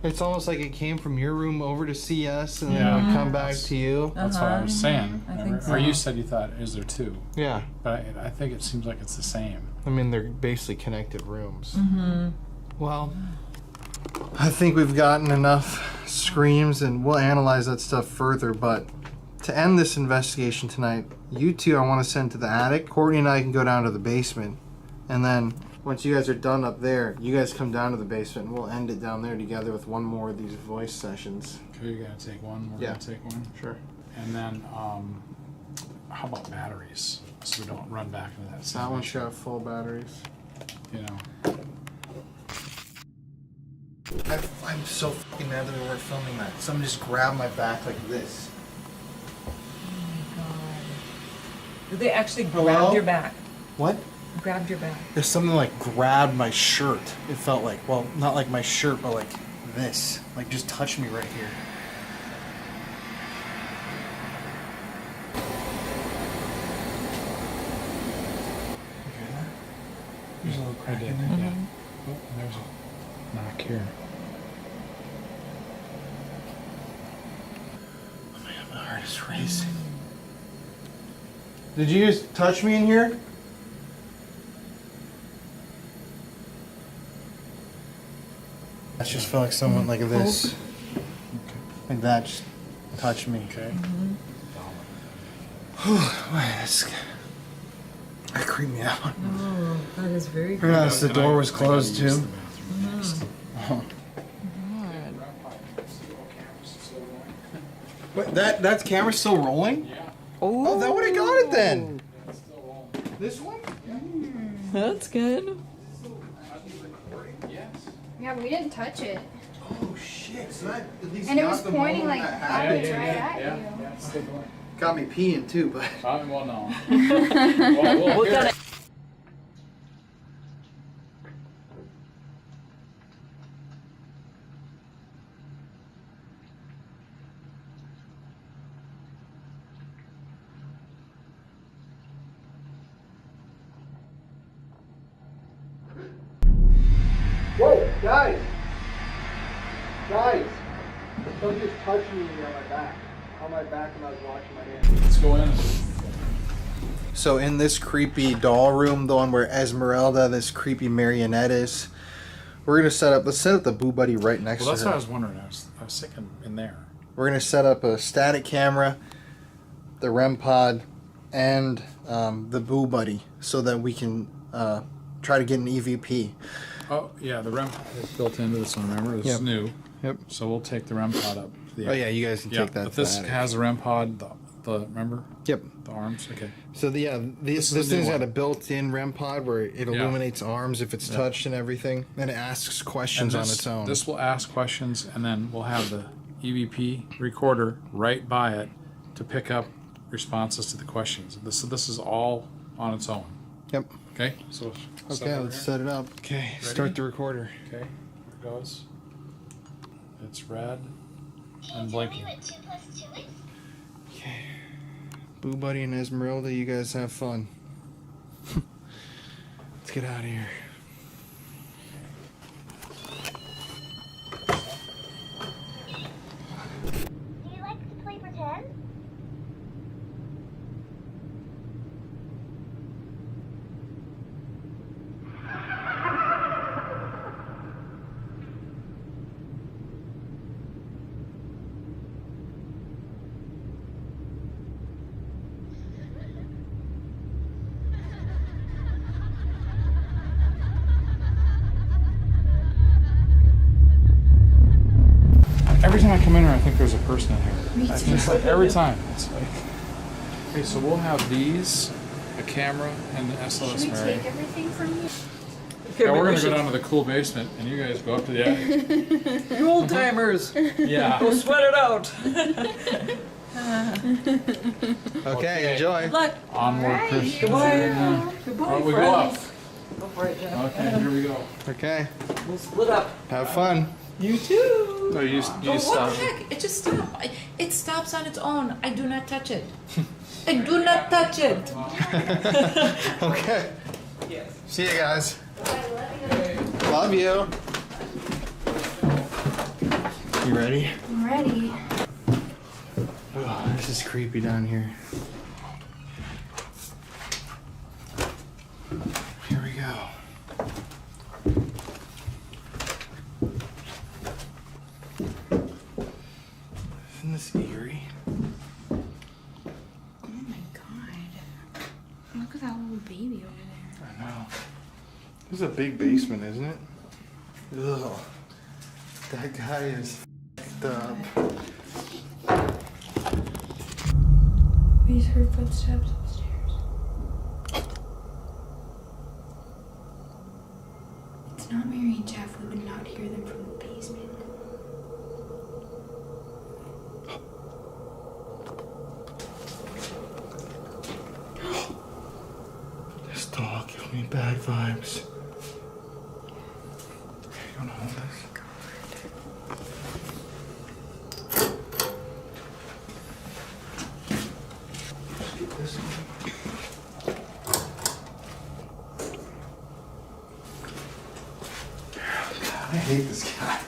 It's almost like it came from your room over to see us, and then it would come back to you. That's what I was saying. I think remember? so. Or you said you thought, is there two? Yeah. But I think it seems like it's the same. I mean, they're basically connected rooms. Well, I think we've gotten enough screams, and we'll analyze that stuff further, but to end this investigation tonight, you two I want to send to the attic. Courtney and I can go down to the basement, and then once you guys are done up there, you guys come down to the basement, and we'll end it down there together with one more of these voice sessions. Okay, you're gonna take one. We're gonna take one. Sure. And then, how about batteries? So we don't run back into that. That one situation, should have full batteries. You know. I'm so fucking mad that we weren't filming that. Someone just grabbed my back like this. Did they actually Hello? grab your back? What? Grabbed your back. There's something like grabbed my shirt. It felt like, well, not like my shirt, but like this. Like just touched me right here. You hear that? There's a little crack in there. Yeah. Oh, and there's a knock here. Oh my God, my heart is racing. Did you just touch me in here? I just felt like someone like this. Like that just touched me. Okay. That creeped me out. Oh, that is very I realized the door was closed too. Wait, that camera's still rolling? Yeah. Oh, that would have got it then. This one? That's good. Yes. Yeah, we didn't touch it. Oh shit! So that at least And it got was the pointing moment like that that happened. was right at you. Yeah, it's still going. Got me peeing too, but. Well, no. Well, We're gonna here. Guys! Guys! Don't just touch me on my back. On my back when I was washing my hands. Let's go in. So in this creepy doll room, the one where Esmeralda, this creepy marionette is, we're gonna let's set up the Boo Buddy right next Well, to that's her. what I was wondering. I was thinking in there. We're gonna set up a static camera, the REM pod, and the Boo Buddy so that we can try to get an EVP. Oh, yeah, the REM pod is built into this one, remember? This is new. Yep. So we'll take the REM pod up. Oh yeah, you guys can take that. But this has a REM pod, remember? Yep. The arms, okay. So this thing's got a built-in REM pod where it illuminates arms if it's touched and everything, and it asks questions on its own. This will ask questions, and then we'll have the EVP recorder right by it to pick up responses to the questions. So this is all on its own. Yep. Okay. So let's set it up. Okay. Ready? Start the recorder. Okay. Here it goes. It's red and blinking. Okay. Boo Buddy and Esmeralda, you guys have fun. Let's get out of here. Do you like to play pretend? Every time I come in here, I think there's a person in here. Me I too. think it's like every time. It's like, okay, so we'll have these, a camera, and the SLS Should we Mary. take everything from you? Yeah, we're gonna go down to the cool basement, and you guys go up to the attic. You old timers. Yeah. Go sweat it out. Okay, enjoy. Good luck. Onward, Christian. Goodbye. Goodbye, Oh, we go friends. up. Go for it, Jeff. Okay, here we go. Okay. We'll split up. Have fun. You too. No, you Oh, what the heck? It just stopped. It stops on its own. I do not touch it. I do not touch it. Okay. Yes. See you guys. Love you. You ready? I'm ready. Oh, this is creepy down here. Here we go. Isn't this eerie? Oh my god. Look at that little baby over there. I know. This is a big basement, isn't it? Ugh. That guy is f***ed up. We just heard footsteps upstairs. It's not Mary and Jeff. We would not hear them from the basement. This dog gives me bad vibes. You wanna hold this? This one. God, I hate this guy.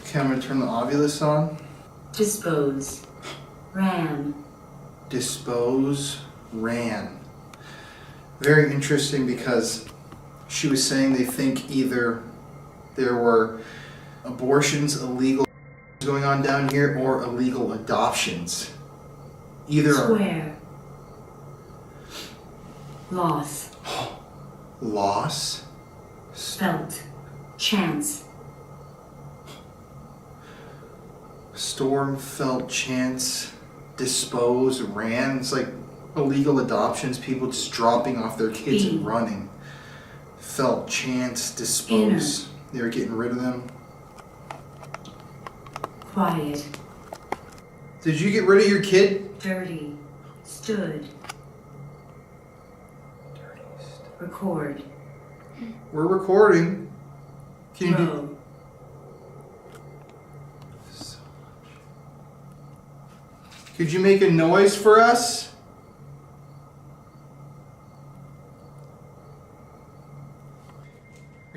Okay, I'm gonna turn the Ovilus on. Dispose. Ran. Dispose ran. Very interesting because she was saying they think either there were abortions illegal going on down here or illegal adoptions. Either Swear. Loss. loss. Felt. Chance. Storm felt chance. Dispose ran. It's like illegal adoptions, people just dropping off their kids and running. Felt chance, dispose. They were getting rid of them. Quiet. Did you get rid of your kid? Dirty. Stood. Record. We're recording. Can you do? Row. Could you make a noise for us?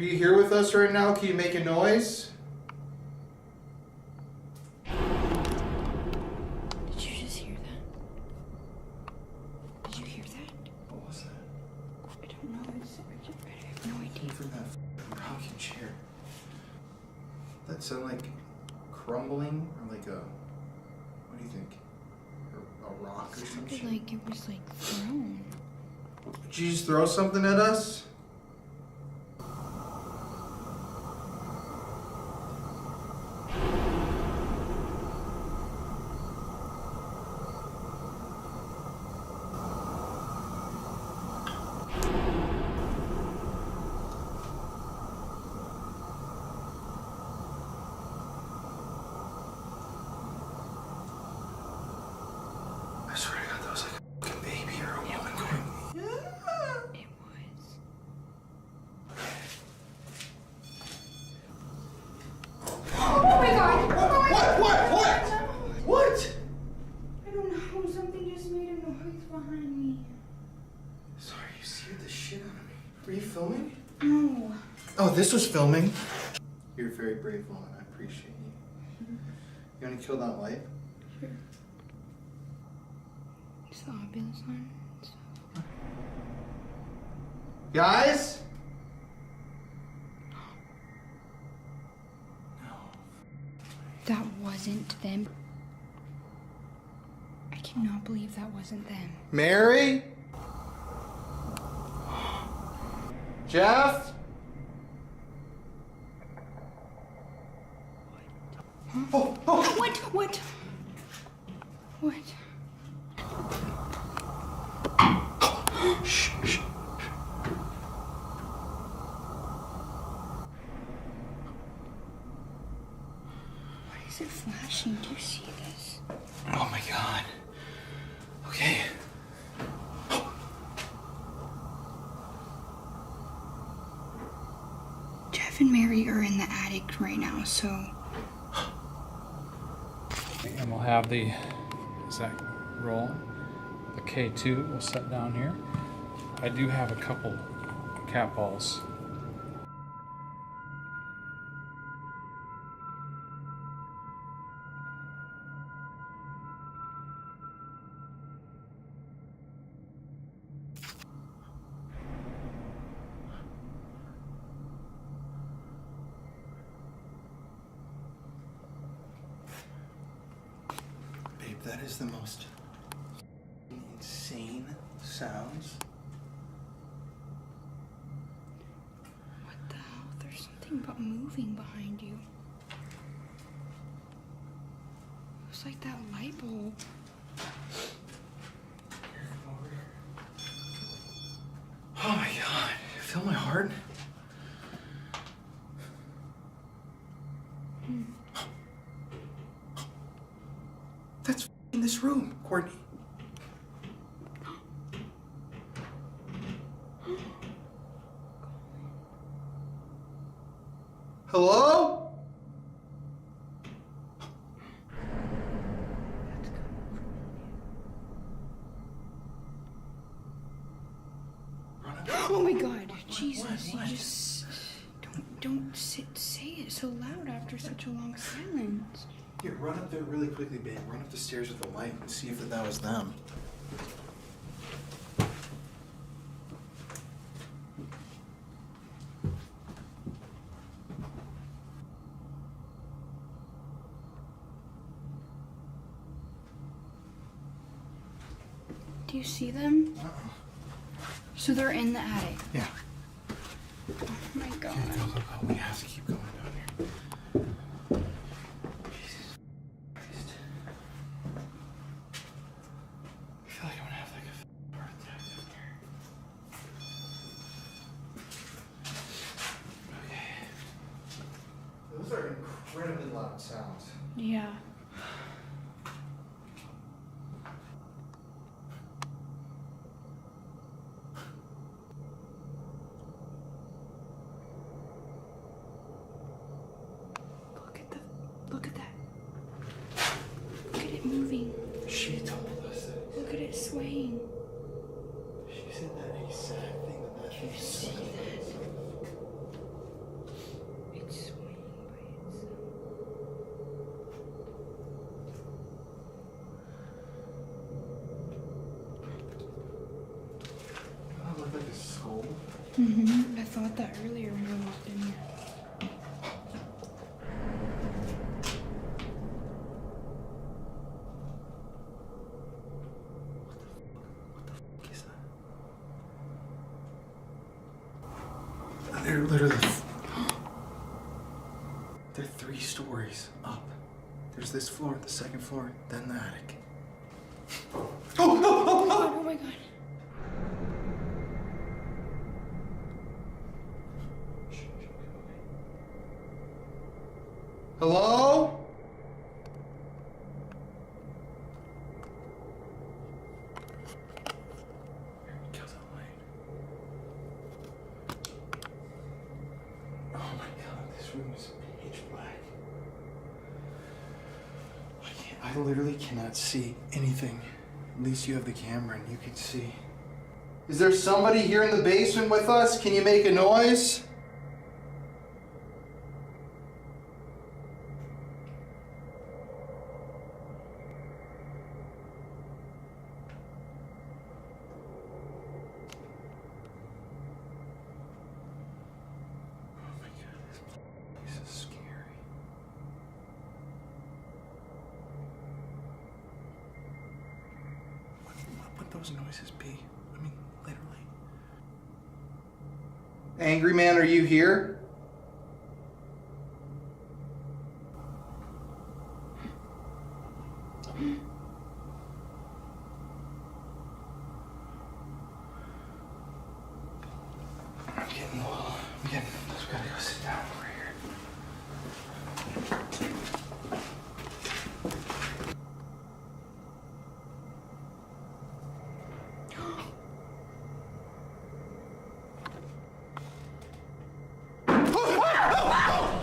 Are you here with us right now? Can you make a noise? Did you just hear that? Did you hear that? What was that? I don't know. I have no idea. Came from that rocking chair. That sound like crumbling or like a, what do you think? A rock or some shit? Like it was like thrown. Did you just throw something at us? I swear to God, that was like a fucking baby or a woman going. It was. Oh my God! What? I don't know. Something just made a noise behind me. Sorry, you scared the shit out of me. Were you filming? No. Oh, this was filming? You're a very brave woman. I appreciate you. You want to kill that light? Sure. Is the ambulance on? Guys? No. That wasn't them. I cannot believe that wasn't them. Mary? Jeff? Oh, oh. What? What? Shh, shh. Why is it flashing? Do you see this? Oh my God. Okay. Jeff and Mary are in the attic right now, so. And we'll have the, is that roll? The K2 we'll set down here. I do have a couple cat balls. Babe, that is the most insane sounds. What the hell? There's something about moving behind you. It's like that light bulb. Oh my God. Feel my heart? That's in this room, Courtney. Hello? Oh my God, Jesus! You just don't say it so loud after such a long silence. Here, run up there really quickly, babe. Run up the stairs with the light and see if that was them. Do you see them? Uh-uh. So they're in the attic. Yeah. Oh my God. Okay, go. We have to keep going down here. Jesus Christ. I feel like I'm gonna have like a heart attack down here. Okay. Those are incredibly loud sounds. Yeah. Look at that. Look at it moving. She told us that. Look at it swaying. She said that exact thing that You see that? So. I thought that earlier when we walked in here. They're literally... They're 3 stories up. There's this floor, the second floor, then the attic. Oh my god. Hello? Kill that light. Oh my god, this room is pitch black. I literally cannot see anything. At least you have the camera and you can see. Is there somebody here in the basement with us? Can you make a noise? Those noises be? I mean, literally. Angry man, are you here? I'm getting a little. We gotta go sit down over here.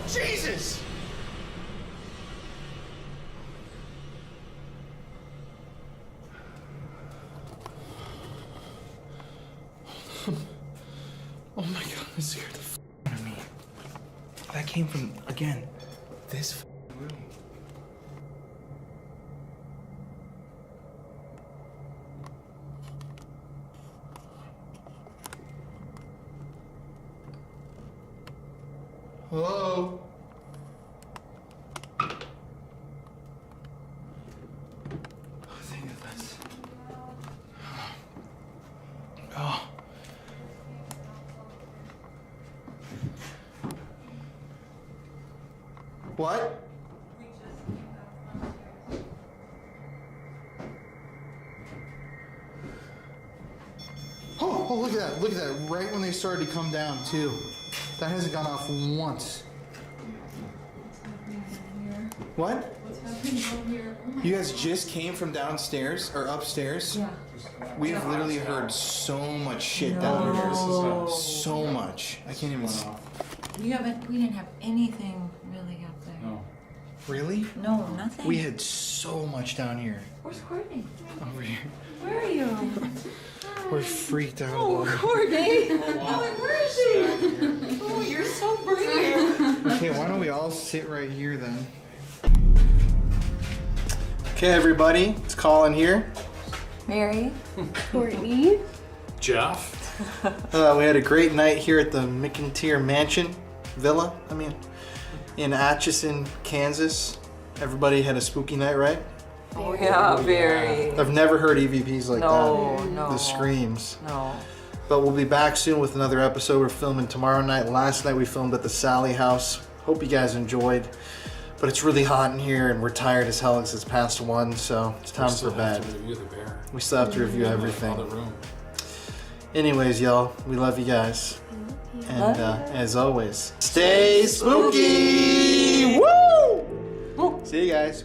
Jesus! Oh my god, that scared the f out of me. That came from, again, this room. Hello? Think of this. Oh. What? Oh, look at that. Look at that. Right when they started to come down, too. That hasn't gone off once. What? What's happening down here? Oh my You guys just came from downstairs or upstairs? Yeah. We've literally heard so much shit down here. So much. I can't even. We didn't have anything really up there. No. Really? No, nothing. We had so much down here. Where's Courtney? Over here. Where are you? We're freaked out. Oh, about it. Courtney! Oh, where is she? Oh, you're so brave. Okay, why don't we all sit right here then? Okay, everybody, it's Colin here. Mary. Courtney. Jeff. We had a great night here at the McInteer Mansion, Villa, in Atchison, Kansas. Everybody had a spooky night, right? Oh yeah, very. I've never heard EVPs like that. No. The screams. No. But we'll be back soon with another episode. We're filming tomorrow night. Last night we filmed at the Sally house. Hope you guys enjoyed. But it's really hot in here and we're tired as hell because it's past 1, so it's time for bed. We still have to review everything. Anyways, y'all, we love you guys. And as always, stay spooky! Woo! See you guys.